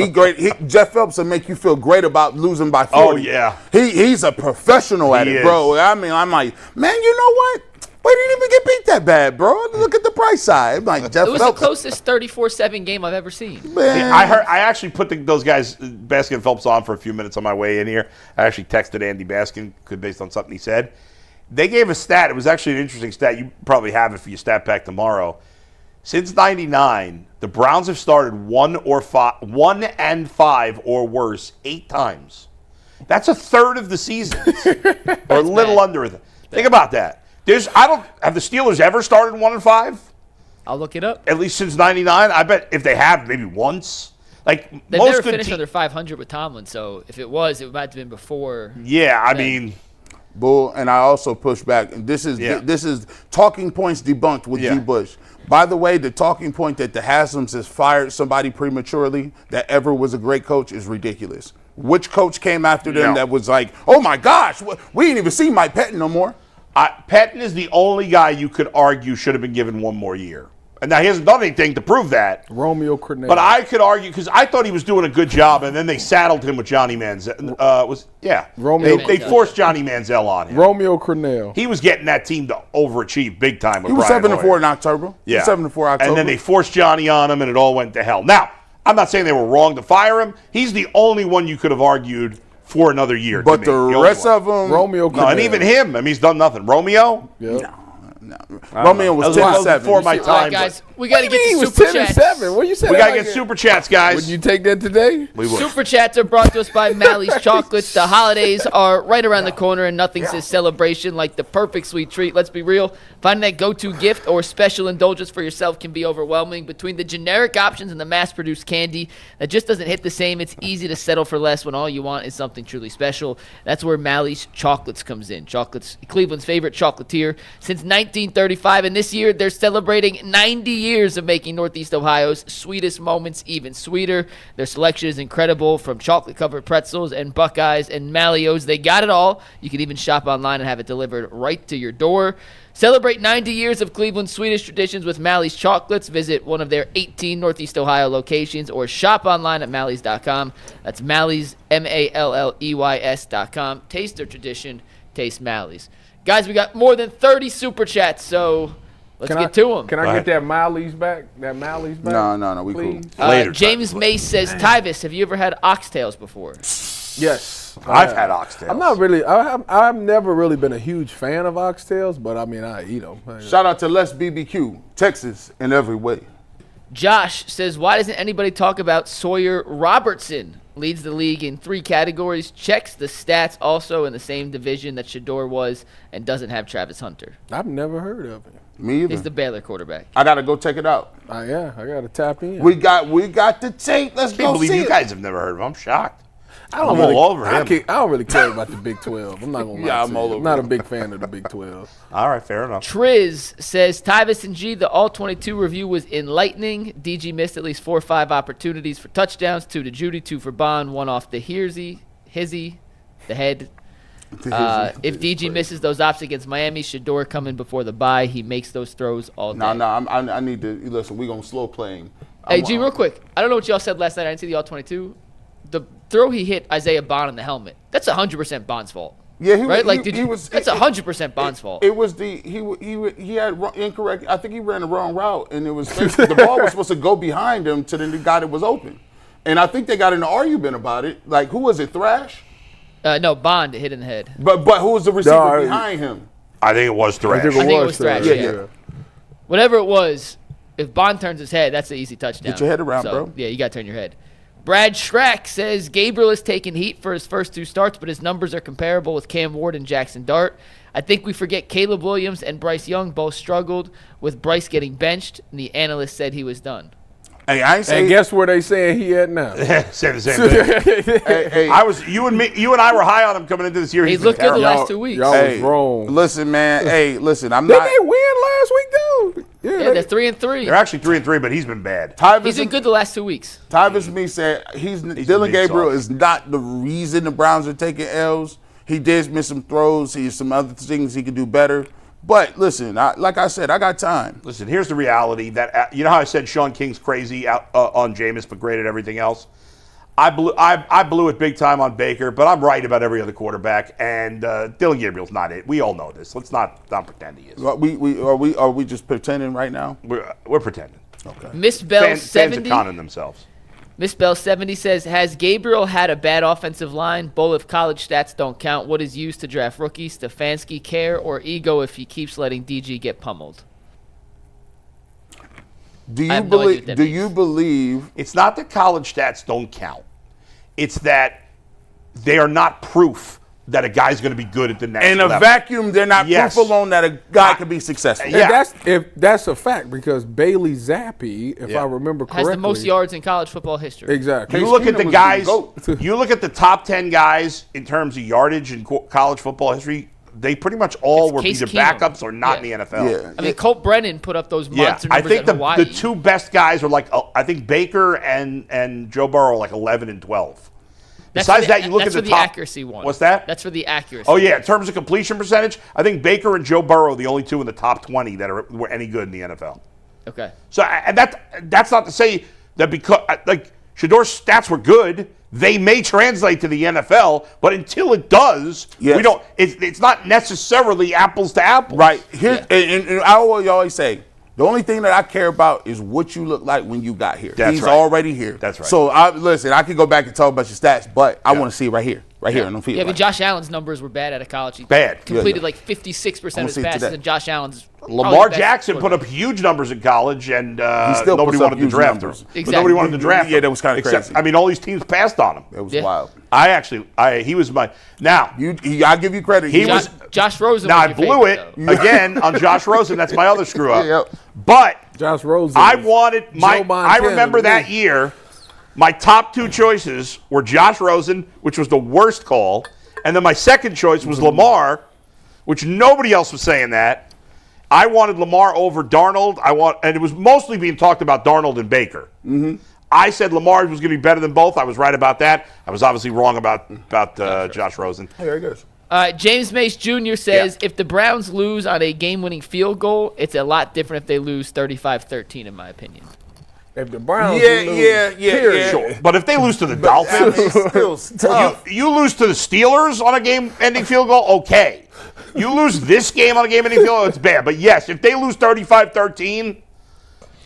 Jeff Phelps will make you feel great about losing by 40. Oh, yeah. He's a professional at He it, is. bro. I mean, I'm like, man, you know what? We didn't even get beat that bad, bro. Look at the price side. I'm like, Jeff It was the Phelps. closest 34-7 game I've ever seen. Man. I actually put those guys, Baskin and Phelps, on for a few minutes on my way in here. I actually texted Andy Baskin based on something he said. They gave a stat. It was actually an interesting stat. You probably have it for your stat pack tomorrow. Since '99, the Browns have started 1-5 or worse 8 times. That's a third of the season, or a little bad. under it. Think about that. Have the Steelers ever started 1-5? I'll look it up. At least since '99, I bet if they have, maybe once. Like They've most never good finished teams. under 500 with Tomlin, so if it was, it might have been before. Yeah, I mean, Bull, and I also push back. And this is talking points debunked with Yeah. G. Bush. By the way, the talking point that the Haslam's has fired somebody prematurely that ever was a great coach is ridiculous. Which coach came after them that was like, oh my gosh, we didn't even see Mike Pettin no more? Pettin is the only guy you could argue should have been given one more year. And now he hasn't done anything to prove that. Romeo Cornell. But I could argue, because I thought he was doing a good job, and then they saddled him with Johnny Manziel. They forced Johnny Manziel on him. Romeo Cornell. He was getting that team to overachieve big time with He was Brian 7-4 Hoyer. in October. Yeah. 7-4 October. And then they forced Johnny on him, and it all went to hell. Now, I'm not saying they were wrong to fire him. He's the only one you could have argued for another year. But the rest of them, Romeo Cornell. No, and even him. I mean, he's done nothing. Romeo? Yep. No. Romeo was That was 10-7. before my All time. right, guys, we What got to do you get mean to he was Super Chats. 10-7? What you said? We got to get Super Chats, guys. Would you take that today? We would. Super Chats are brought to us by Mally's Chocolates. The holidays are right around the corner, and nothing says celebration like the perfect sweet treat. Let's be real. Finding that go-to gift or special indulgence for yourself can be overwhelming. Between the generic options and the mass-produced candy that just doesn't hit the same, it's easy to settle for less when all you want is something truly special. That's where Mally's Chocolates comes in. Chocolates, Cleveland's favorite chocolatier since 1935, and this year they're celebrating 90 years of making Northeast Ohio's sweetest moments even sweeter. Their selection is incredible, from chocolate-covered pretzels and Buckeyes and Mallios. They got it all. You can even shop online and have it delivered right to your door. Celebrate 90 years of Cleveland's sweetest traditions with Mally's Chocolates. Visit one of their 18 Northeast Ohio locations or shop online at Mally's.com. That's Mally's, MALLEYS.com. Taste their tradition. Taste Mally's. Guys, we got more than 30 Super Chats, so let's get to them. Can I get that Miley's back? That Miley's back? No, we please? cool. Later, James Mace says, Tyvis, have you ever had oxtails before? Yes. I've had oxtails. I'm not really. I've never really been a huge fan of oxtails, but I mean, I eat them. Shout out to Les BBQ, Texas in every way. Josh says, why doesn't anybody talk about Sawyer Robertson? Leads the league in 3 categories, checks the stats also in the same division that Shador was, and doesn't have Travis Hunter. I've never heard of it. Me either. He's the Baylor quarterback. I got to go check it out. Yeah, I got to tap in. We got the tape. Let's I go can't believe see you it. guys have never heard of him. I'm shocked. I don't I'm really, all over I him. don't really care about the Big 12. I'm not going to lie. Yeah, to I'm you. all over I'm not a him. big fan of the Big 12. All right, fair enough. Triz says Tyvis and G, the All-22 review was enlightening. DG missed at least 4 or 5 opportunities for touchdowns, 2 to Judy, 2 for Bond, 1 off the Hizzy, the head. If DG misses those ops against Miami, Shador coming before the bye. He makes those throws all day. I need to listen. We're gonna slow playing. Hey, G, real quick. I don't know what y'all said last night. I didn't see the All-22. The throw he hit Isaiah Bond in the helmet. That's 100% Bond's fault. Yeah, right? That's 100% Bond's fault. It was he had incorrect. I think he ran the wrong route, and it was the ball was supposed to go behind him to the guy that was open. And I think they got in an argument about it. Like, who was it? Thrash? No, Bond hit in the head. But who was the receiver behind him? I think it was Thrash. I think it was Thrash. Yeah. Whatever it was, if Bond turns his head, that's an easy touchdown. Get your head around, bro. Yeah, you got to turn your head. Brad Schrack says Gabriel has taken heat for his first 2 starts, but his numbers are comparable with Cam Ward and Jackson Dart. I think we forget Caleb Williams and Bryce Young both struggled with Bryce getting benched, and the analyst said he was done. Hey, I ain't saying. And guess where they saying he at now? Say the same thing. Hey, you and I were high on him coming into this year. He's looked good the last 2 weeks. Y'all was wrong. Listen, man. Hey, listen. I'm Did not. they win last week though? Yeah, they're 3-3. They're actually 3-3, but he's been bad. He's been good the last 2 weeks. Tyvis me said Dylan Gabriel is not the reason the Browns are taking L's. He did miss some throws. He has some other things he could do better. But listen, like I said, I got time. Listen, here's the reality. That you know how I said Sean King's crazy on Jameis, but great at everything else. I blew it big time on Baker, but I'm right about every other quarterback. And Dylan Gabriel's not it. We all know this. Let's not pretend he is. Are we just pretending right now? We're pretending. Okay. Miss Bell 70. Fans are conning themselves. Miss Bell 70 says, has Gabriel had a bad offensive line? Bull if college stats don't count. What is used to draft rookies? Stefanski care or ego if he keeps letting DG get pummeled? Do you believe it's not that college stats don't count? It's that they are not proof that a guy's going to be good at the next level. In a vacuum, they're not proof alone that a guy can be successful. Yeah. If that's a fact, because Bailey Zappi, if I remember correctly, has the most yards in college football history. Exactly. You look at the guys. You look at the top 10 guys in terms of yardage in college football history. They pretty much all were either backups or not in the NFL. Yeah. I mean, Colt Brennan put up those monster numbers I think at Hawaii. the 2 best guys are I think Baker and Joe Burrow are like 11 and 12. Besides that, you look at the top. That's for the accuracy one. What's that? That's for the accuracy. Oh, yeah. In terms of completion percentage, I think Baker and Joe Burrow are the only 2 in the top 20 that were any good in the NFL. Okay. So, and that's not to say that because, Shador's stats were good, they may translate to the NFL, but until it does, we don't. It's not necessarily apples to apples. Right. And I always say, the only thing that I care about is what you look like when you got here. He's already here. That's right. So, I could go back and talk about your stats, but I want to see it right here on the field. Yeah, but Josh Allen's numbers were bad out of college. He completed like 56% of his passes, and Josh Allen's Lamar Jackson put up huge numbers in college, and nobody wanted to draft him. Exactly. But nobody wanted to draft him. Yeah, that was kind of crazy. I mean, all these teams passed on him. It was wild. He was my. Now, I give you credit. Josh Rosen. Now, I blew it again on Josh Rosen. That's my other screw up. Yep. But Josh Rosen. I remember that year. My top 2 choices were Josh Rosen, which was the worst call, and then my second choice was Lamar, which nobody else was saying that. I wanted Lamar over Darnold. And it was mostly being talked about Darnold and Baker. Mm-hmm. I said Lamar was going to be better than both. I was right about that. I was obviously wrong about Josh Rosen. There he goes. James Mace Jr. says, if the Browns lose on a game-winning field goal, it's a lot different if they lose 35-13, in my opinion. If the Browns lose, sure. But if they lose to the Dolphins, you lose to the Steelers on a game-ending field goal, okay. You lose this game on a game-ending field goal, it's bad. But yes, if they lose 35-13,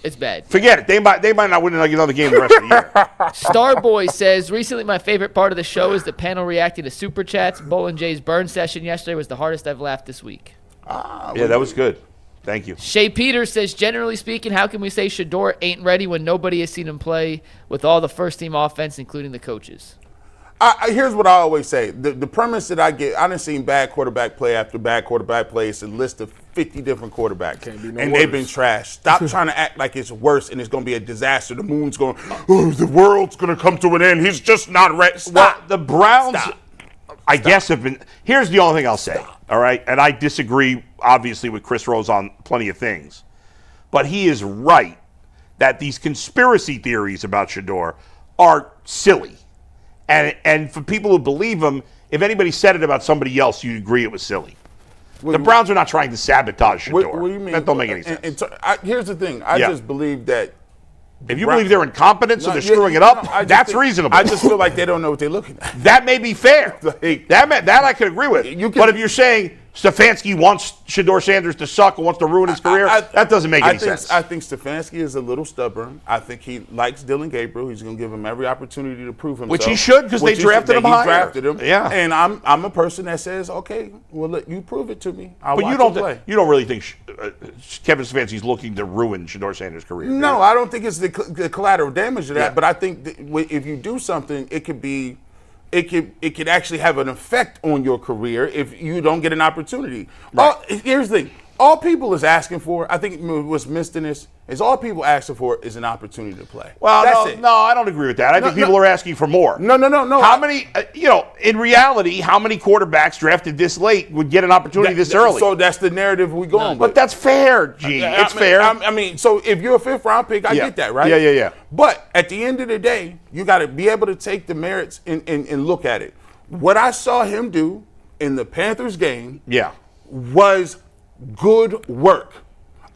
it's bad. Forget it. They might not win another game the rest of the year. Starboy says, recently my favorite part of the show is the panel reacting to Super Chats. Bull and Jay's burn session yesterday was the hardest I've laughed this week. Yeah, that was good. Thank you. Shea Peters says, generally speaking, how can we say Shador ain't ready when nobody has seen him play with all the first-team offense, including the coaches? Here's what I always say. The premise that I get, I done seen bad quarterback play after bad quarterback play. It's a list of 50 different quarterbacks. And they've been trashed. Stop trying to act like it's worse and it's going to be a disaster. The moon's going, the world's going to come to an end. He's just not ready. Stop. Well, the Browns, I guess, have been. Here's the only thing I'll say, all right? And I disagree, obviously, with Chris Rose on plenty of things. But he is right that these conspiracy theories about Shedeur are silly. And for people who believe him, if anybody said it about somebody else, you'd agree it was silly. The Browns are not trying to sabotage Shedeur. What do you mean? That don't make any sense. Here's the thing. I just believe that. If you believe they're incompetent, so they're screwing it up, that's reasonable. I just feel like they don't know what they're looking at. That may be fair. That I could agree with. But if you're saying Stefanski wants Shedeur Sanders to suck and wants to ruin his career, that doesn't make any sense. I think Stefanski is a little stubborn. I think he likes Dylan Gabriel. He's going to give him every opportunity to prove himself. Which he should, because they drafted him higher. He drafted him. Yeah. And I'm a person that says, okay, well, let you prove it to me. I'll but watch you don't really think Kevin Stefanski's looking to ruin Shedeur Sanders' career? No, I don't think it's the collateral damage of that. Yeah. But I think that if you do something, it could actually have an effect on your career if you don't get an opportunity. Right. Here's the thing. All people is asking for, I think what's missed in this, is all people asking for is an opportunity to play. Well, That's it. No, I don't agree with that. I think people are asking for more. No. How many, in reality, how many quarterbacks drafted this late would get an opportunity this early? So that's the narrative we're going with. But that's fair, G. It's fair. I mean, so if you're a fifth-round pick, I get that, right? Yeah. But at the end of the day, you got to be able to take the merits and look at it. What I saw him do in the Panthers game was good work.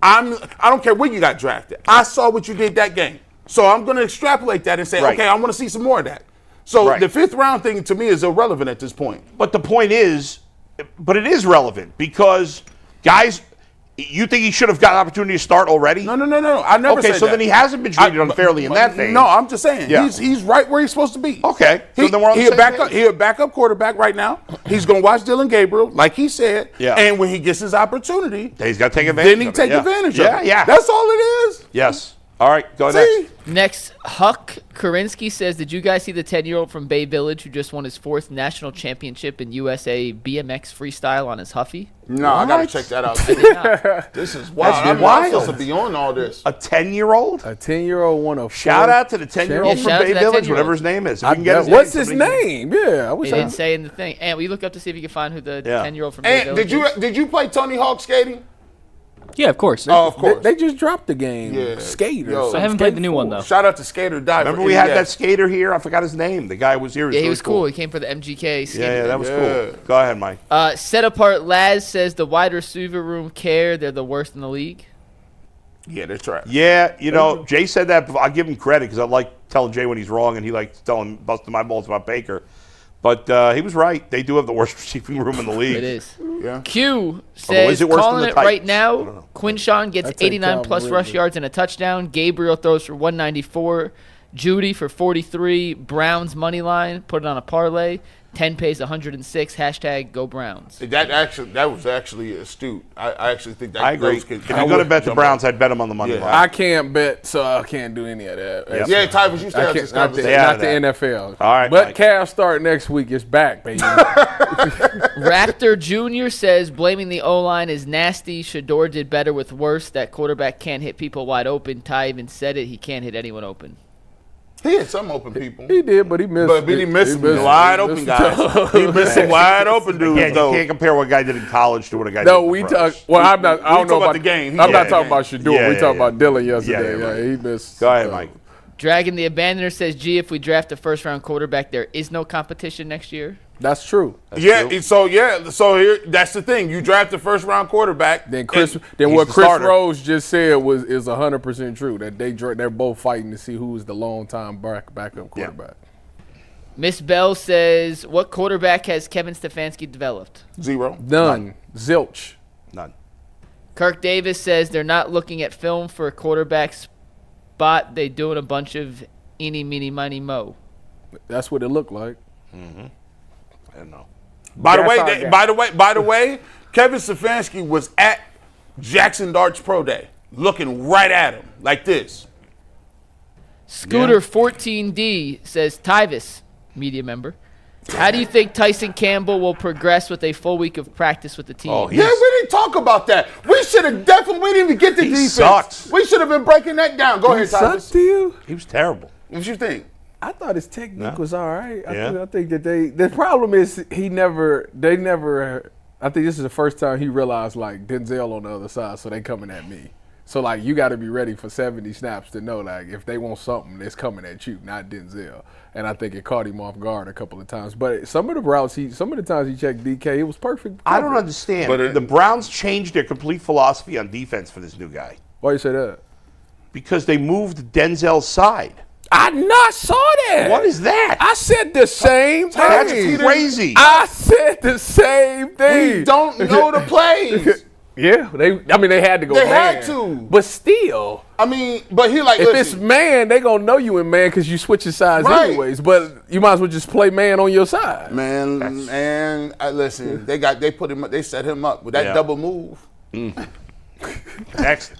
I don't care where you got drafted. I saw what you did that game. So I'm going to extrapolate that and say, okay, I want to see some more of that. So the fifth-round thing to me is irrelevant at this point. But the point is, it is relevant because guys, you think he should have got an opportunity to start already? No. I never said that. Okay, so then he hasn't been treated unfairly in that thing. No, I'm just saying. He's right where he's supposed to be. Okay. So then we're on the same page. He's a backup quarterback right now. He's going to watch Dylan Gabriel, like he said. Yeah. And when he gets his opportunity, he's got to take advantage of it. Then he take advantage of it. Yeah. That's all it is. Yes. All right, go next. Next, Huck Karinsky says, did you guys see the 10-year-old from Bay Village who just won his 4th national championship in USA BMX freestyle on his Huffy? No, I got to check that out. This is wild. I'm supposed to be on all this. A 10-year-old? A 10-year-old won a Shout out to the 10-year-old from Bay Village, whatever his name is. What's his name? Yeah, I wish They didn't say in the thing. And will you look up to see if you can find who the 10-year-old from And Bay Village is? did you play Tony Hawk skating? Yeah, of course. Oh, of course. They just dropped the game. Skater. I haven't played the new one, though. Shout out to Skater Dive. Remember we had that skater here? I forgot his name. The guy was here. Yeah, he was cool. He came for the MGK skating. Yeah, that was cool. Go ahead, Mike. Set Apart Laz says the wide receiver room care. They're the worst in the league. Yeah, they're trash. Yeah, Jay said that. I'll give him credit because I like telling Jay when he's wrong, and he likes busting my balls about Baker. But he was right. They do have the worst receiving room in the league. It is. Yeah. Q says, calling it right now, Quinshawn gets I'd take 89-plus Calvin rush Ridley. yards and a touchdown. Gabriel throws for 194. Judy for 43. Browns money line, put it on a parlay. 10 pays 106. Hashtag go Browns. That was actually astute. I actually think that. I agree. If you're going to bet the Browns, I'd bet them on the money line. I can't bet, so I can't do any of that. Yeah, Tyvis, you stay out this Not the conversation. NFL. All right, but Mike. Cavs start next week. It's back, baby. Raptor Jr. says blaming the O-line is nasty. Shedeur did better with worse. That quarterback can't hit people wide open. Ty even said it. He can't hit anyone open. He had some open people. He did, but he missed. But he missed some wide open guys. He missed some wide open dudes. You can't compare what a guy did in college to what a guy did No, in we the talk. pros. Well, I'm not. I don't know about the game. I'm not talking about Shedeur. Yeah, we yeah, talking yeah. about Dylan yesterday. Yeah, Yeah, he missed. Go ahead, Mike. Dragon the Abandoner says, G, if we draft a first-round quarterback, there is no competition next year. That's true. So here that's the thing. You draft the first round quarterback. Then he's what the Chris starter. Rose just said is 100% true. That they're both fighting to see who is the long-time backup quarterback. Miss Bell says, what quarterback has Kevin Stefanski developed? Zero. None. Zilch. None. Kirk Davis says they're not looking at film for a quarterback spot. They doing a bunch of eeny, meeny, miny, mo. That's what it looked like. I don't know. By the way, Kevin Stefanski was at Jackson Dart's Pro Day, looking right at him like this. Scooter 14D says, Tyvis, media member, How do you think Tyson Campbell will progress with a full week of practice with the team? Oh, Yeah, we didn't talk about that. We should have definitely. We didn't even get the defense. Sucks. We should have been breaking that down. Go ahead, Sucks Tyvis. to you? He was terrible. What you think? I thought his technique was all right. Yeah. I think that the problem is they never, I think this is the first time he realized, like, Denzel on the other side, so they coming at me. So, like, you got to be ready for 70 snaps to know, like, if they want something, it's coming at you, not Denzel. And I think it caught him off guard a couple of times. But some of the routes, some of the times he checked DK, it was perfect. I don't understand. But the Browns changed their complete philosophy on defense for this new guy Why you say that? because they moved Denzel's side. I not saw that. What is that? I said the same thing. That's crazy. I said the same thing. We don't know the plays. Yeah, they had to go They man. had to. But still, I mean, but he like, if it's listen, man, they gonna know you in man because you switching sides Right. anyways. But you might as well just play man on your side. man, listen, they set him up with that Yeah. double move. Next.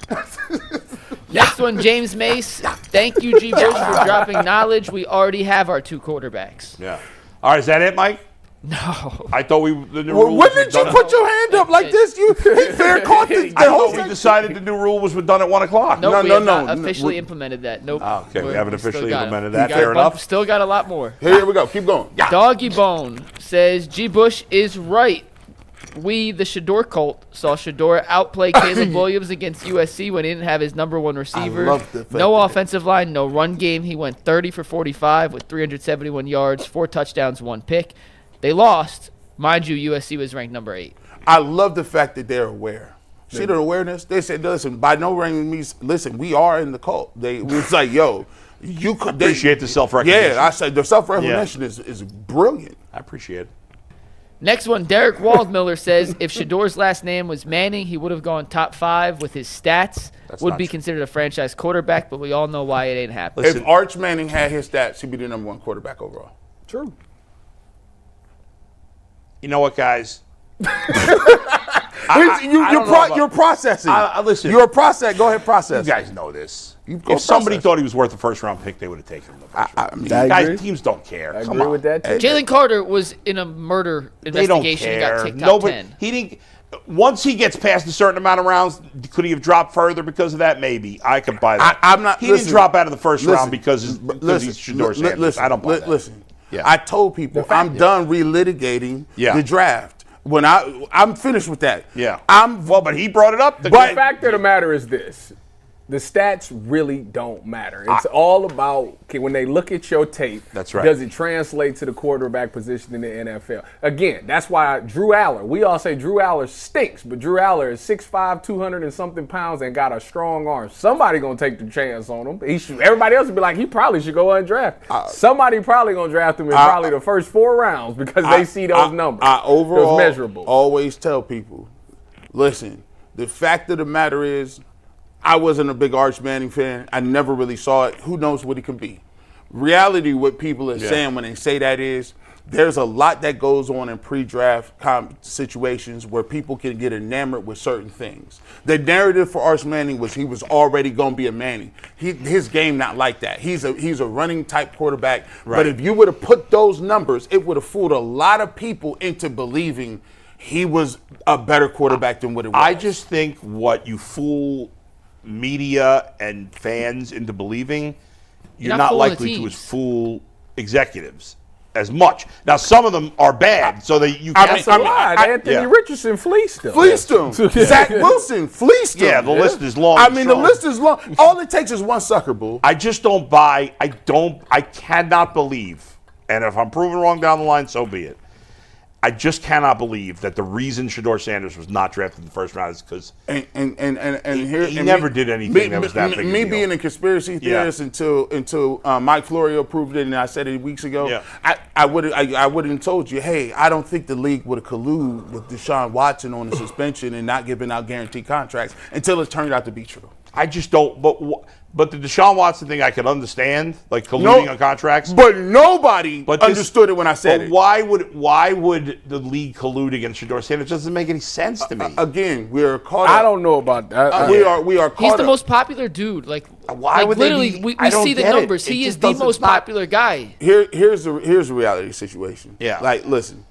Next one, James Mace. Thank you, G. Bush, for dropping knowledge. We already have our 2 quarterbacks. Yeah. All right, is that it, Mike? No. I thought the new Well, rule when was did you done put your hand up like this? He fair caught the I whole thought we decided the new rule was done at 1 o'clock. Nope, No, we no, have no, not no, officially we- implemented that. Nope. Oh, okay, we We're- haven't still officially got it. implemented We that. got Fair a bunch- enough. Still got a lot more. Here we go. Keep going. Doggy Bone says, G. Bush is right. We, the Shador cult, saw Shador outplay Caleb Williams against USC when he didn't have his number 1 receiver. love the fact No that- offensive line, no run game. He went 30 for 45 with 371 yards, 4 touchdowns, 1 pick. They lost. Mind you, USC was ranked number 8. I love the fact that they're aware. See their awareness? They said, listen, by no means, listen, we are in the cult. It's like, yo, you could Appreciate the self-recognition. Yeah, I said the self-recognition is brilliant. I appreciate it. Next one, Derek Waldmiller says, if Shador's last name was Manning, he would have gone top 5 with his stats. Would not be true. considered a franchise quarterback, but we all know why it ain't happening. Listen. If Arch Manning had his stats, he'd be the number 1 quarterback overall. True. You know what, guys? You're processing. Listen. You're a process. Go ahead, process. You guys know this. You go If somebody process. thought he was worth a first-round pick, they would have taken him the first round. I mean, I Guys, agree. teams don't care. I Come agree on. with that too. Jalen Carter was in a murder They don't investigation and care. got kicked top Nobody. 10. He didn't. Once he gets past a certain amount of rounds, could he have dropped further because of that? Maybe I could buy that. I'm not. He listen, didn't drop out of the first listen, round because he's Shador Sanders. Listen, I don't buy that. Listen, Yeah. I told people I'm done relitigating Yeah. the draft. When I'm finished with that. Yeah. Well, but he brought it up. The fact of the matter is this. The stats really don't matter. It's all about when they look at your tape. That's right. Does it translate to the quarterback position in the NFL? Again, that's why Drew Aller. We all say Drew Aller stinks, but Drew Aller is 6'5", 200 and something pounds, and got a strong arm. Somebody gonna take the chance on him. Everybody else would be like, he probably should go undrafted. Somebody probably gonna draft him in probably the first 4 rounds because they see those numbers. I overall those measurables. always tell people, listen. The fact of the matter is, I wasn't a big Arch Manning fan. I never really saw it. Who knows what he can be? Reality, what people are saying when they say that is, there's a lot that goes on in pre-draft situations where people can get enamored with certain things. The narrative for Arch Manning was he was already going to be a Manning. His game not like that. He's a running type quarterback. Right. But if you would have put those numbers, it would have fooled a lot of people into believing he was a better quarterback than what it was. I just think what you fool media and fans into believing, you're not fooling the likely to teams. fool executives as much. Now, some of them are bad, so that you I can't. mean, That's a lie. Anthony yeah. Richardson fleeced him. Fleeced him. Zach Wilson fleeced him. Yeah, the list is long. I and mean, the strong. list is long. All it takes is one sucker bull. I just don't buy. I cannot believe, and if I'm proven wrong down the line, so be it. I just cannot believe that the reason Shador Sanders was not drafted in the first round is because And he never did anything that was that big a Me deal. being a conspiracy theorist until Mike Florio proved it, and I said it weeks ago. Yeah. I would have told you, hey, I don't think the league would have colluded with Deshaun Watson on the suspension and not giving out guaranteed contracts until it turned out to be true. I just don't. But the Deshaun Watson thing, I can understand, like colluding on contracts. But nobody understood it when I said it. Why would the league collude against Shedeur Sanders? It doesn't make any sense to me. Again, we are caught up. I don't know about that. We are caught He's up. the most popular dude. Like, why would literally, they be, we I don't see the get it. numbers. It He is just the doesn't most not- popular guy. Here's the reality situation. Yeah. Like, listen,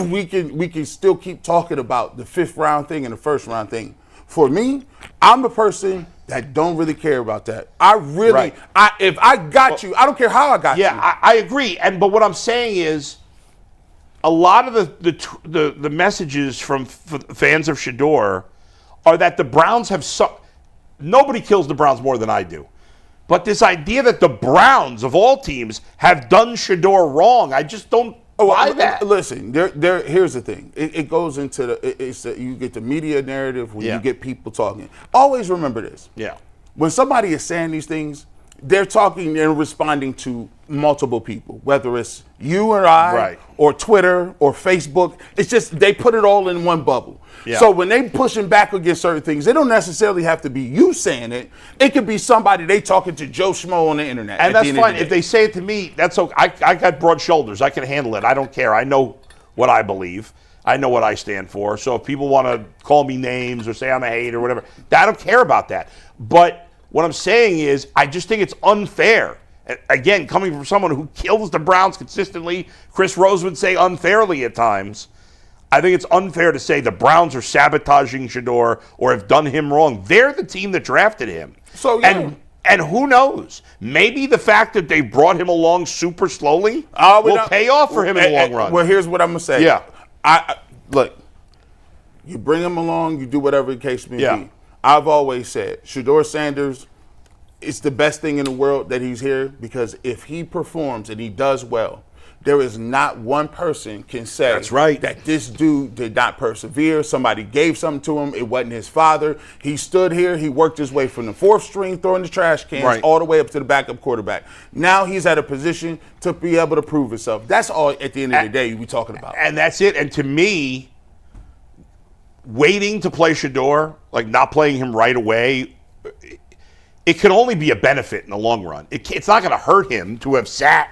we can still keep talking about the 5th round thing and the 1st round thing. For me, I'm the person that don't really care about that. I really, Right. if I got you, I don't care how I got you. Yeah, I agree. But what I'm saying is, a lot of the messages from fans of Shedeur are that the Browns have nobody kills the Browns more than I do. But this idea that the Browns of all teams have done Shedeur wrong, I just don't buy that. Listen, here's the thing. It goes into you get the media narrative when you get people talking. Always remember this. Yeah. When somebody is saying these things, they're talking and responding to multiple people, whether it's you or I, or Twitter or Facebook. It's just they put it all in one bubble. Yeah. So when they pushing back against certain things, they don't necessarily have to be you saying it. It could be somebody they talking to Joe Schmo on the internet. And that's fine. If they say it to me, that's okay. I got broad shoulders. I can handle it. I don't care. I know what I believe. I know what I stand for. So if people want to call me names or say I'm a hater or whatever, I don't care about that. But what I'm saying is, I just think it's unfair. Again, coming from someone who kills the Browns consistently, Chris Rose would say unfairly at times. I think it's unfair to say the Browns are sabotaging Shedeur or have done him wrong. They're the team that drafted him. So yeah. And who knows? Maybe the fact that they brought him along super slowly will pay off for him in the long run. Well, here's what I'm gonna say. Yeah. Look, you bring him along, you do whatever the case may be. I've always said Shedeur Sanders, it's the best thing in the world that he's here, because if he performs and he does well, there is not one person can say that this dude did not persevere. Somebody gave something to him. It wasn't his father. He stood here. He worked his way from the 4th string, throwing the trash cans, all the way up to the backup quarterback. Now he's at a position to be able to prove himself. That's all at the end of the day we're talking about. And that's it. And to me, waiting to play Shedeur, like not playing him right away, it could only be a benefit in the long run. It's not going to hurt him to have sat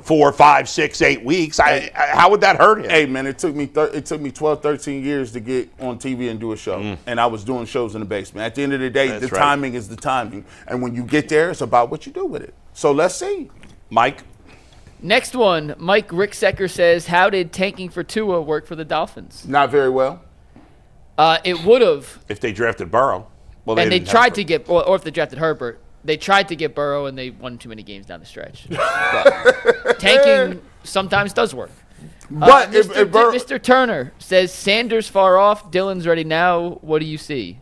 4, 5, 6, 8 weeks. How would that hurt him? Hey, man, it took me 12, 13 years to get on TV and do a show. And I was doing shows in the basement. At the end of the day, the timing is the timing. And when you get there, it's about what you do with it. So let's see. Mike? Next one, Mike Ricksecker says, how did tanking for Tua work for the Dolphins? Not very well. It would have. If they drafted Burrow. Well, and they tried to get, or if they drafted Herbert. They tried to get Burrow, and they won too many games down the stretch. But tanking sometimes does work. But Mr. Turner says, Sanders far off, Dylan's ready now. What do you see?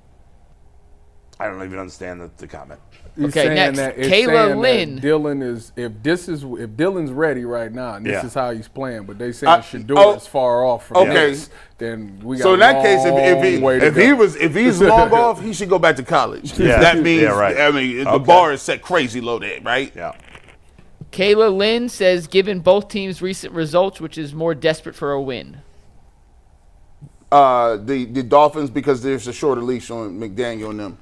I don't even understand the comment. Okay, next, Kayla Lynn. Dylan is if Dylan's ready right now, and this is how he's playing, but they saying Shedeur is far off from this, then we got. So in that case, if he's long off, he should go back to college. Yeah. That means I mean the bar is set crazy low there, right? Yeah. Kayla Lynn says, given both teams' recent results, which is more desperate for a win? The Dolphins, because there's a shorter leash on McDaniel and them.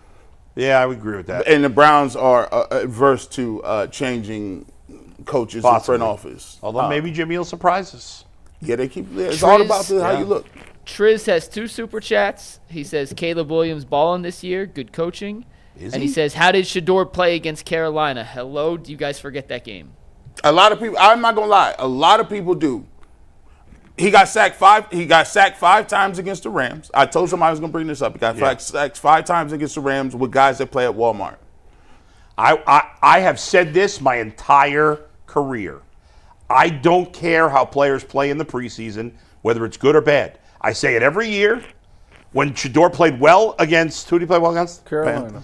Yeah, I would agree with that. And the Browns are adverse to changing coaches in front office. Although maybe Jimmy will surprise us. Yeah, they keep. It's all about how you look. Triz has 2 super chats. He says Caleb Williams balling this year, good coaching. And he says, how did Shedeur play against Carolina? Hello, do you guys forget that game? A lot of people. I'm not gonna lie. A lot of people do. He got sacked 5 times against the Rams. I told somebody I was going to bring this up. He got sacked 5 times against the Rams with guys that play at Walmart. I have said this my entire career. I don't care how players play in the preseason, whether it's good or bad. I say it every year. When Shedeur played well against, who did he play well against? Carolina.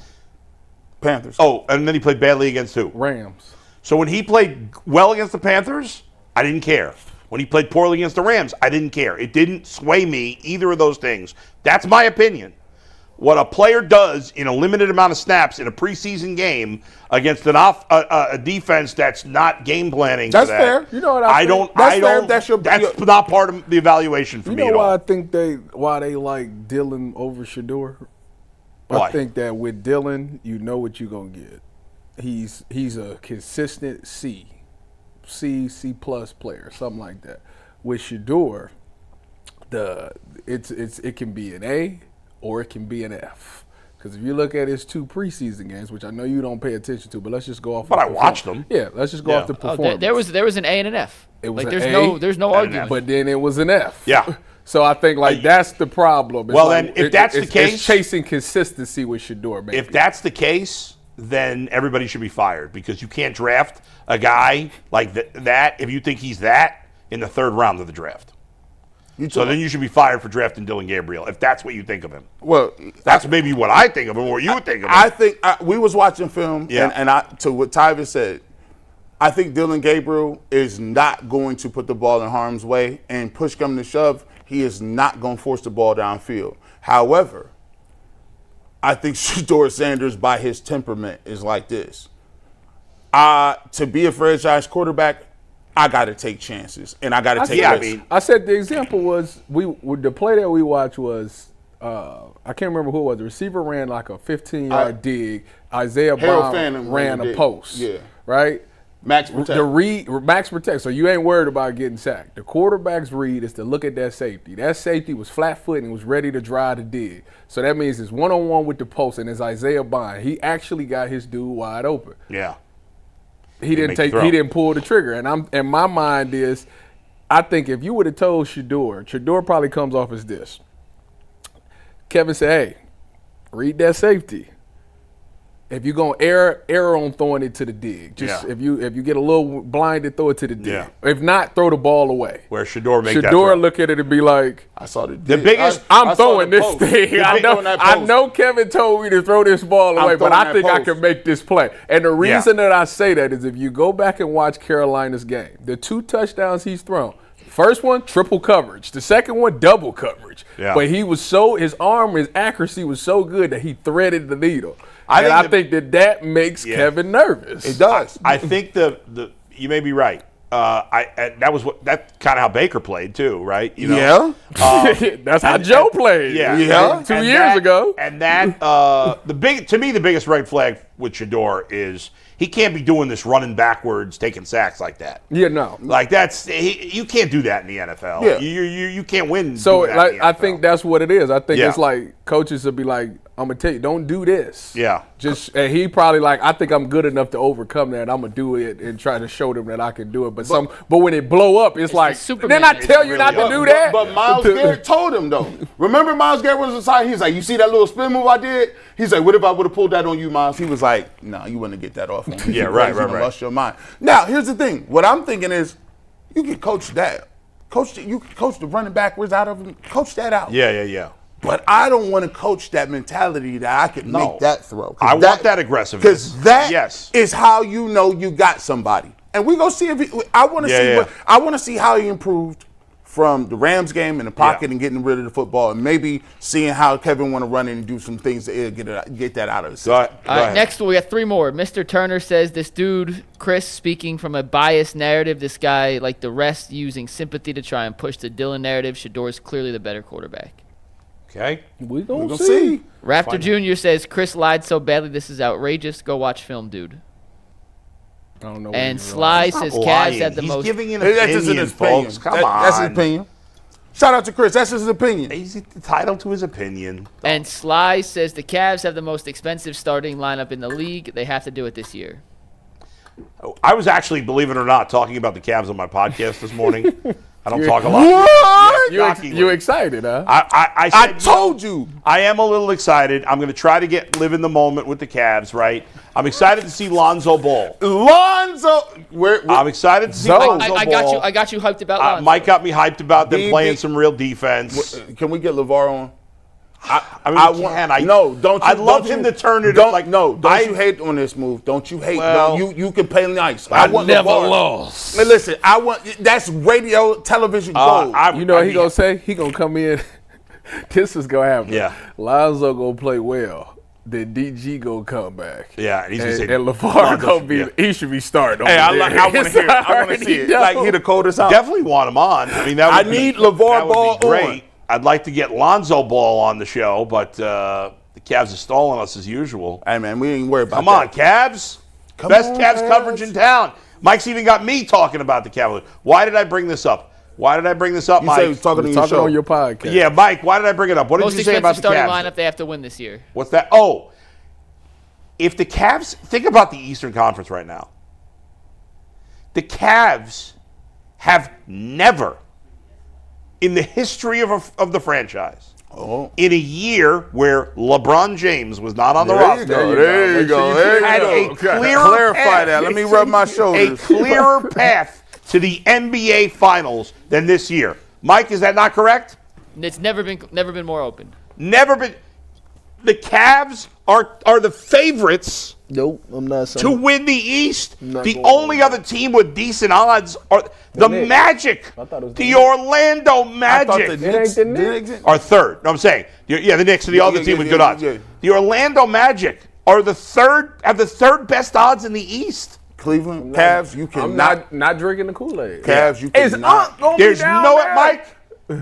Panthers. Oh, and then he played badly against who? Rams. So when he played well against the Panthers, I didn't care. When he played poorly against the Rams, I didn't care. It didn't sway me, either of those things. That's my opinion. What a player does in a limited amount of snaps in a preseason game against a defense that's not game planning. That's fair. You know what I think? That's not part of the evaluation for me at all. You know why I think why they like Dylan over Shedeur? Why? I think that with Dylan, you know what you're gonna get. He's a consistent C plus player, something like that. With Shedeur, it can be an A or it can be an F. Because if you look at his 2 preseason games, which I know you don't pay attention to, but let's just go off. But I watched them. Yeah, let's just go off the performance. There was an A and an F. It was there's no argument. But then it was an F. Yeah. So I think that's the problem. Well, then, if that's the case, it's chasing consistency with Shedeur. Maybe. If that's the case, then everybody should be fired because you can't draft a guy like that if you think he's that in the 3rd round of the draft. So then you should be fired for drafting Dylan Gabriel if that's what you think of him. Well, that's maybe what I think of him or what you would think of him. I think we was watching film, and to what Tyvis said, I think Dylan Gabriel is not going to put the ball in harm's way, and push come to shove, he is not going to force the ball downfield. However, I think Shedeur Sanders, by his temperament, is like this. To be a franchise quarterback, I got to take chances, and I got to take risks. I said the example was the play that we watched was I can't remember who it was. The receiver ran like a 15-yard dig. Isaiah Bond ran a post. Yeah. Right? Max protect. Max protect. So you ain't worried about getting sacked. The quarterback's read is to look at that safety. That safety was flat-footed and was ready to drive the dig. So that means it's one-on-one with the post, and it's Isaiah Bond. He actually got his dude wide open. Yeah. He didn't pull the trigger. And my mind is, I think if you would have told Shedeur probably comes off as this. Kevin said, hey, read that safety. If you're gonna err on throwing it to the dig, if you get a little blinded, throw it to the dig. Yeah. If not, throw the ball away. Where Shedeur look at it and be like, I saw the biggest. I'm throwing this thing. I know Kevin told me to throw this ball away, but I think I can make this play. And the reason that I say that is if you go back and watch Carolina's game, the 2 touchdowns he's thrown. First one, triple coverage. The second one, double coverage. Yeah. But his accuracy was so good that he threaded the needle. I think that makes Kevin nervous. It does. I think you may be right. That's kind of how Baker played too, right? You know? Yeah. That's how Joe played. Yeah. 2 years ago. And that to me the biggest red flag with Shedeur is he can't be doing this running backwards, taking sacks like that. Yeah, no. Like you can't do that in the NFL. Yeah. You can't win. So I think that's what it is. I think it's like coaches will be like, I'm gonna tell you, don't do this. Yeah. And he probably like, I think I'm good enough to overcome that. I'm gonna do it and try to show them that I can do it. But when it blow up, it's like, then I tell you not to do that. But Myles Garrett told him though. Remember, Myles Garrett was inside. He's like, you see that little spin move I did? He's like, what if I would have pulled that on you, Myles? He was like, no, you wouldn't get that off on me. Yeah, right. Lost your mind. Now, here's the thing. What I'm thinking is, you can coach that. You can coach the running backwards out of him. Coach that out. Yeah. But I don't want to coach that mentality that I can make that throw. I want that aggressiveness. Because that is how you know you got somebody. And we're going to see if I want to see how he improved from the Rams game in the pocket and getting rid of the football, and maybe seeing how Kevin want to run in and do some things to get that out of the system. Go ahead. Next, we got 3 more. Mr. Turner says this dude, Chris, speaking from a biased narrative, this guy, like the rest, using sympathy to try and push the Dylan narrative. Shedeur's clearly the better quarterback. Okay. We're going to see. Raptor Jr. says Chris lied so badly, this is outrageous. Go watch film, dude. I don't know. And Sly says Cavs had the most. He's giving an opinion, folks. Come on. That's his opinion. Shout out to Chris. That's his opinion. He's entitled to his opinion. And Sly says the Cavs have the most expensive starting lineup in the league. They have to do it this year. I was actually, believe it or not, talking about the Cavs on my podcast this morning. I don't talk a lot. What? You excited, huh? I told you. I am a little excited. I'm going to try to live in the moment with the Cavs, right? I'm excited to see Lonzo Ball. I'm excited to see Lonzo Ball. I got you hyped about Lonzo. Mike got me hyped about them playing some real defense. Can we get LeVar on? I'd love him to turn it up. Don't you hate on this move? Don't you hate? Well, you can play nice. I never lost. Listen, that's radio, television gold. You know what he gonna say? He gonna come in. This is gonna happen. Yeah. Lonzo gonna play well. Then DG gonna come back. Yeah, and he's gonna say, and LeVar gonna be. Yeah. He should be starting. Hey, I want to hear it. I want to see it. Like he the coldest out. Definitely want him on. I mean, I need LeVar Ball great. On. I'd like to get Lonzo Ball on the show, but The Cavs are stalling us as usual. Hey, man, we ain't worried about Come on, Cavs. Best Cavs coverage in town. Mike's even got me talking about the Cavaliers. Why did I bring this up? Mike? You say he was talking on your podcast. Yeah, Mike, why did I bring it up? What did you say about the starting Cavs? lineup they have to win this year. What's that? Oh, if the Cavs, think about the Eastern Conference right now. The Cavs have never, in the history of the franchise, in a year where LeBron James was not on the roster. There you go. Had a clearer clarify path. that. Let me rub my shoulders. A clearer path to the NBA Finals than this year. Mike, is that not correct? It's never been more open. Never been. The Cavs are the favorites. Nope, I'm not saying. To win the East. The only other team with decent odds are the Magic. The Orlando Magic are third. No, I'm saying, the Knicks are the other team with good odds. The Orlando Magic are the third best odds in the East. Cleveland Cavs, you cannot. I'm not drinking the Kool-Aid. Cavs, you cannot. There's Mike.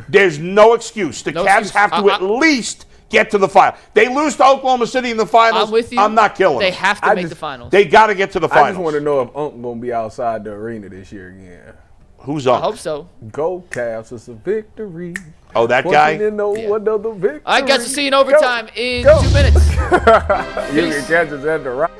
There's no excuse. The Cavs have to at least get to the final. They lose to Oklahoma City in the finals. I'm with you. I'm not killing They them. have to make the finals. They got to get to the finals. I just want to know if Unc going to be outside the arena this year again. Who's Unc? I hope so. Go Cavs, it's a victory. Oh, that guy? Another victory. All right, guys, we'll see you in overtime in 2 minutes. You can catch us at the right.